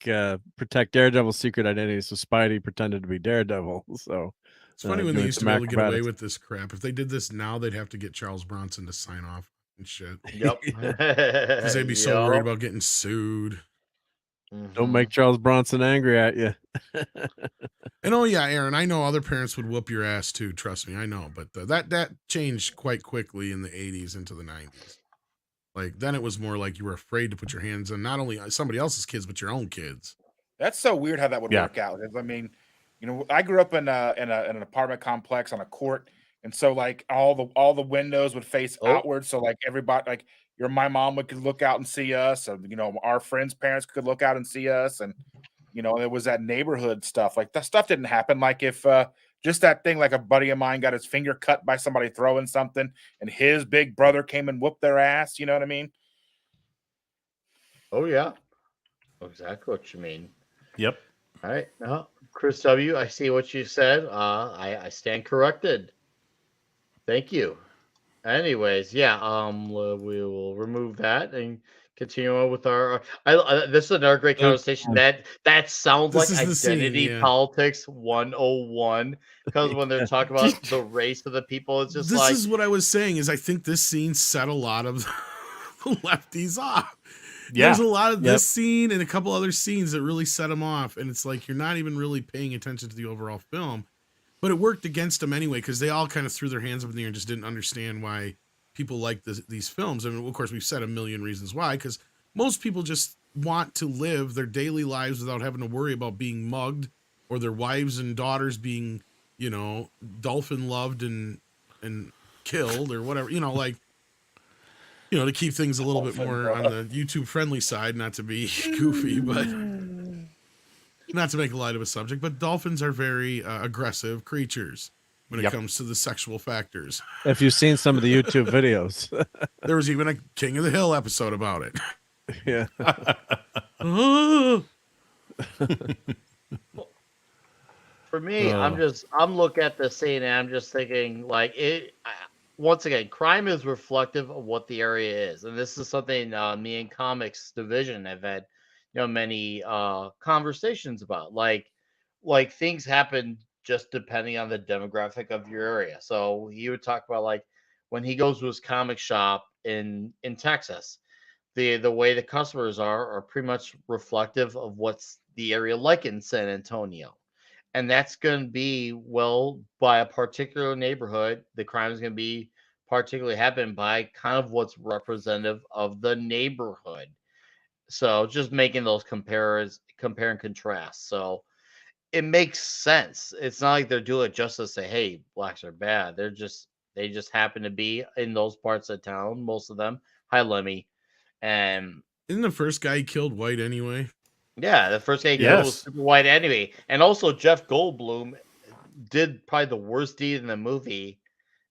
protect Daredevil's secret identity. So Spidey pretended to be Daredevil. So It's funny when they doing used to some be able to get away acrobatics. with this crap. If they did this now, they'd have to get Charles Bronson to sign off and shit. Yep. Because they'd be so worried Yep. about getting sued. Don't make Charles Bronson angry at you. And oh yeah, Aaron, I know other parents would whoop your ass too. Trust me, I know. But that changed quite quickly in the 80s into the 90s. Like then it was more like you were afraid to put your hands on not only somebody else's kids but your own kids. That's so weird how that would Yeah. work out. I mean, you know, I grew up in an apartment complex on a court, and so like all the windows would face outward. So like everybody, like my mom could look out and see us, or you know, our friends' parents could look out and see us, and you know, there was that neighborhood stuff. Like that stuff didn't happen. Like if just that thing, like a buddy of mine got his finger cut by somebody throwing something, and his big brother came and whooped their ass. You know what I mean? Oh yeah, exactly what you mean. Yep. All right, Chris W. I see what you said. I stand corrected. Thank you. Anyways, yeah. We will remove that and continue on with our. This is another great conversation. That sounds This like is the identity scene, yeah. politics 101. Because when they're talking about the race of the people, it's just This like is what I was saying. Is I think this scene set a lot of the lefties off. Yeah. There's a lot of this scene and a couple other scenes that really set them off, and it's like you're not even really paying attention to the overall film. But it worked against them anyway because they all kind of threw their hands up in the air and just didn't understand why people like these films. I mean, of course, we've said a million reasons why, because most people just want to live their daily lives without having to worry about being mugged or their wives and daughters being, you know, dolphin loved and killed or whatever, you know, like, you know, to keep things a little bit more on the YouTube friendly side, not to be goofy, but not to make light of a subject, but dolphins are very aggressive creatures when it comes to the sexual factors. If you've seen some of the YouTube videos. There was even a King of the Hill episode about it. Yeah. for me, I'm looking at this scene and I'm just thinking like it. Once again, crime is reflective of what the area is, and this is something me and Comics Division have had, you know, many conversations about. Like things happen just depending on the demographic of your area. So he would talk about like when he goes to his comic shop in Texas, the way the customers are pretty much reflective of what's the area like in San Antonio. And that's going to be, well, by a particular neighborhood, the crime is going to be particularly happened by kind of what's representative of the neighborhood. So just making those compare and contrast. So it makes sense. It's not like they're doing it just to say, hey, blacks are bad. They just happen to be in those parts of town, most of them. Hi, Lemmy. And isn't the first guy he killed white anyway? Yeah, the first guy he killed was super white anyway. And also Jeff Goldblum did probably the worst deed in the movie.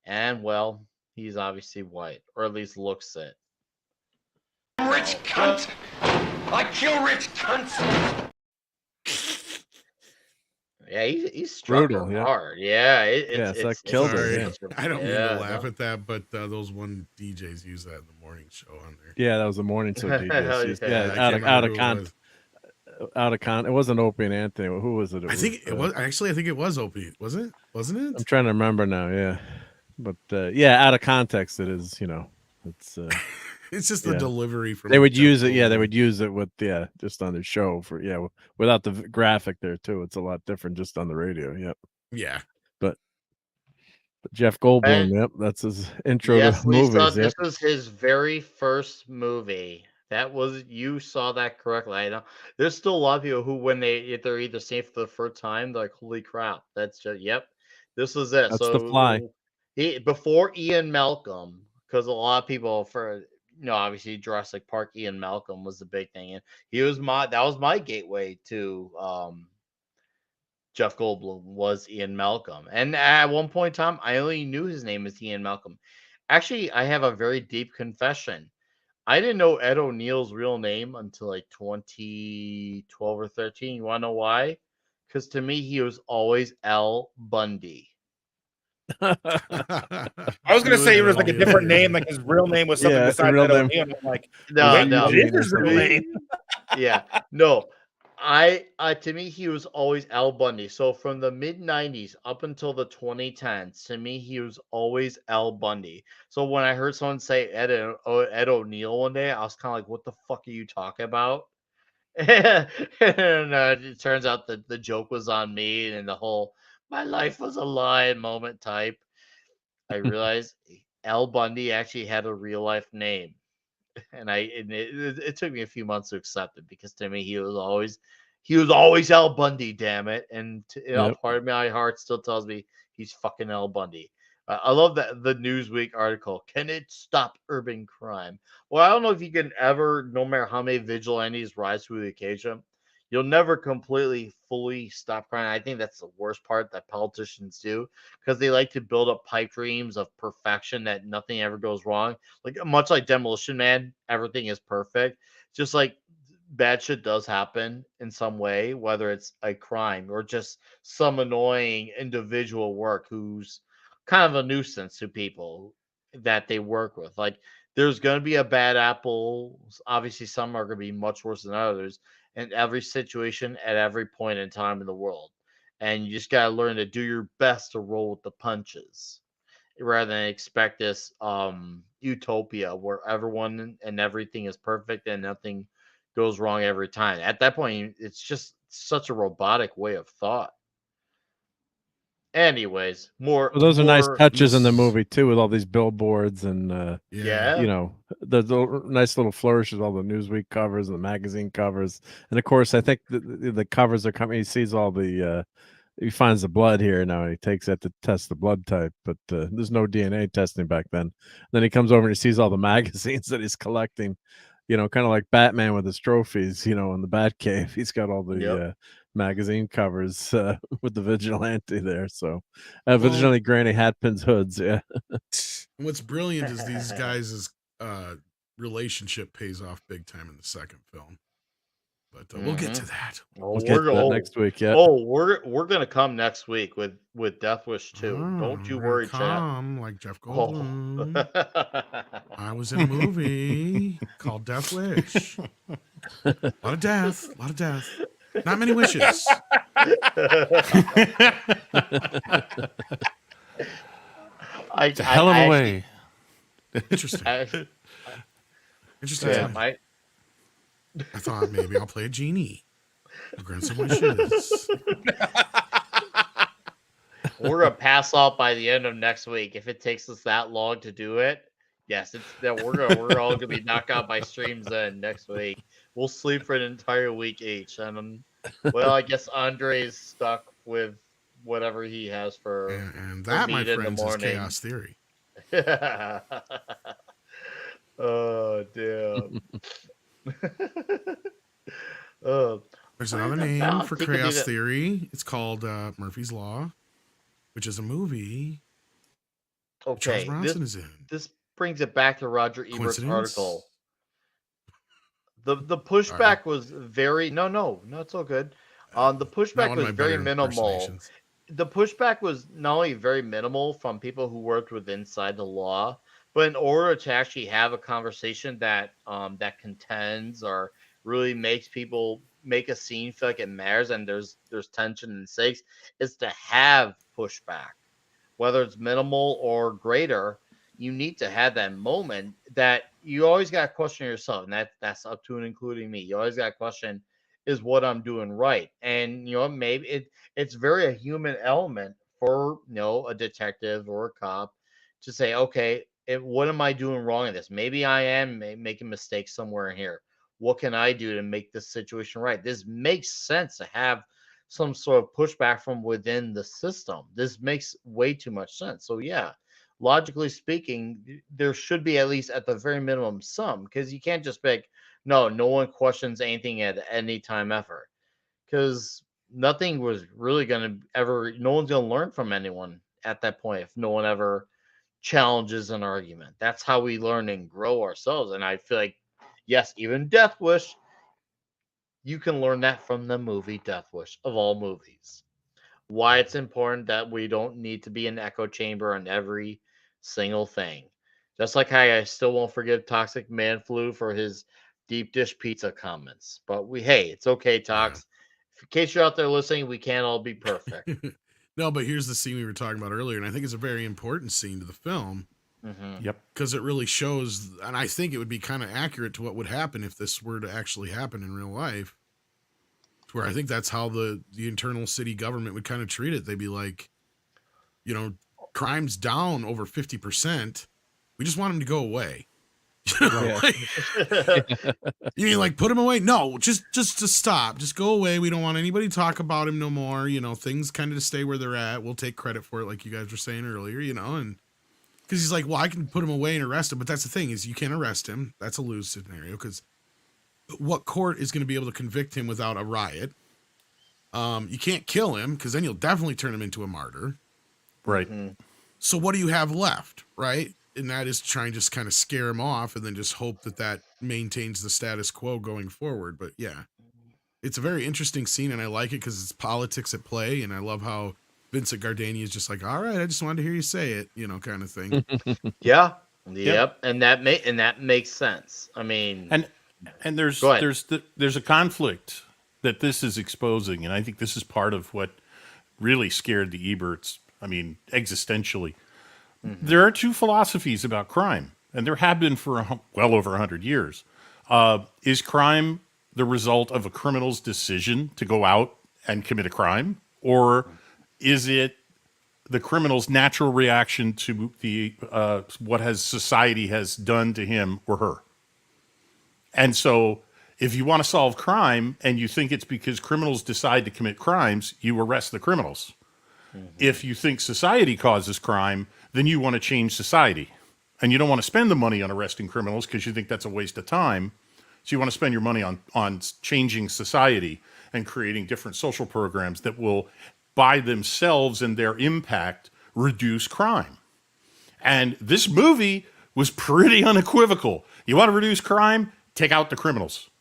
And well, he's obviously white, or at least looks it. Rich cunt! I kill rich cunts! Yeah, he struck her Brutal, yeah. hard. Yeah, Yeah, so that it's killed her, Sorry, yeah. I don't mean to laugh no. at that, but those one DJs use that in the morning show on there. Yeah, that was the morning show Hell DJs. yeah. I can't remember who it was. Out of con. It wasn't Opie and Anthony. Who was it? I think it was actually. I think it was Opie. Wasn't it? I'm trying to remember now. Yeah, but yeah, out of context, it is. It's. It's just the delivery from. They would Jeff use it. Yeah, they Goldblum. would use it with just on the show for without the graphic there too. It's a lot different just on the radio. Yep. Yeah. But Jeff Goldblum. And- Yep, that's his intro Yes, to Lisa, movies. this Yep. was his very first movie. You saw that correctly. I know there's still a lot of people who, when they're either seeing it for the first time, they're like, "Holy crap!" That's just this was it. That's So The Fly. before Ian Malcolm, because a lot of people obviously Jurassic Park, Ian Malcolm was the big thing, and that was my gateway to Jeff Goldblum was Ian Malcolm. And at one point in time, I only knew his name as Ian Malcolm. Actually, I have a very deep confession. I didn't know Ed O'Neill's real name until like 2012 or 13. You want to know why? Because to me, he was always Al Bundy. I was going to say it was like a different name, like his real name was something besides real Ed name. O'Neill. I'm like, No, wait, no. what is his real name? Yeah, no. To me, he was always Al Bundy. So from the mid 90s up until the 2010s, to me, he was always Al Bundy. So when I heard someone say Ed O'Neill one day, I was kind of like, what the fuck are you talking about? And it turns out that the joke was on me and the whole my life was a lie moment type. I realized Al Bundy actually had a real life name. And it took me a few months to accept it, because to me he was always Al Bundy, damn it. And part of my heart still tells me he's fucking Al Bundy. I love that the Newsweek article. Can it stop urban crime? Well, I don't know if you can ever, no matter how many vigilantes rise to the occasion, you'll never completely fully stop crime. I think that's the worst part that politicians do, because they like to build up pipe dreams of perfection that nothing ever goes wrong. Like much like Demolition Man, everything is perfect. Just like bad shit does happen in some way, whether it's a crime or just some annoying individual work who's kind of a nuisance to people that they work with. Like there's going to be a bad apple. Obviously, some are going to be much worse than others in every situation at every point in time in the world. And you just got to learn to do your best to roll with the punches rather than expect this utopia where everyone and everything is perfect and nothing goes wrong every time. At that point, it's just such a robotic way of thought. Anyways, Well, those are nice touches in the this- movie too, with all these billboards and Yeah. the nice little flourishes, all the Newsweek covers and the magazine covers, and of course, I think the covers are coming. He sees all the he finds the blood here now, and he takes that to test the blood type, but there's no DNA testing back then. Then he comes over and he sees all the magazines that he's collecting. Kind of like Batman with his trophies, in the Batcave. He's got all the magazine covers with the Vigilante there. So, Vigilante Granny Hatpins hoods. Yeah. What's brilliant is these guys' relationship pays off big time in the second film. But we'll get to that. We'll get to that next week. Yeah. Oh, we're gonna come next week with Death Wish 2. Don't you worry, Jeff. Like Jeff Goldblum. I was in a movie called Death Wish. A lot of death. Not many wishes. It's a hell of a way. Interesting. Interesting. Yeah, I thought maybe I'll play a genie. I'll grant some wishes. we're gonna pass out by the end of next week if it takes us that long to do it. Yes, we're all gonna be knocked out by streams then next week. We'll sleep for an entire week each, and I guess Andre's stuck with whatever he has for and that, my friends, is chaos theory. Oh damn. There's another name for chaos theory. It's called Murphy's Law, which is a movie Charles Bronson is in. This brings it back to Roger Ebert's article. The pushback was very no, it's all good. The Not pushback one of was my very better minimal. impersonations. The pushback was not only very minimal from people who worked with inside the law, but in order to actually have a conversation that that contends or really makes people make a scene feel like it matters and there's tension and stakes, is to have pushback, whether it's minimal or greater. You need to have that moment that you always got to question yourself, and that's up to and including me. You always got to question, is what I'm doing right? And maybe it's very a human element for a detective or a cop to say, okay, what am I doing wrong in this? Maybe I am making mistakes somewhere in here. What can I do to make this situation right? This makes sense to have some sort of pushback from within the system. This makes way too much sense. So yeah, logically speaking, there should be at least at the very minimum some, because you can't just pick no one questions anything at any time ever, because nothing was really going to ever, no one's going to learn from anyone at that point if no one ever challenges an argument. That's how we learn and grow ourselves. And I feel like, yes, even Death Wish, you can learn that from the movie Death Wish, of all movies. Why it's important that we don't need to be an echo chamber on every single thing. Just like how I still won't forgive Toxic Man Flu for his deep dish pizza comments. But hey, it's okay, Tox. In case you're out there listening, we can't all be perfect. No, but here's the scene we were talking about earlier, and I think it's a very important scene to the film. Yep. Because it really shows, and I think it would be kind of accurate to what would happen if this were to actually happen in real life. Where I think that's how the internal city government would kind of treat it. They'd be like, crime's down over 50%. We just want him to go away. You mean like put him away? No, just to stop. Just go away. We don't want anybody to talk about him no more. Things kind of to stay where they're at. We'll take credit for it, like you guys were saying earlier, and because he's like, well, I can put him away and arrest him, but that's the thing is you can't arrest him. That's a lose scenario because what court is going to be able to convict him without a riot? You can't kill him because then you'll definitely turn him into a martyr. Right. So what do you have left, right? And that is trying to just kind of scare him off and then just hope that maintains the status quo going forward. But yeah, it's a very interesting scene and I like it because it's politics at play. And I love how Vincent Gardenia is just like, all right, I just wanted to hear you say it, kind of thing. Yeah. Yep. And that makes sense. I mean, and there's a conflict that this is exposing. And I think this is part of what really scared the Eberts. I mean, existentially. There are two philosophies about crime, and there have been for well over 100 years. Is crime the result of a criminal's decision to go out and commit a crime, or is it the criminal's natural reaction to the what society has done to him or her? And so, if you want to solve crime and you think it's because criminals decide to commit crimes, you arrest the criminals. If you think society causes crime, then you want to change society. And you don't want to spend the money on arresting criminals because you think that's a waste of time. So you want to spend your money on changing society and creating different social programs that will, by themselves and their impact, reduce crime. And this movie was pretty unequivocal. You want to reduce crime? Take out the criminals.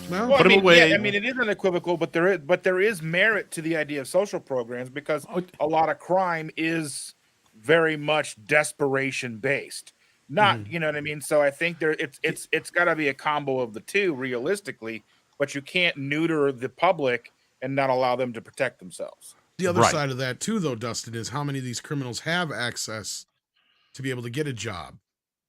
Well, Put them away. Yeah, I mean, it is unequivocal, but there is merit to the idea of social programs because a lot of crime is very much desperation based. Not, you know what I mean? So I think it's got to be a combo of the two realistically, but you can't neuter the public and not allow them to protect themselves. The other side of that too, though, Dustin, is how many of these criminals have access to be able to get a job.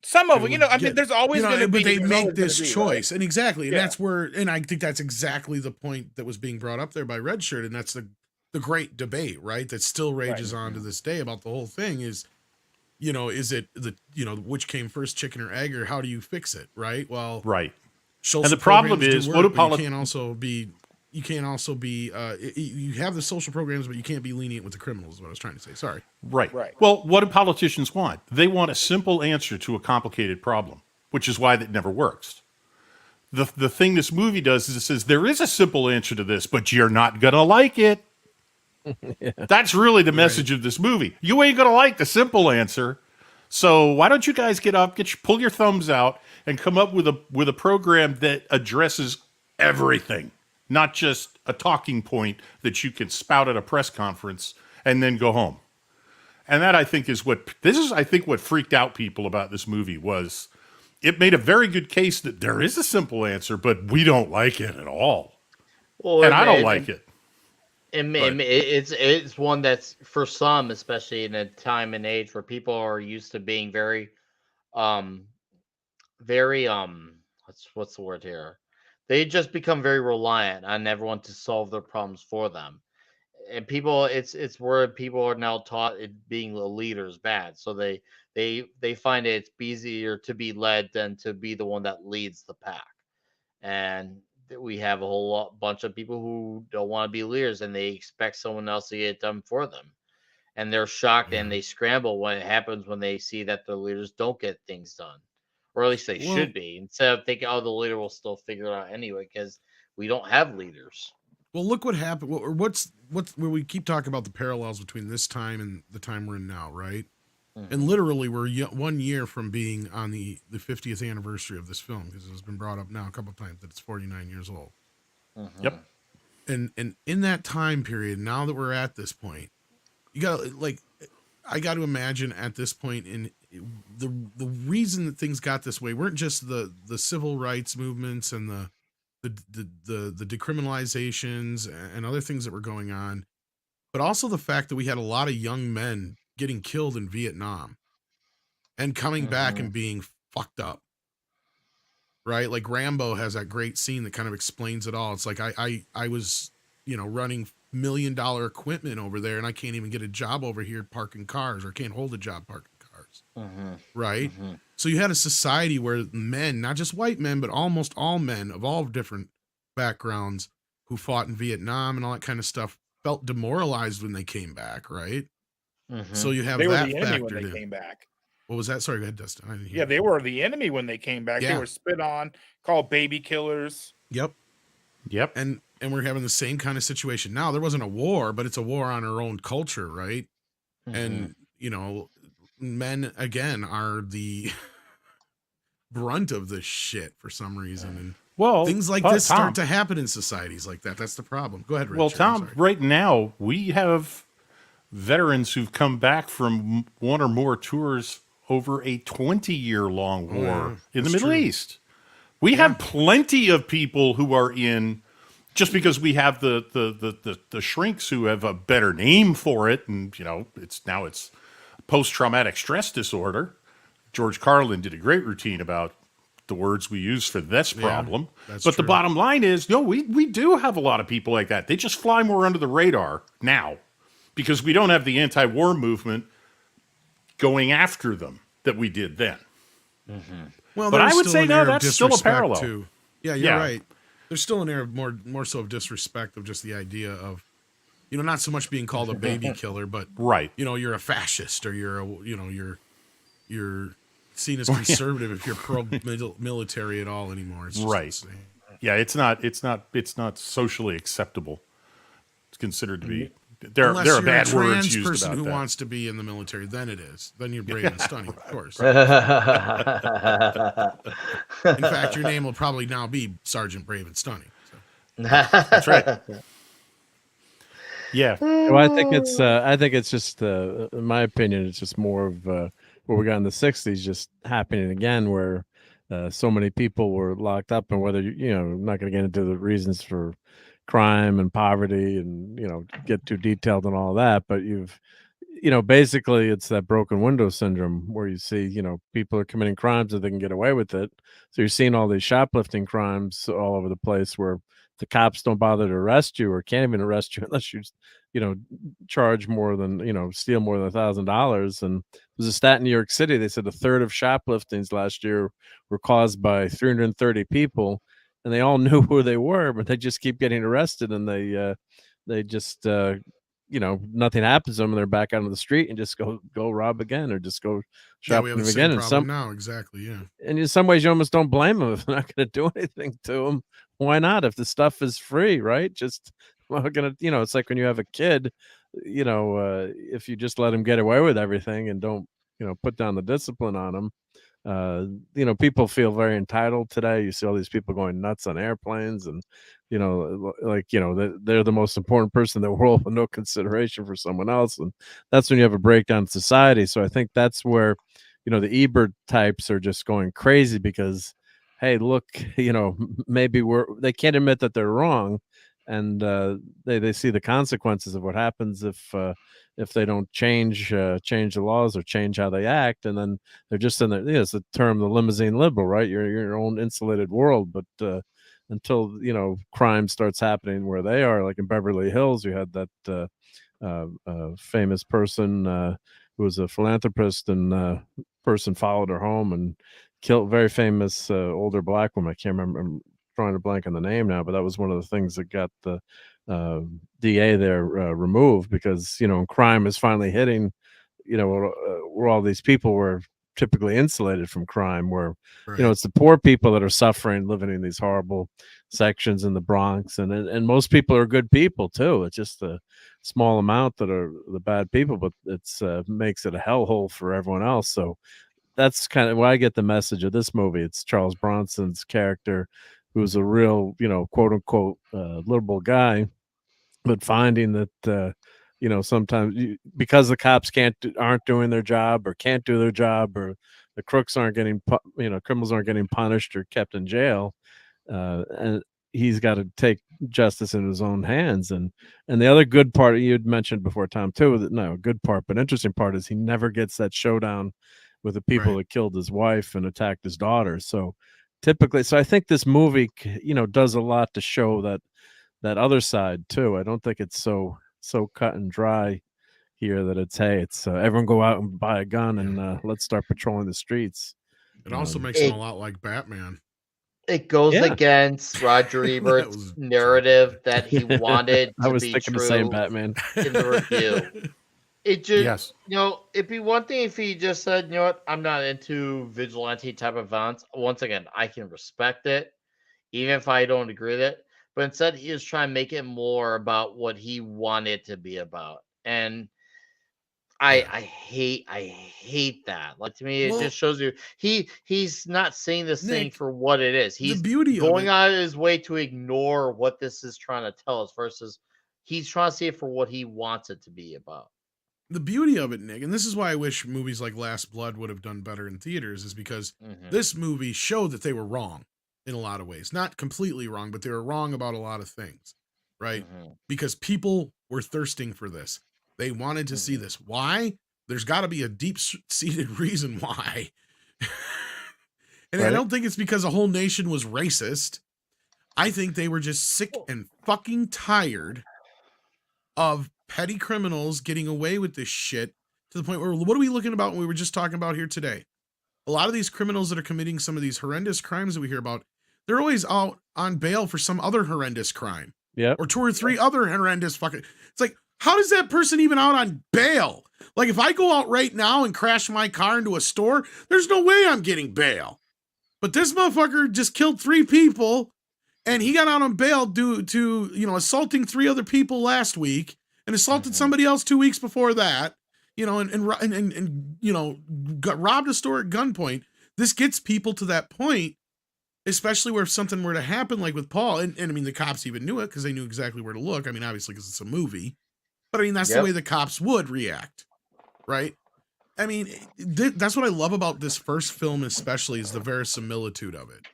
Some of them, I mean, there's always going to be. But they make this choice, right? and exactly, and that's where, and I think that's exactly the point that was being brought up there by Red Shirt, and that's the great debate, right? That still rages on to this day about the whole thing is, is it which came first, chicken or egg, or how do you fix it, right? Well, right. And the problem is, what do you can't also be. You can't also be. You have the social programs, but you can't be lenient with the criminals. Is what I was trying to say. Sorry. Right. Well, what do politicians want? They want a simple answer to a complicated problem, which is why that never works. The thing this movie does is it says there is a simple answer to this, but you're not gonna like it. That's really the message of this movie. You ain't gonna like the simple answer. So why don't you guys get up, pull your thumbs out, and come up with a program that addresses everything. not just a talking point that you can spout at a press conference and then go home. And that, I think, is what what freaked out people about this movie was it made a very good case that there is a simple answer, but we don't like it at all. Well, and I don't like it. It's one that's, for some, especially in a time and age where people are used to being very what's the word here? They just become very reliant on everyone to solve their problems for them. And people, it's where people are now taught it being the leader is bad. So they find it's easier to be led than to be the one that leads the pack. And we have a bunch of people who don't want to be leaders and they expect someone else to get it done for them. And they're shocked and they scramble when it happens when they see that the leaders don't get things done. Or at least they should be, instead of thinking, oh, the leader will still figure it out anyway, because we don't have leaders. Well, look what happened. What's where we keep talking about the parallels between this time and the time we're in now, right? Mm-hmm. And literally, we're 1 year from being on the 50th anniversary of this film, because it's been brought up now a couple of times that it's 49 years old. Mm-hmm. Yep. And in that time period, now that we're at this point, you got I got to imagine at this point in the reason that things got this way weren't just the civil rights movements and the decriminalizations and other things that were going on, but also the fact that we had a lot of young men getting killed in Vietnam and coming back and being fucked up. Right? Like Rambo has that great scene that kind of explains it all. It's like I was, running $1 million equipment over there and I can't even get a job over here parking cars, or can't hold a job parking cars. Right? So you had a society where men, not just white men, but almost all men of all different backgrounds who fought in Vietnam and all that kind of stuff felt demoralized when they came back, right? So you have they that were the enemy factored when they in. came back. What was that? Sorry, go ahead, Dustin. I didn't hear Yeah, they were the enemy when they came back. Yeah. They were spit on, called baby killers. Yep. And we're having the same kind of situation now. There wasn't a war, but it's a war on our own culture, right? And men again are the brunt of this shit for some reason, and things like this start to happen in societies like that. That's the problem. Go ahead, Rich. Well, Tom, right now we have veterans who've come back from one or more tours over a 20-year-long war in the Middle East. We have plenty of people who are in, just because we have the shrinks who have a better name for it, and it's post-traumatic stress disorder. George Carlin did a great routine about the words we use for this problem. But the bottom line is, we do have a lot of people like that. They just fly more under the radar now because we don't have the anti-war movement going after them that we did then. Well, but I would say, no, that's still a parallel. Too. Yeah, you're right. There's still an air of more so of disrespect of just the idea of, not so much being called a baby killer, but you're a fascist, or you're seen as conservative if you're pro-military at all anymore. It's just insane. Yeah, it's not socially acceptable. It's considered to be. There are bad words used about that. Unless you're a trans person who wants to be in the military, then it is. Then you're brave and stunning, of course. In fact, your name will probably now be Sergeant Brave and Stunning. So. That's right. Yeah. Well, I think it's just, in my opinion, it's just more of what we got in the 60s just happening again, where so many people were locked up, and whether I'm not going to get into the reasons for crime and poverty and get too detailed and all that, but basically it's that broken window syndrome where you see people are committing crimes that they can get away with it. So you're seeing all these shoplifting crimes all over the place where the cops don't bother to arrest you, or can't even arrest you unless you charge more than steal more than $1,000. And there's a stat in New York City, they said a third of shopliftings last year were caused by 330 people. And they all knew who they were, but they just keep getting arrested, and they just nothing happens to them, and they're back out on the street and just go rob again, or just go shopping again. And now, exactly, yeah. And in some ways, you almost don't blame them if they're not going to do anything to them. Why not? If the stuff is free, right? Just it's like when you have a kid, if you just let him get away with everything and don't put down the discipline on him. people feel very entitled today. You see all these people going nuts on airplanes, and they're the most important person in the world with no consideration for someone else, and that's when you have a breakdown in society. So I think that's where the Ebert types are just going crazy because, hey, look, maybe they can't admit that they're wrong, and they see the consequences of what happens if they don't change the laws or change how they act, and then they're just in it's the term, the limousine liberal, right? You're in your own insulated world, but until crime starts happening where they are, like in Beverly Hills, you had that famous person who was a philanthropist, and person followed her home and killed, very famous older black woman. I can't remember. I'm trying to blank on the name now, but that was one of the things that got the DA there removed, because crime is finally hitting where all these people were typically insulated from crime, where it's the poor people that are suffering, living in these horrible sections in the Bronx, and most people are good people too. It's just a small amount that are the bad people, but it's makes it a hellhole for everyone else. So that's kind of where I get the message of this movie. It's Charles Bronson's character, who's a real quote unquote liberal guy, but finding that sometimes because the cops aren't doing their job, or can't do their job, or the crooks aren't getting criminals aren't getting punished or kept in jail, and he's got to take justice in his own hands. And the other good part you'd mentioned before, Tom, too, that no good part but interesting part is he never gets that showdown with the people that killed his wife and attacked his daughter. So I think this movie does a lot to show that other side too. I don't think it's so cut and dry here that it's everyone go out and buy a gun and let's start patrolling the streets. It also makes him a lot like Batman. It goes against Roger Ebert's narrative that he wanted to be thinking true the same Batman in the review. It just, it'd be one thing if he just said, you know what, I'm not into vigilante type of violence. Once again, I can respect it, even if I don't agree with it. But instead, he was trying to make it more about what he wanted to be about. And I hate that. Like, to me, it just shows you he's not seeing this thing for what it is. He's going out of his way to ignore what this is trying to tell us, versus he's trying to see it for what he wants it to be about. The beauty of it, Nick, and this is why I wish movies like Last Blood would have done better in theaters, is because this movie showed that they were wrong in a lot of ways. Not completely wrong, but they were wrong about a lot of things, right? Because people were thirsting for this. They wanted to see this. Why? There's got to be a deep-seated reason why. And I don't think it's because a whole nation was racist. I think they were just sick and fucking tired of petty criminals getting away with this shit, to the point where, what are we looking about when we were just talking about here today? A lot of these criminals that are committing some of these horrendous crimes that we hear about, they're always out on bail for some other horrendous crime. Yeah. Or 2 or 3 other horrendous fucking... It's like, how does that person even out on bail? Like, if I go out right now and crash my car into a store, there's no way I'm getting bail. But this motherfucker just killed 3 people, and he got out on bail due to, assaulting 3 other people last week, and assaulted somebody else 2 weeks before that, and got robbed a store at gunpoint. This gets people to that point, especially where if something were to happen, like with Paul, and I mean, the cops even knew it because they knew exactly where to look. I mean, obviously, because it's a movie, but I mean, that's the way the cops would react, right? I mean, that's what I love about this first film, especially, is the verisimilitude of it.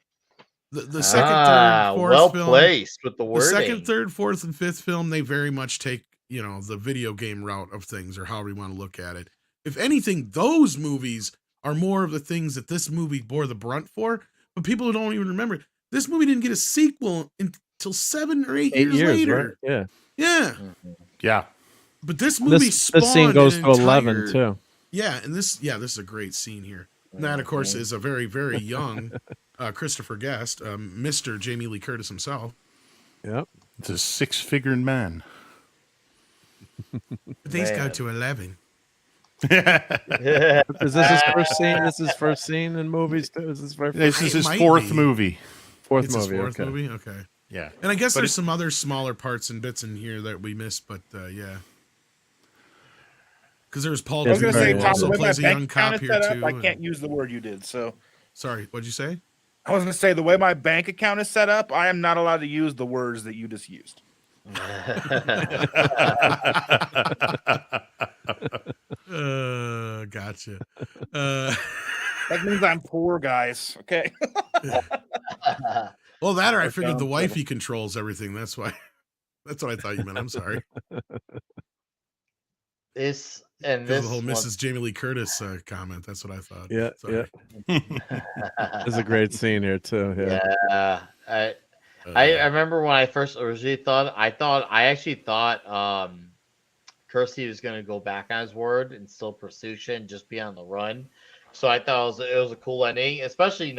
The second, third, fourth film, placed with the wording. The second, third, fourth, and fifth film, they very much take, the video game route of things, or however you want to look at it. If anything, those movies are more of the things that this movie bore the brunt for, but people don't even remember. This movie didn't get a sequel until 7 or 8 years later. Right? Yeah. But this movie spawned this scene goes to 11 too. Yeah, and this is a great scene here. And that, of course, is a very, very young Christopher Guest, Mr. Jamie Lee Curtis himself. Yep. It's a 6-figured man. These go to 11. Is this his first scene? This is his first scene in movies too? Is this this is his fourth movie. Fourth It's movie. His fourth movie? Okay. Yeah. And I guess there's some other smaller parts and bits in here that we missed, but yeah. because there's Paul. I was going to say, Tom, the also way my plays a bank young account cop is here set up, too. I can't use the word you did. So sorry, what'd you say? I was going to say, the way my bank account is set up, I am not allowed to use the words that you just used. Gotcha. That means I'm poor, guys. Okay. Well, that or I figured the wifey controls everything. That's why. That's what I thought you meant. I'm sorry. This the whole Mrs. Jamie Lee Curtis comment. That's what I thought. Yeah, sorry. There's a great scene here too. Yeah. I remember when I first originally thought I actually thought Kirsty was going to go back on his word and still pursue shit and just be on the run. So I thought it was a cool ending, especially,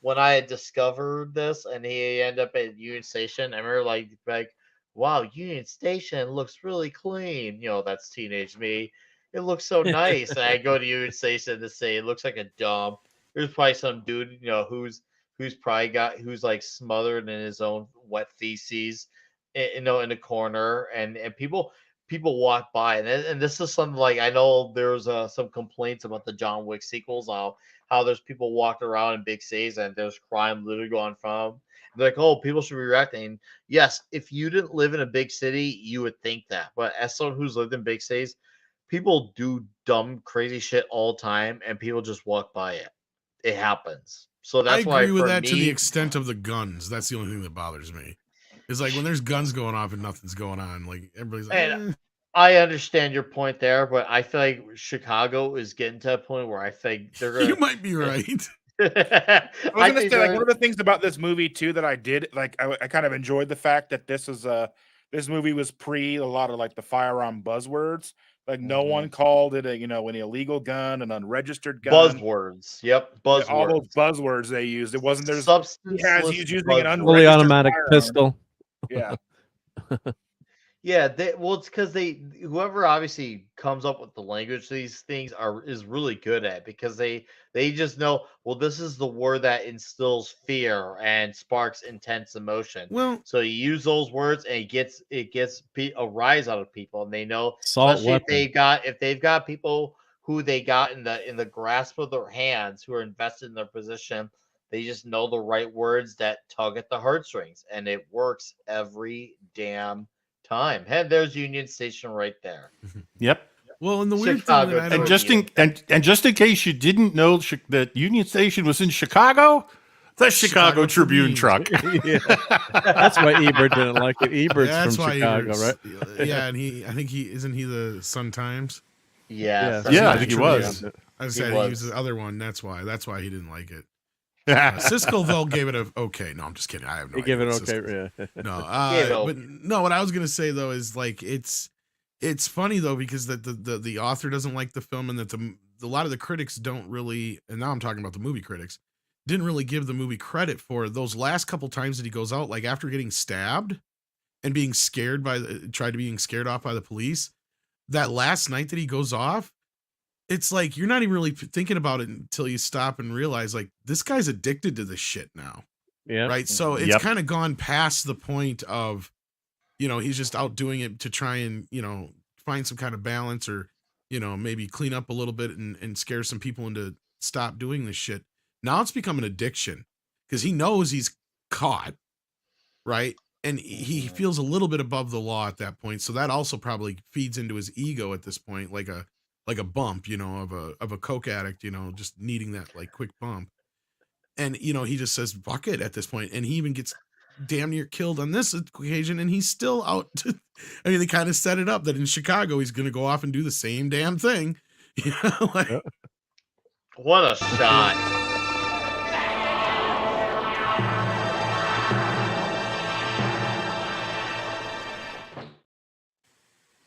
when I had discovered this and he ended up at Union Station. I remember like, wow, Union Station looks really clean. That's teenage me. It looks so nice. And I go to Union Station to say it looks like a dump. There's probably some dude, who's who's like smothered in his own wet feces, in the corner, and people walk by, and this is something like, I know there's some complaints about the John Wick sequels, how there's people walking around in big cities and there's crime literally going from them. They're like, oh, people should be reacting. Yes, if you didn't live in a big city, you would think that. But as someone who's lived in big cities, people do dumb, crazy shit all the time, and people just walk by it. It happens. So that's why I agree with that to the extent of the guns. That's the only thing that bothers me. It's like when there's guns going off and nothing's going on. Like everybody's like, I understand your point there, but I feel like Chicago is getting to a point where I think they're gonna. You might be right. I was going to say, like, one of the things about this movie too that I did, like, I kind of enjoyed the fact that this movie was pre a lot of like the firearm buzzwords. Like, no one called it an illegal gun, an unregistered gun. Buzzwords. Yep, buzzwords. All those buzzwords they used. It wasn't there's substanceless he's using an unregistered fully automatic firearm. pistol. Yeah. Yeah, it's because whoever obviously comes up with the language these things is really good at, because they just know, well, this is the word that instills fear and sparks intense emotion. Well, so you use those words and it gets a rise out of people, and they know, especially if they've got people who they got in the grasp of their hands, who are invested in their position, they just know the right words that tug at the heartstrings, and it works every damn time. Hey, there's Union Station right there. Yep. Well, and the weird thing that and just in case you didn't know that Union Station was in Chicago, the Chicago Tribune truck. Yeah. That's why Ebert didn't like it. Ebert's from Chicago, right? Yeah, and I think isn't he the Sun Times? Yeah, I think he was. I said he was the other one. That's why he didn't like it. Cisco though gave it a okay. No, I'm just kidding. I have no idea. He gave it okay. Yeah. No, but no. What I was gonna say though is like it's funny though, because the author doesn't like the film, and that a lot of the critics don't really. And now I'm talking about the movie critics, didn't really give the movie credit for those last couple times that he goes out, like after getting stabbed and being scared being scared off by the police. That last night that he goes off, it's like you're not even really thinking about it until you stop and realize, like, this guy's addicted to this shit now. Yeah. Right. So it's kind of gone past the point of, he's just out doing it to try and, find some kind of balance, or, maybe clean up a little bit and scare some people into stop doing this shit. Now it's become an addiction because he knows he's caught. Right. And he feels a little bit above the law at that point. So that also probably feeds into his ego at this point, like a bump, of a coke addict, just needing that like quick bump. And, he just says, fuck it at this point. And he even gets damn near killed on this occasion. And he's still out. They kind of set it up that in Chicago, he's going to go off and do the same damn thing. What a shot.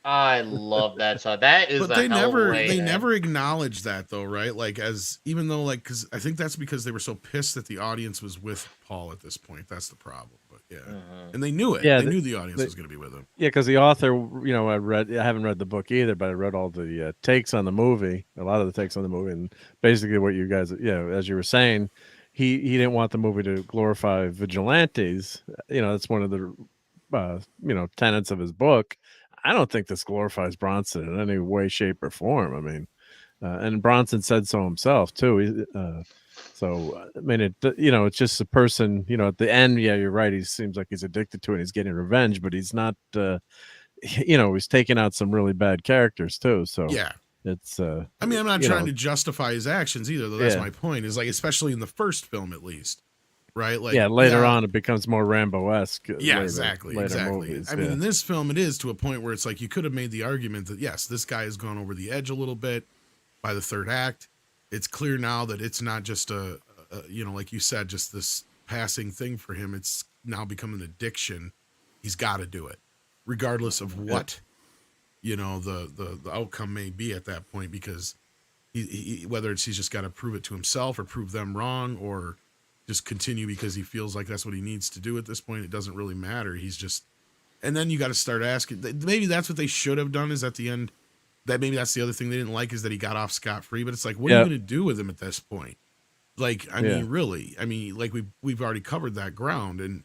I love that shot. That is, but they never acknowledge that though, right? Like, even though, like, because I think that's because they were so pissed that the audience was with Paul at this point. That's the problem. But and they knew it. Yeah, they knew the audience was going to be with him. Yeah, because the author, I haven't read the book either, but I read all the takes on the movie, a lot of the takes on the movie, and basically what you guys, as you were saying, he didn't want the movie to glorify vigilantes. That's one of the tenets of his book. I don't think this glorifies Bronson in any way, shape, or form. I mean, and Bronson said so himself too. I mean, it's just a person. At the end, yeah, you're right. He seems like he's addicted to it. He's getting revenge, but he's not. He's taking out some really bad characters too. So yeah, it's. I mean, I'm not trying to justify his actions either, though. That's Yeah. my point. Is like, especially in the first film, at least, right? Like, later on, it becomes more Rambo-esque. Yeah, later exactly. movies, I mean, in this film, it is to a point where it's like you could have made the argument that yes, this guy has gone over the edge a little bit by the third act. It's clear now that it's not just a like you said, just this passing thing for him. It's now become an addiction. He's got to do it, regardless of what the outcome may be at that point, because he whether it's he's just got to prove it to himself or prove them wrong or just continue because he feels like that's what he needs to do at this point. It doesn't really matter. He's just, and then you got to start asking, maybe that's what they should have done is at the end, that maybe that's the other thing they didn't like is that he got off scot-free, but it's like, what are you going to do with him at this point? Like, I mean, really, like we've already covered that ground and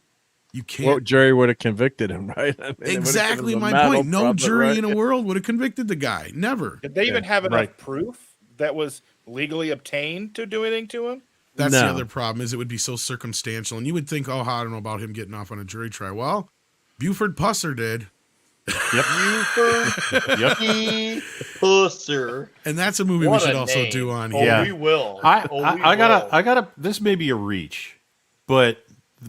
you can't. Well, jury would have convicted him, right? I mean, exactly my point. No jury in a world would have convicted the guy. Never. Did they even have enough proof that was legally obtained to do anything to him? That's the other problem is it would be so circumstantial. And you would think, I don't know about him getting off on a jury trial. Well, Buford Pusser did. Yep. Pusser. And that's a movie we should also do on here. Yeah. We will. I gotta, this may be a reach, but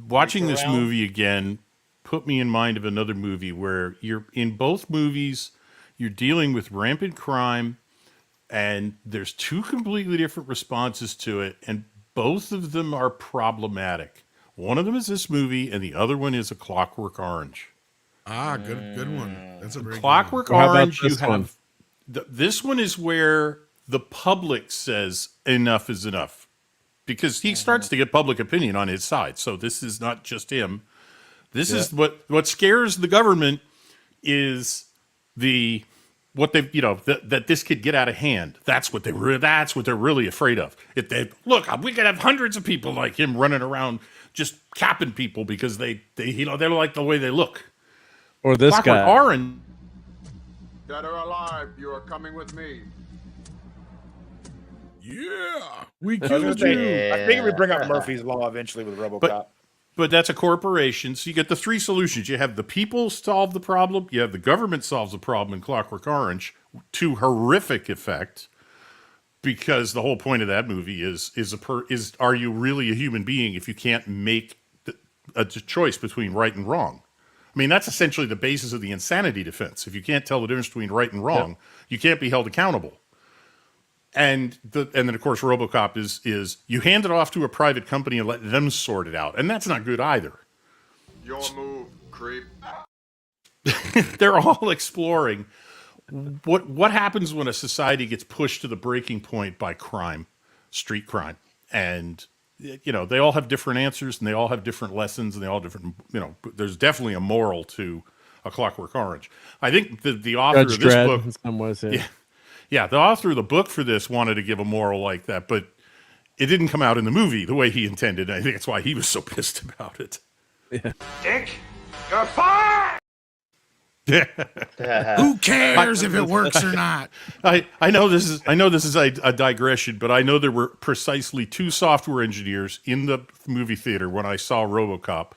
watching this movie again put me in mind of another movie where you're in both movies, you're dealing with rampant crime and there's two completely different responses to it. And both of them are problematic. One of them is this movie, and the other one is A Clockwork Orange. Good one. That's a very Clockwork good one. Orange. You have this one is where the public says enough is enough, because he starts to get public opinion on his side. So this is not just him. This is what scares the government is that this could get out of hand. That's what they're really afraid of. Look, we could have hundreds of people like him running around just capping people because they don't like the way they look. Or this Clockwork guy. Orange. Dead or alive, you are coming with me. Yeah, we killed you. I think we bring up Murphy's Law eventually with RoboCop. But that's a corporation, so you get the three solutions. You have the people solve the problem, you have the government solves the problem in Clockwork Orange, to horrific effect, because the whole point of that movie is are you really a human being if you can't make a choice between right and wrong? I mean, that's essentially the basis of the insanity defense. If you can't tell the difference between right and wrong, you can't be held accountable. And then of course RoboCop is you hand it off to a private company and let them sort it out, and that's not good either. Your move, creep. They're all exploring what happens when a society gets pushed to the breaking point by crime, street crime, and they all have different answers and they all have different lessons and they all different. There's definitely a moral to A Clockwork Orange. I think the author Judge of this Dredd book, in some ways, yeah, the author of the book for this wanted to give a moral like that, but it didn't come out in the movie the way he intended. I think that's why he was so pissed about it. Yeah. Dick, you're fired! Who cares if it works or not? I know this is a digression, but I know there were precisely 2 software engineers in the movie theater when I saw RoboCop.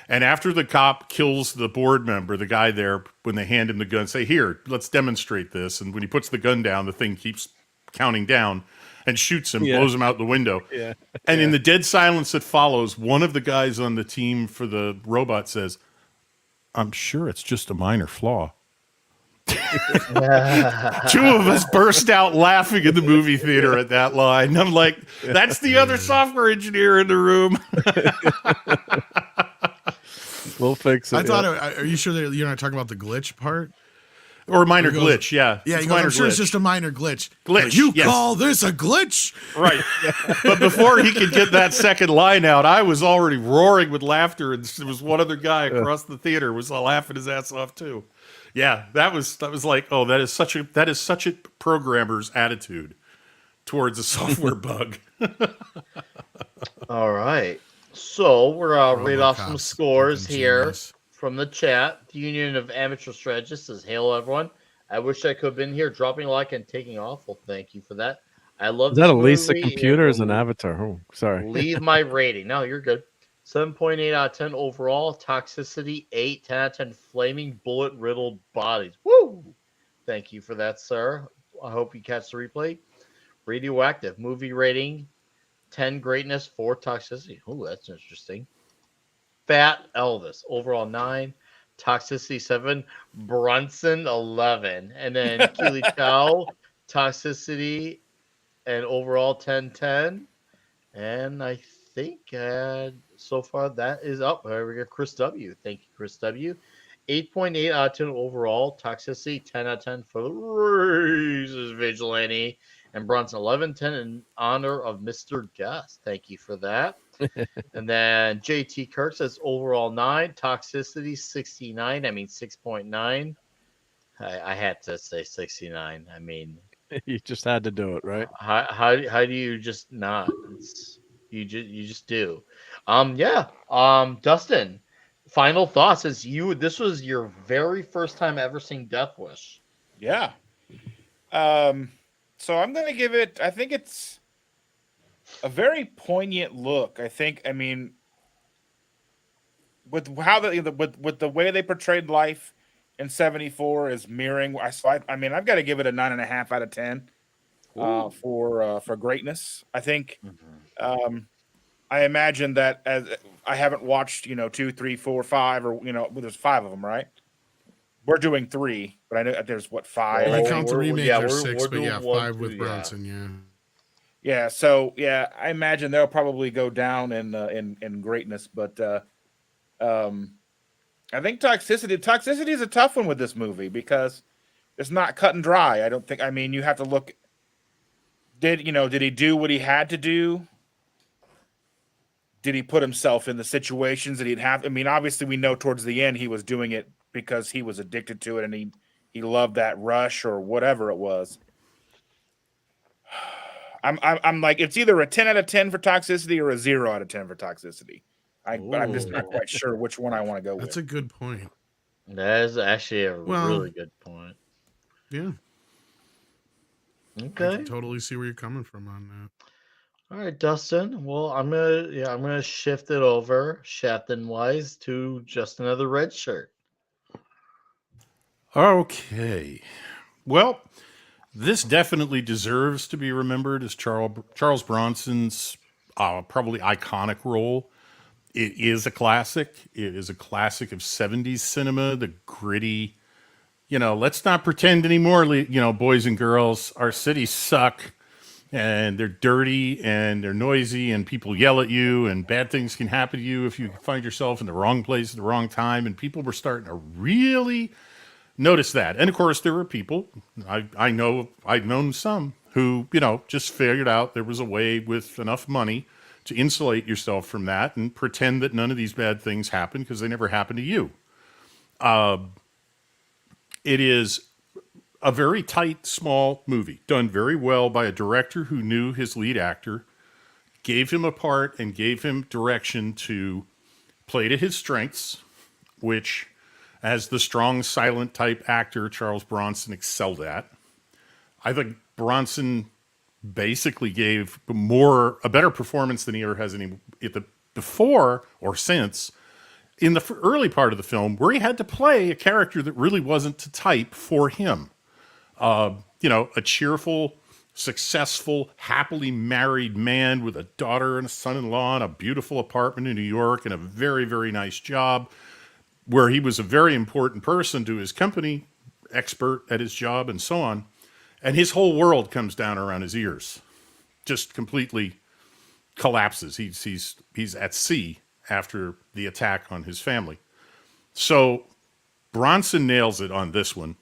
And after the cop kills the board member, the guy there, when they hand him the gun, say, "Here, let's demonstrate this." And when he puts the gun down, the thing keeps counting down and shoots him, blows him out the window. Yeah. And in the dead silence that follows, one of the guys on the team for the robot says, "I'm sure it's just a minor flaw." 2 of us burst out laughing in the movie theater at that line. And I'm like, that's the other software engineer in the room. We'll fix it. I thought, are you sure that you're not talking about the glitch part? Or a minor glitch, yeah. Yeah, It's I'm sure it's just a minor glitch. Glitch, You yes. call this a glitch? Right. But before he could get that second line out, I was already roaring with laughter, and there was one other guy across the theater was laughing his ass off too. Yeah, that was like, oh, that is such a programmer's attitude towards a software bug. All right. So we're gonna read off some scores here from the chat. The Union of Amateur Strategists says, "Hail everyone! I wish I could have been here, dropping a like and taking off." Well, thank you for that. I love Is that this a Lisa movie. computer? It Is an will avatar? Oh, sorry. leave my rating. No, you're good. 7.8 out of 10 overall. Toxicity 8. 10 out of 10 flaming bullet riddled bodies. Woo! Thank you for that, sir. I hope you catch the replay. Radioactive movie rating 10 greatness, 4 toxicity. Oh, that's interesting. Fat Elvis overall 9, toxicity 7, Bronson 11, and then Keely Chow toxicity and overall 10-10. And I think so far that is up. We got Chris W. Thank you, Chris W. 8.8 out of 10 overall. Toxicity 10 out of 10 for the Races Vigilante. And Bronson 11-10 in honor of Mr. Guest. Thank you for that. And then JT Kirk says overall 9. Toxicity 69. I mean 6.9. I had to say 69. I mean, You just had to do it, right? how do you just not? You just do. Dustin, final thoughts. This was your very first time ever seeing Death Wish. Yeah. So I'm gonna give it. I think it's a very poignant look. I mean, with how with the way they portrayed life in '74 is mirroring. I mean, I've got to give it a 9.5 out of 10 for greatness. I think. I imagine that as I haven't watched, 2, 3, 4, 5, or there's 5 of them, right? We're doing 3, but I know there's 5. If you count the remake, there's we're 6, but doing 5 2, with Bronson, yeah. Yeah, so I imagine they'll probably go down in greatness, but I think toxicity is a tough one with this movie because it's not cut and dry. I don't think. I mean, you have to look. Did he do what he had to do? Did he put himself in the situations that he'd have? I mean, obviously, we know towards the end he was doing it because he was addicted to it and he loved that rush or whatever it was. I'm like, it's either a 10 out of 10 for toxicity or a 0 out of 10 for toxicity. But I'm just not quite sure which one I want to go with. That's a good point. That is actually a really good point. Yeah. Okay. I can totally see where you're coming from on that. All right, Dustin. Well, I'm gonna shift it over, Shafton wise, to just another red shirt. Okay. Well, this definitely deserves to be remembered as Charles Bronson's probably iconic role. It is a classic. It is a classic of 70s cinema, the gritty, let's not pretend anymore, boys and girls, our cities suck and they're dirty and they're noisy and people yell at you and bad things can happen to you if you find yourself in the wrong place at the wrong time. And people were starting to really notice that. And of course, there were people, I've known some who, just figured out there was a way with enough money to insulate yourself from that and pretend that none of these bad things happen because they never happened to you. It is a very tight, small movie, done very well by a director who knew his lead actor, gave him a part and gave him direction to play to his strengths, which, as the strong, silent type actor Charles Bronson excelled at. I think Bronson basically gave a better performance than he ever has before or since in the early part of the film, where he had to play a character that really wasn't to type for him. A cheerful, successful, happily married man with a daughter and a son-in-law and a beautiful apartment in New York and a very, very nice job, where he was a very important person to his company, expert at his job and so on. And his whole world comes down around his ears, just completely collapses. He's at sea after the attack on his family. So Bronson nails it on this one.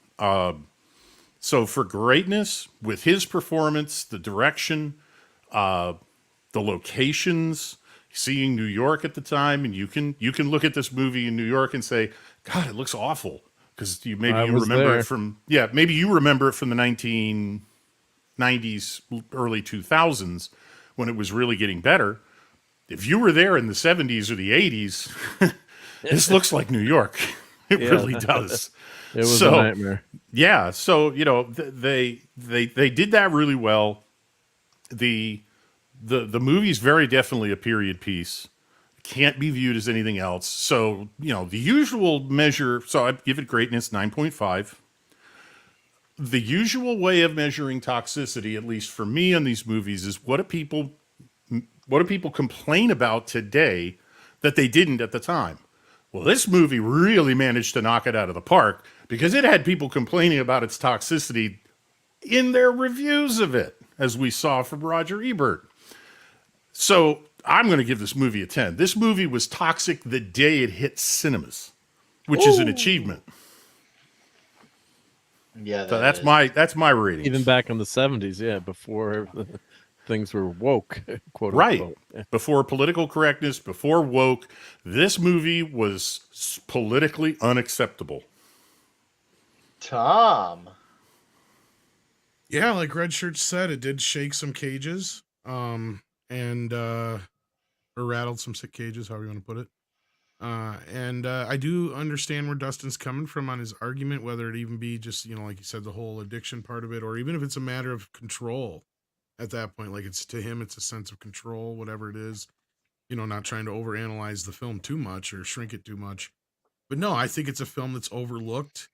So for greatness, with his performance, the direction, the locations, seeing New York at the time, and you can look at this movie in New York and say, God, it looks awful. Because maybe you remember it from the 1990s, early 2000s, when it was really getting better. If you were there in the 70s or the 80s, This looks like New York. It Yeah. really does. It was So, a nightmare. Yeah, so they did that really well. The movie's very definitely a period piece. Can't be viewed as anything else. So, the usual measure, so I'd give it greatness 9.5. The usual way of measuring toxicity, at least for me in these movies, is what do people complain about today that they didn't at the time? Well, this movie really managed to knock it out of the park because it had people complaining about its toxicity in their reviews of it, as we saw from Roger Ebert. So I'm going to give this movie a 10. This movie was toxic the day it hit cinemas, which is an achievement. Yeah, So that's my rating. Even back in the 70s, yeah, before things were woke, quote Right. unquote. Yeah. Before political correctness, before woke, this movie was politically unacceptable. Tom. Yeah, like Red Shirt said, it did shake some cages, or rattled some sick cages, however you want to put it. I do understand where Dustin's coming from on his argument, whether it even be just, like you said, the whole addiction part of it, or even if it's a matter of control at that point. Like, it's to him, it's a sense of control, whatever it is, not trying to overanalyze the film too much or shrink it too much. But no, I think it's a film that's overlooked,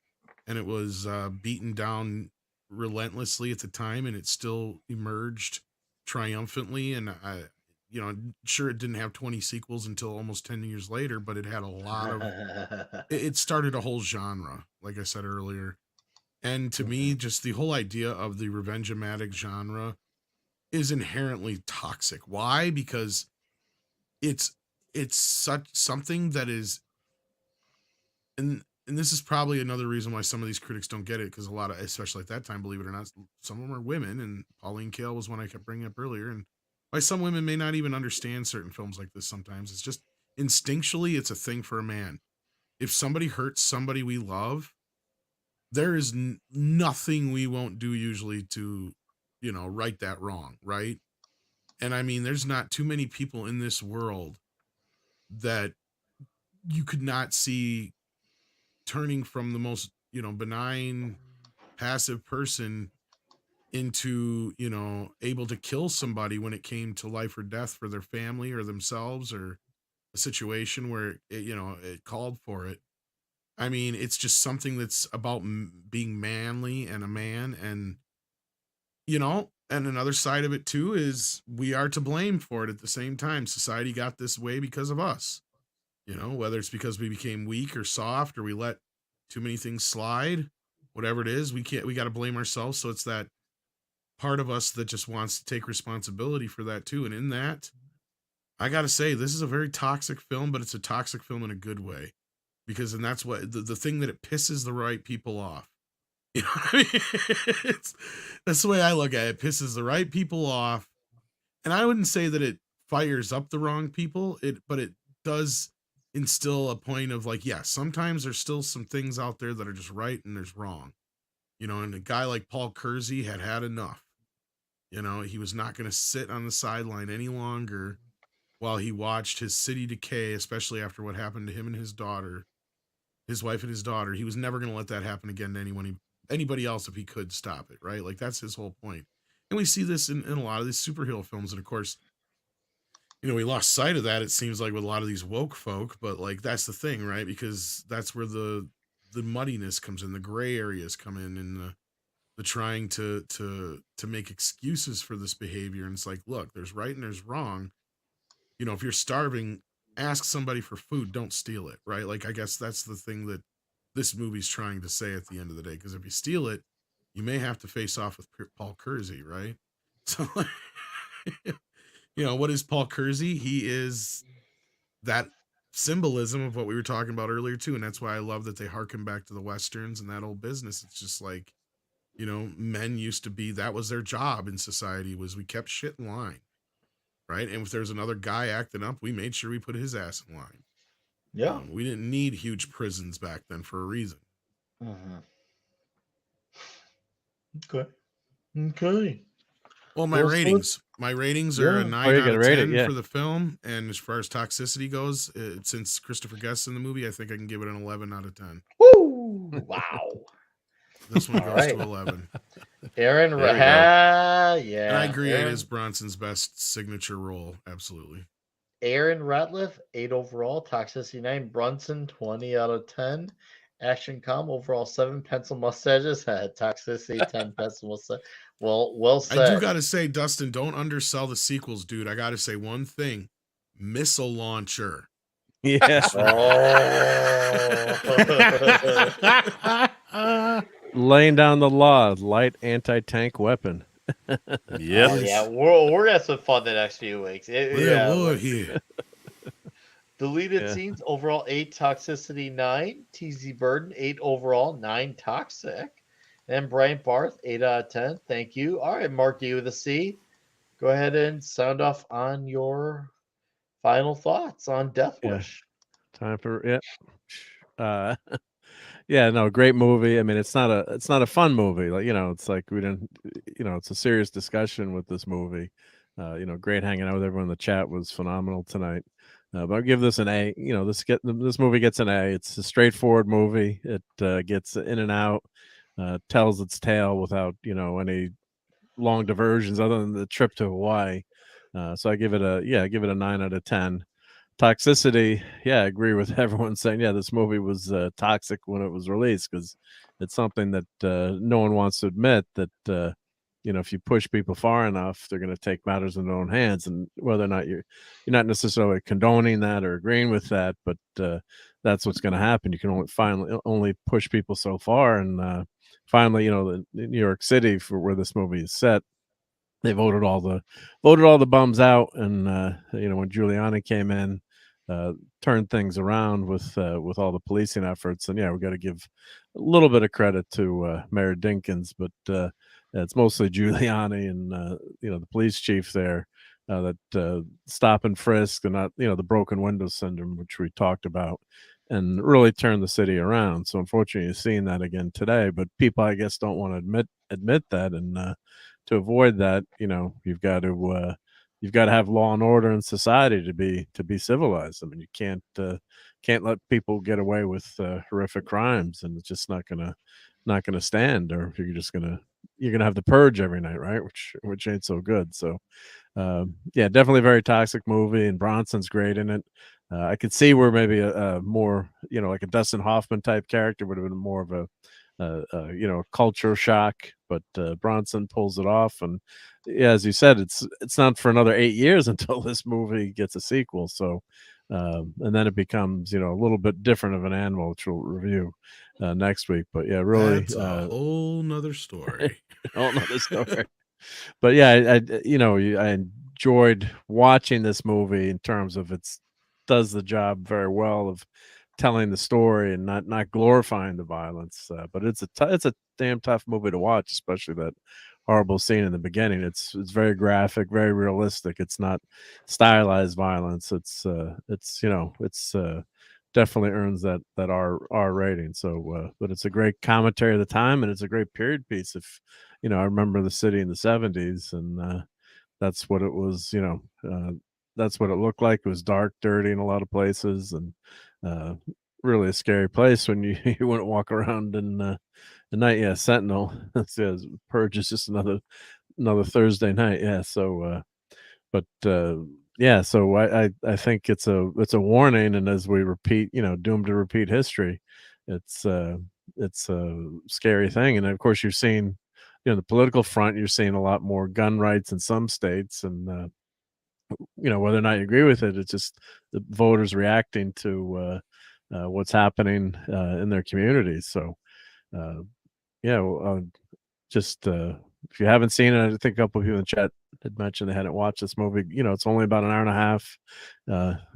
and it was beaten down relentlessly at the time, and it still emerged triumphantly. And sure, it didn't have 20 sequels until almost 10 years later, but it had a lot of it started a whole genre, like I said earlier. And to me, just the whole idea of the revenge-o-matic genre is inherently toxic. Why? Because it's such something that is, and this is probably another reason why some of these critics don't get it, because a lot of, especially at that time, believe it or not, some of them are women, and Pauline Kael was one I kept bringing up earlier, and why some women may not even understand certain films like this sometimes. It's just instinctually, it's a thing for a man. If somebody hurts somebody we love, there is nothing we won't do usually to, right that wrong, right? And I mean, there's not too many people in this world that you could not see turning from the most, benign, passive person into, able to kill somebody when it came to life or death for their family or themselves, or a situation where it called for it. I mean, it's just something that's about being manly and a man. And, and another side of it too is we are to blame for it at the same time. Society got this way because of us, whether it's because we became weak or soft, or we let too many things slide, whatever it is, we got to blame ourselves. So it's that part of us that just wants to take responsibility for that too. And in that, I got to say, this is a very toxic film, but it's a toxic film in a good way, because, and that's what the thing that it pisses the right people off. You know what I mean? That's the way I look at it. It pisses the right people off. And I wouldn't say that it fires up the wrong people, but it does instill a point of like, yeah, sometimes there's still some things out there that are just right and there's wrong. And a guy like Paul Kersey had enough. He was not going to sit on the sideline any longer while he watched his city decay, especially after what happened to him and his daughter, his wife and his daughter. He was never going to let that happen again to anybody else if he could stop it, right? Like, that's his whole point. And we see this in a lot of these superhero films. And of course, we lost sight of that, it seems like, with a lot of these woke folk, but like, that's the thing, right? Because that's where the muddiness comes in, the gray areas come in, and the trying to make excuses for this behavior. And it's like, look, there's right and there's wrong. If you're starving, ask somebody for food, don't steal it, right? Like, I guess that's the thing that this movie's trying to say at the end of the day, because if you steal it, you may have to face off with Paul Kersey, right? So, what is Paul Kersey? He is that symbolism of what we were talking about earlier too, and that's why I love that they harken back to the Westerns and that old business. It's just like, men used to be, that was their job in society, was we kept shit in line, right? And if there's another guy acting up, we made sure we put his ass in line. Yeah. We didn't need huge prisons back then for a reason. Mm-hmm. Okay. Well, my Will Smith- ratings are a Yeah. 9 you out gotta of rate 10 it, yeah. for the film, and as far as toxicity goes, since Christopher Guest's in the movie, I think I can give it an 11 out of 10. Woo! Wow. This one All goes right. to 11. Aaron, There we go. yeah. And I agree, Aaron, it is Bronson's best signature role. Absolutely. Aaron Ratliff, 8 overall. Toxicity 9. Bronson, 20 out of 10. Action Com, overall 7. Pencil mustaches. Toxicity, 10. Pencil mustache. Well I do said. got to say, Dustin, don't undersell the sequels, dude. I got to say one thing. Missile launcher. Yeah. Oh. Laying down the law, light anti-tank weapon. Yep. Oh, yeah, we're gonna have some fun the next few weeks. We're here. Deleted Yeah. scenes overall 8, toxicity 9. TZ Burden 8 overall, 9 toxic. And Brian Barth 8 out of 10. Thank you. All right, Mark D with a C. Go ahead and sound off on your final thoughts on Death Yeah. Wish. Time for yeah, no, great movie. I mean, it's not a fun movie. Like, it's like we didn't, it's a serious discussion with this movie. Great hanging out with everyone. The chat was phenomenal tonight. But I'll give this an A. This movie gets an A. It's a straightforward movie. It gets in and out, tells its tale without any long diversions other than the trip to Hawaii. So I give it a 9 out of 10. Toxicity, yeah, I agree with everyone saying, yeah, this movie was toxic when it was released, because it's something that no one wants to admit that if you push people far enough, they're going to take matters in their own hands. And whether or not you're not necessarily condoning that or agreeing with that, but that's what's going to happen. You can only push people so far. And finally, the New York City, for where this movie is set, they voted all the bums out. And when Giuliani came in, turned things around with all the policing efforts. And yeah, we got to give a little bit of credit to Mayor Dinkins, but it's mostly Giuliani and the police chief there that stop and frisk, and not the broken window syndrome, which we talked about, and really turned the city around. So unfortunately, you're seeing that again today. But people, I guess, don't want to admit that, and to avoid that, you've got to have law and order in society to be civilized. I mean, you can't let people get away with horrific crimes, and it's just not gonna stand. Or you're gonna have the purge every night, right? Which ain't so good. So yeah, definitely a very toxic movie, and Bronson's great in it. I could see where maybe a more like a Dustin Hoffman type character would have been more of a culture shock, but Bronson pulls it off. And yeah, as you said, it's not for another 8 years until this movie gets a sequel. So and then it becomes a little bit different of an animal, which we'll review next week. But yeah, really, that's a whole nother story. whole nother story. But yeah, I enjoyed watching this movie in terms of does the job very well of telling the story and not glorifying the violence. But it's a damn tough movie to watch, especially that horrible scene in the beginning. It's very graphic, very realistic. It's not stylized violence. It's definitely earns that R rating. So but it's a great commentary of the time, and it's a great period piece. If I remember the city in the 70s, and that's what it was. That's what it looked like. It was dark, dirty in a lot of places, and really a scary place when you wouldn't walk around in the night. Yeah, Sentinel. Says Purge is just another Thursday night. Yeah. So but yeah, so I think it's a warning, and as we repeat, doomed to repeat history, it's a scary thing. And of course, you're seeing the political front, you're seeing a lot more gun rights in some states, and whether or not you agree with it, it's just the voters reacting to what's happening in their communities. So yeah, just if you haven't seen it, I think a couple of people in the chat had mentioned they hadn't watched this movie. It's only about an hour and a half.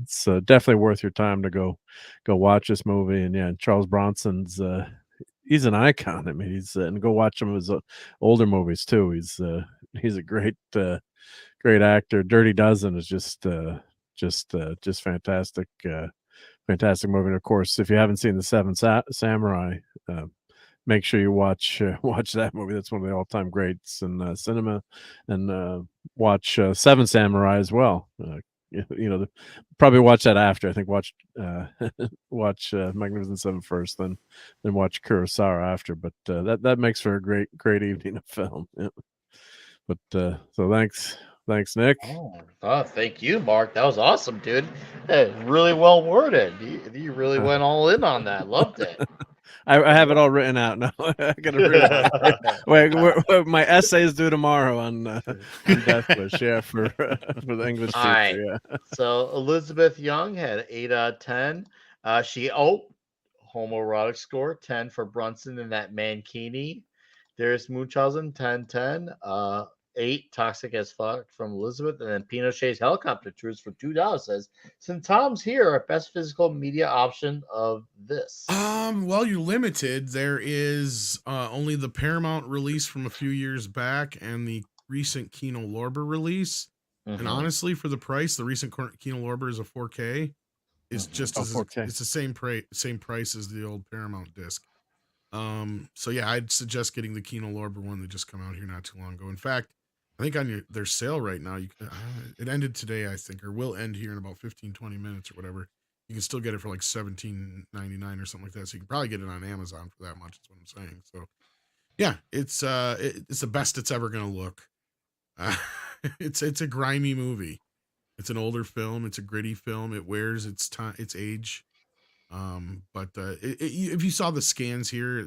It's definitely worth your time to go watch this movie. And yeah, Charles Bronson's he's an icon. I mean, he's and go watch some of his older movies too. He's a great actor. Dirty Dozen is just fantastic. Fantastic movie. And of course, if you haven't seen The Seven Samurai, make sure you watch watch that movie. That's one of the all-time greats in cinema, and watch Seven Samurai as well. Probably watch that after. I think watch watch Magnificent Seven first, then watch Kurosawa after. But that makes for a great evening of film. Yeah. But so thanks, Nick. Oh, thank you, Mark. That was awesome, dude. Really well worded. You really went all in on that. Loved it. I have it all written out now. I gotta realize. Wait, my essay is due tomorrow on Death Wish. Yeah, for the English teacher. All right. Yeah. So Elizabeth Young had 8 out of 10. She homoerotic score 10 for Bronson and that mankini. There's Munchausen 10-10. 8 toxic as fuck from Elizabeth, and then Pinochet's helicopter tours for $2 says, since Tom's here, our best physical media option of this. Well, you're limited. There is only the Paramount release from a few years back and the recent Kino Lorber release. And honestly, for the price, the recent Kino Lorber is a 4K. It's just as 4K. It's the same price as the old Paramount disc. So yeah, I'd suggest getting the Kino Lorber one that just come out here not too long ago. In fact, I think on their sale right now, it ended today, I think, or will end here in about 15-20 minutes or whatever. You can still get it for like $17.99 or something like that. So you can probably get it on Amazon for that much. Is what I'm saying. So yeah, it's the best it's ever gonna look. It's a grimy movie. It's an older film. It's a gritty film. It wears its time, its age. But if you saw the scans here,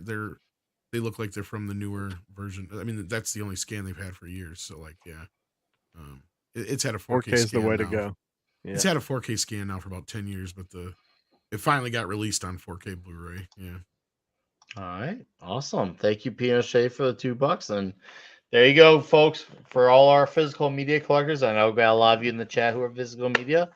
they look like they're from the newer version. I mean, that's the only scan they've had for years. So like, yeah, it's had a 4K 4K is scan the way to now. go. Yeah. It's had a 4K scan now for about 10 years, but it finally got released on 4K Blu-ray. Yeah. All right, awesome. Thank you, Pinochet, for the $2. And there you go, folks. For all our physical media collectors, I know we got a lot of you in the chat who are physical media.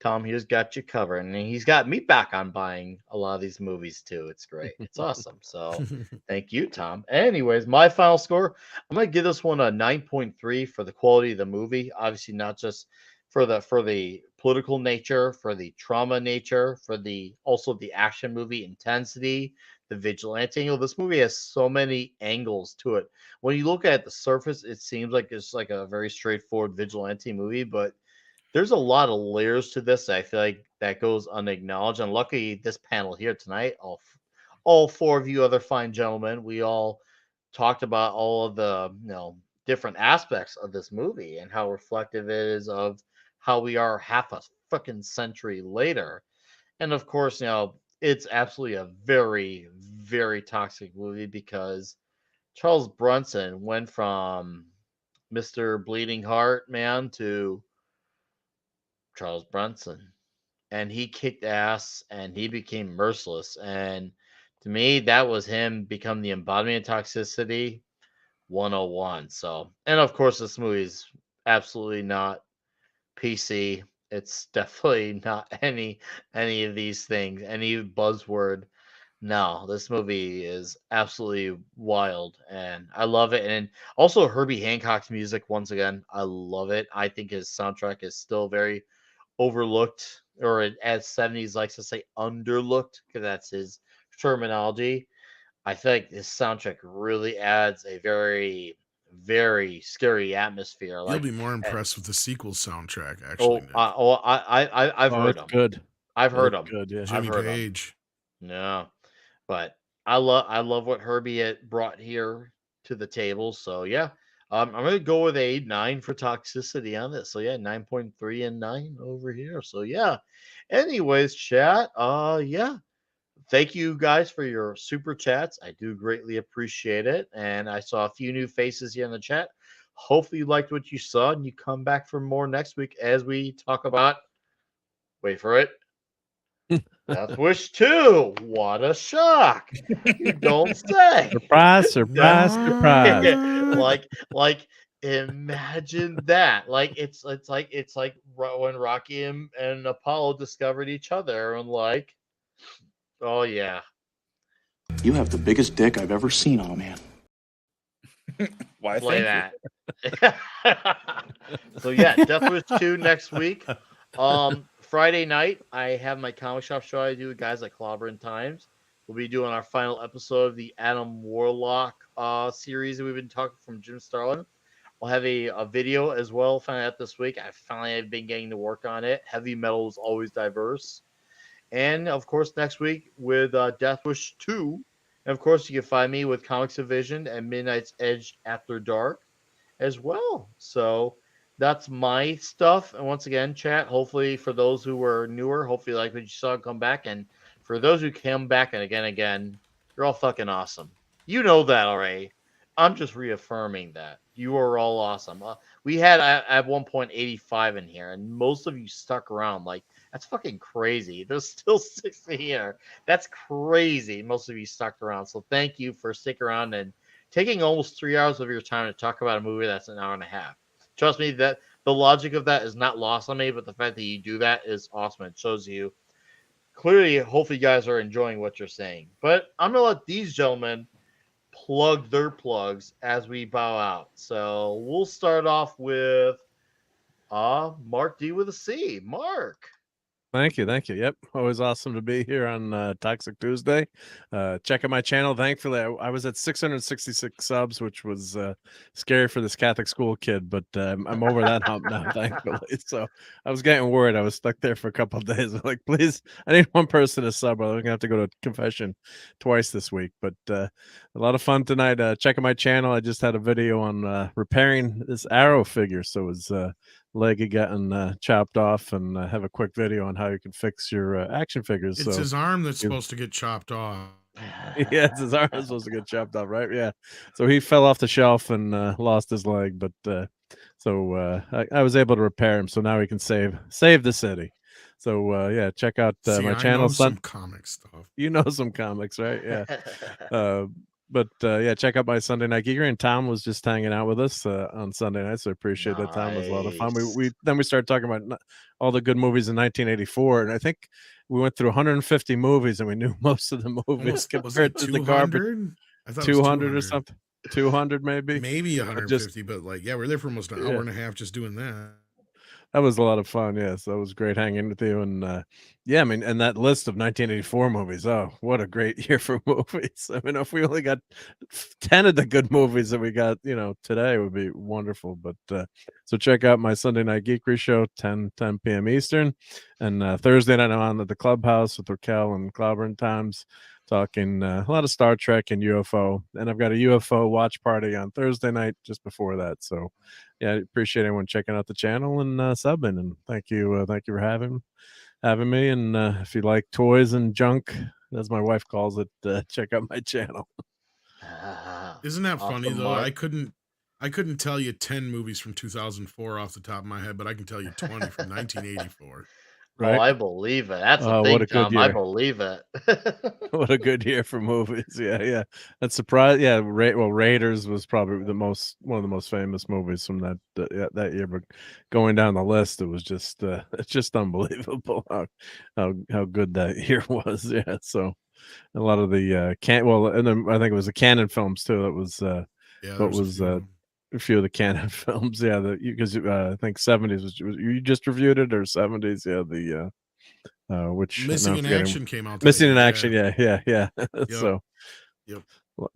Tom here's got you covered, and he's got me back on buying a lot of these movies too. It's great. It's awesome. So thank you, Tom. Anyways, my final score, I'm gonna give this one a 9.3 for the quality of the movie. Obviously, not just for the political nature, for the trauma nature, for also the action movie intensity, the vigilante angle. This movie has so many angles to it. When you look at the surface, it seems like it's like a very straightforward vigilante movie, but there's a lot of layers to this. I feel like that goes unacknowledged. And luckily, this panel here tonight, all 4 of you other fine gentlemen, we all talked about all of the different aspects of this movie and how reflective it is of how we are half a fucking century later. And of course, it's absolutely a very, very toxic movie because Charles Bronson went from Mr. Bleeding Heart Man to Charles Bronson, and he kicked ass and he became merciless. And to me, that was him become the embodiment of toxicity 101. So, and of course, this movie is absolutely not PC. It's definitely not any of these things, any buzzword. No, this movie is absolutely wild, and I love it. And also Herbie Hancock's music, once again, I love it. I think his soundtrack is still very overlooked, or as 70s likes to say, underlooked, because that's his terminology. I feel like his soundtrack really adds a very, very scary atmosphere. You'll Like, be more impressed with the sequel soundtrack, actually. Nick. I've heard them. Good. I've heard them. Good. Yeah. Jimmy Page. Yeah, but I love what Herbie had brought here to the table. So yeah, I'm gonna go with a 9 for toxicity on this. So yeah, 9.3 and 9 over here. So yeah. Anyways, chat. Yeah. Thank you guys for your super chats. I do greatly appreciate it. And I saw a few new faces here in the chat. Hopefully you liked what you saw and you come back for more next week as we talk about, wait for it, Death Wish 2. What a shock. You don't say. Surprise. Like imagine that. Like it's like when Rocky and Apollo discovered each other and like, oh yeah. You have the biggest dick I've ever seen on a man. Why Play that. So yeah, Death Wish 2 next week. Friday night, I have my comic shop show I do with guys like Clobber and Times. we'll be doing our final episode of the Adam Warlock series that we've been talking from Jim Starlin. We'll have a video as well finally out this week. I finally have been getting to work on it. Heavy metal is always diverse. And, of course, next week with Death Wish 2. And, of course, you can find me with Comics Division and Midnight's Edge After Dark as well. So that's my stuff. And once again, chat, hopefully for those who were newer, hopefully like what you saw come back. And for those who came back and again, you're all fucking awesome. You know that already. I'm just reaffirming that. You are all awesome. We had at one point 85 in here, and most of you stuck around. Like, that's fucking crazy. There's still 60 here. That's crazy. Most of you stuck around. So thank you for sticking around and taking almost 3 hours of your time to talk about a movie that's an hour and a half. Trust me, that the logic of that is not lost on me, but the fact that you do that is awesome. It shows you clearly, hopefully you guys are enjoying what you're saying. But I'm going to let these gentlemen plug their plugs as we bow out. So we'll start off with Mark D with a C. Mark. Thank you. Yep, always awesome to be here on Toxic Tuesday. Check out my channel. Thankfully, I was at 666 subs, which was scary for this Catholic school kid, but I'm over that hump now, thankfully. So I was getting worried. I was stuck there for a couple of days. I'm like, please, I need one person to sub, or I'm gonna have to go to confession twice this week. But a lot of fun tonight. Check out my channel. I just had a video on repairing this Arrow figure, so it's leg had gotten chopped off, and have a quick video on how you can fix your action figures. It's so his arm that's supposed to get chopped off. Yeah, it's his arm that's supposed to get chopped off, right? Yeah. So he fell off the shelf and lost his leg, but I was able to repair him, so now he can save the city. So yeah, check out my channel. Some comic stuff. You know some comics, right? Yeah. But yeah, check out my Sunday Night Geekery. And Tom was just hanging out with us on Sunday night, so I appreciate that. Tom was a lot of fun. We started talking about all the good movies in 1984, and I think we went through 150 movies, and we knew most of the movies compared to the garbage. I thought 200 or something. 200 maybe. Maybe 150, but like, yeah, we're there for almost an hour and a half just doing that. That was a lot of fun. Yes, that was great hanging with you. And yeah, I mean, and that list of 1984 movies. Oh, what a great year for movies. I mean, if we only got 10 of the good movies that we got, today, would be wonderful. But so check out my Sunday Night Geekery show, 10 p.m. Eastern. And Thursday night, I'm on at the Clubhouse with Raquel and Clobbering Times, talking a lot of Star Trek and UFO. And I've got a UFO watch party on Thursday night just before that. So yeah, I appreciate everyone checking out the channel and subbing. And thank you for having me. And if you like toys and junk, as my wife calls it, check out my channel. Isn't that funny though? Mark. I couldn't tell you 10 movies from 2004 off the top of my head, but I can tell you 20 from 1984. Right? Oh, I believe it. That's a big Tom. I believe it. What a good year for movies. Yeah. That's surprised. Yeah, Raiders was probably one of the most famous movies from that year. But going down the list, it was just it's just unbelievable how good that year was. Yeah. So a lot of the and then I think it was the Canon films too. That was a few of the Canon films, yeah. Because I think 70s was you just reviewed it, or 70s, yeah. The which Missing in Action came out. Missing in Action, yeah. Yep. So, yep.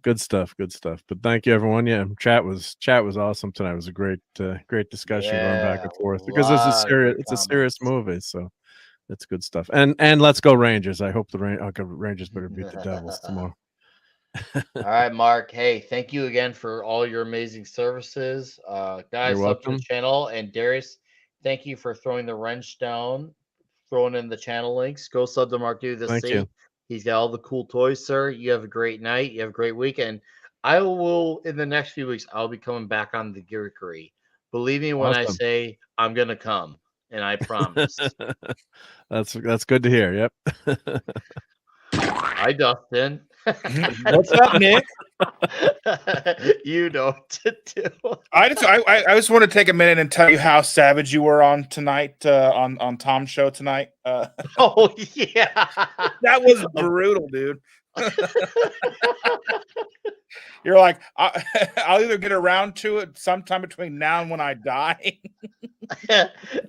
Good stuff. But thank you, everyone. Yeah, chat was awesome tonight. It was a great discussion going back and forth, because it's a serious movie, so it's good stuff. And let's go Rangers. I hope the Rangers better beat the Devils tomorrow. All right, Mark. Hey, thank you again for all your amazing services. Guys, sub to the channel. And Darius, thank you for throwing the wrench down, throwing in the channel links. Go sub to Mark Do this. He's got all the cool toys, sir. You have a great night. You have a great weekend. I will, in the next few weeks, I'll be coming back on the Geekery. Believe me when I say I'm gonna come, and I promise. That's good to hear. Yep. Hi, Dustin. What's up, Nick? You know what to do. I just want to take a minute and tell you how savage you were on tonight, on Tom's show tonight. Oh yeah, that was brutal, dude. You're like, I'll either get around to it sometime between now and when I die.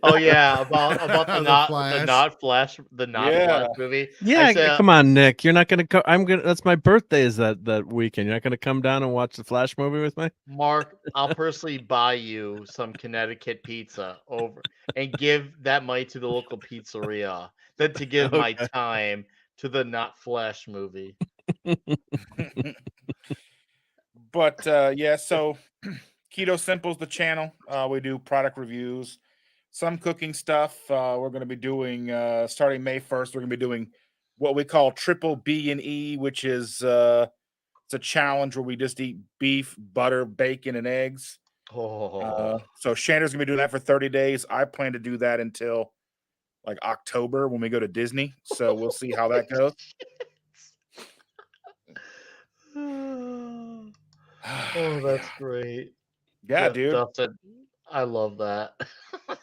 Oh yeah, about the not Yeah. Flash movie. Yeah, come on, Nick. You're not gonna come. That's my birthday. Is that weekend? You're not gonna come down and watch the Flash movie with me? Mark, I'll personally buy you some Connecticut pizza over and give that money to the local pizzeria than to give my Okay. time to the not Flash movie. But yeah, so Keto Simple's the channel. We do product reviews, some cooking stuff. We're going to be doing starting May 1st. We're going to be doing what we call triple B and E, which is it's a challenge where we just eat beef, butter, bacon, and eggs. Oh, So Shander's going to be doing that for 30 days. I plan to do that until like October when we go to Disney. So we'll see how that goes. oh, that's great. Yeah, dude. Dustin, I love that.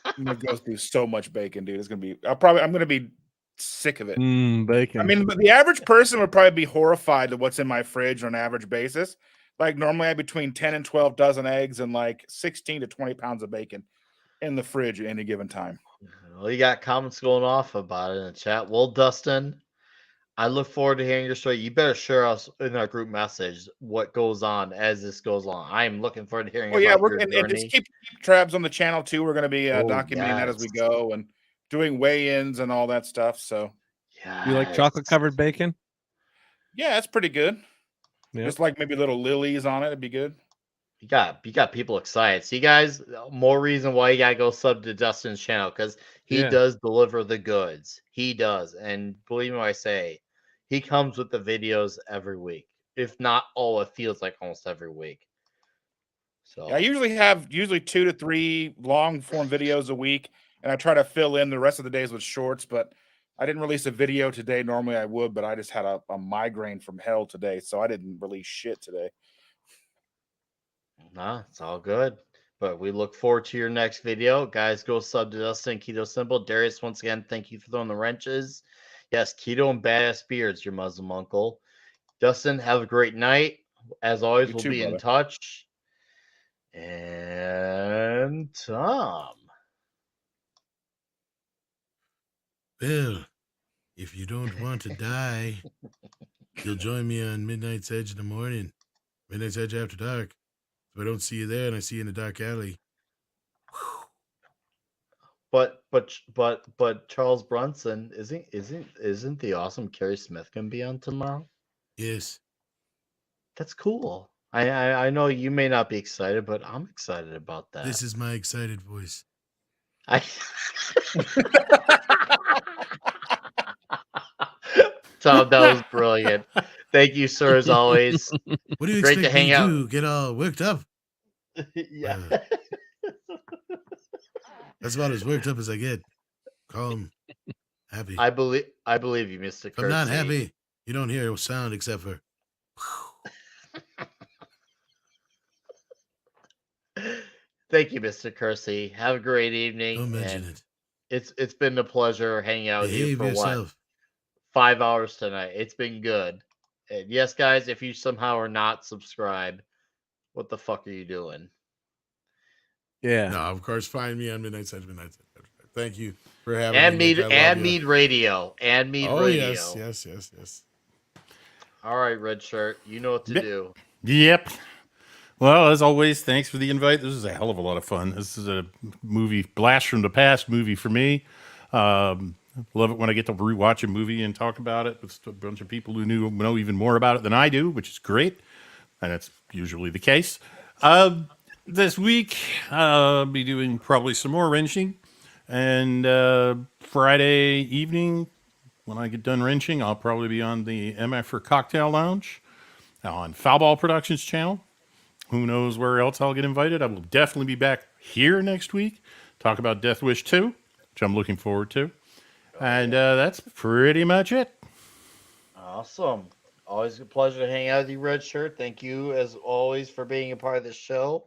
I'm gonna go through so much bacon, dude. It's gonna be. I'm gonna be sick of it. Bacon. I mean, but the average person would probably be horrified at what's in my fridge on an average basis. Like normally, I have between 10 and 12 dozen eggs and like 16 to 20 pounds of bacon in the fridge at any given time. Well, you got comments going off about it in the chat. Well, Dustin, I look forward to hearing your story. You better share us in our group message what goes on as this goes along. I am looking forward to hearing Oh yeah, about we're your and journey. just keep tabs on the channel too. We're going to be Oh, documenting that as we yes. go and doing weigh-ins and all that stuff. So Yes. You like chocolate covered bacon? yeah, it's pretty good. Yep. Just like maybe little lilies on it, it'd be good. You got people excited. See, guys, more reason why you gotta go sub to Dustin's channel because he Yeah. does deliver the goods. He does, and believe me when I say, he comes with the videos every week. If not all, it feels like almost every week. So I usually have 2 to 3 long form videos a week, and I try to fill in the rest of the days with shorts. But I didn't release a video today. Normally I would, but I just had a migraine from hell today, so I didn't release shit today. nah, it's all good. But we look forward to your next video. Guys, go sub to Dustin Keto Simple. Darius, once again, thank you for throwing the wrenches. Yes, Keto and Badass Beards, your Muslim uncle. Dustin, have a great night. As always, You we'll too, be in brother. touch. And Tom. Well, if you don't want to die, you'll join me on Midnight's Edge in the morning. Midnight's Edge after dark. If I don't see you there and I see you in the dark alley. But Charles Bronson isn't the awesome Carrie Smith gonna be on tomorrow? Yes. That's cool. I know you may not be excited, but I'm excited about that. This is my excited voice. I Tom, that was brilliant. Thank you, sir, as always. What do you Great expect to hang me out. to get all worked up? Yeah. That's about as worked up as I get. Calm, happy. I believe you, Mr. If I'm not Kersey. happy, you don't hear a sound except for. Thank you, Mr. Kersey. Have a great evening. Don't mention and it. It's been a pleasure hanging out with you Behave for yourself. 5 hours tonight. It's been good. And yes, guys, if you somehow are not subscribed, what the fuck are you doing? Yeah. No, of course, find me on Midnight's Edge. Thank you for having And me. Mead Nick. I love and you. Mead Radio. And Mead Oh, Radio. yes. All right, Red Shirt. You know what to do. Yep. Well, as always, thanks for the invite. This is a hell of a lot of fun. This is a movie, blast from the past movie for me. Love it when I get to rewatch a movie and talk about it with a bunch of people who know even more about it than I do, which is great. And that's usually the case. This week, I'll be doing probably some more wrenching. And Friday evening, when I get done wrenching, I'll probably be on the MF for Cocktail Lounge on Foulball Productions channel. Who knows where else I'll get invited. I will definitely be back here next week. Talk about Death Wish 2, which I'm looking forward to. And that's pretty much it. Awesome. Always a pleasure to hang out with you, Red Shirt. Thank you, as always, for being a part of this show.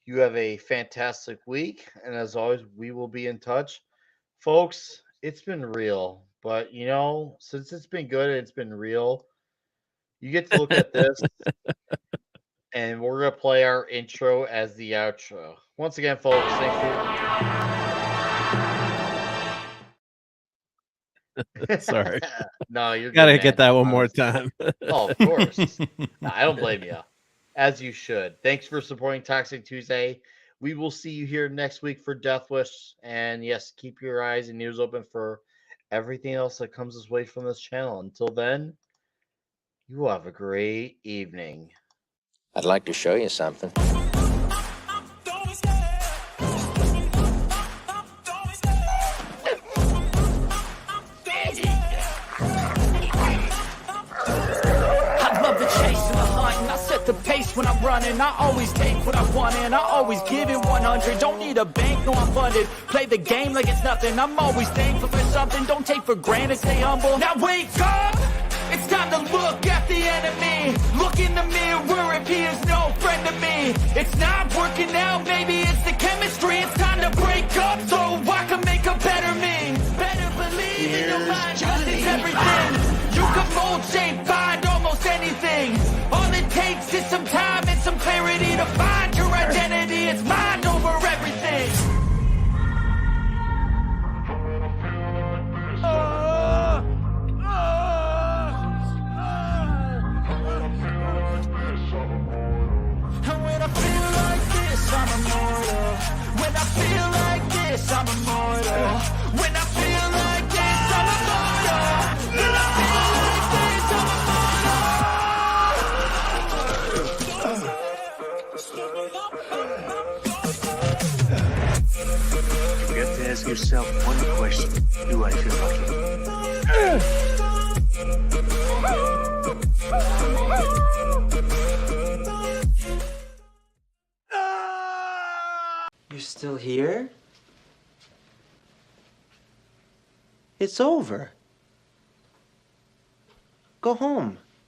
You have a fantastic week. And as always, we will be in touch. Folks, it's been real. But, since it's been good and it's been real, You get to look at this, and we're gonna play our intro as the outro. Once again, folks, thanks for. Sorry. No, you're Gotta good, get man. that one more Honestly. time. Oh, of course. No, I don't blame you. As you should. Thanks for supporting Toxic Tuesday. We will see you here next week for Death Wish. And yes, keep your eyes and ears open for everything else that comes this way from this channel. Until then, you have a great evening. I'd like to show you something. The pace when I'm running, I always take what I want and I always give it 100. Don't need a bank, no I'm funded. Play the game like it's nothing. I'm always thankful for something. Don't take for granted, stay humble. Now wake up! It's time to look at the enemy. Look in the mirror if he is no friend to me. It's not working out, maybe it's the chemistry. It's time to break up so I can make a better me. Better believe in your mind, cause it's everything. You can mold, shape, find almost anything. All it takes is some time and some clarity to find your identity. It's mind over everything. And when I feel like this, I'm immortal. When I feel like this, I'm immortal. When I feel like this, I'm immortal. When I feel like this, I'm You have to ask yourself one question. Do I feel lucky? You're still here? It's over. Go home.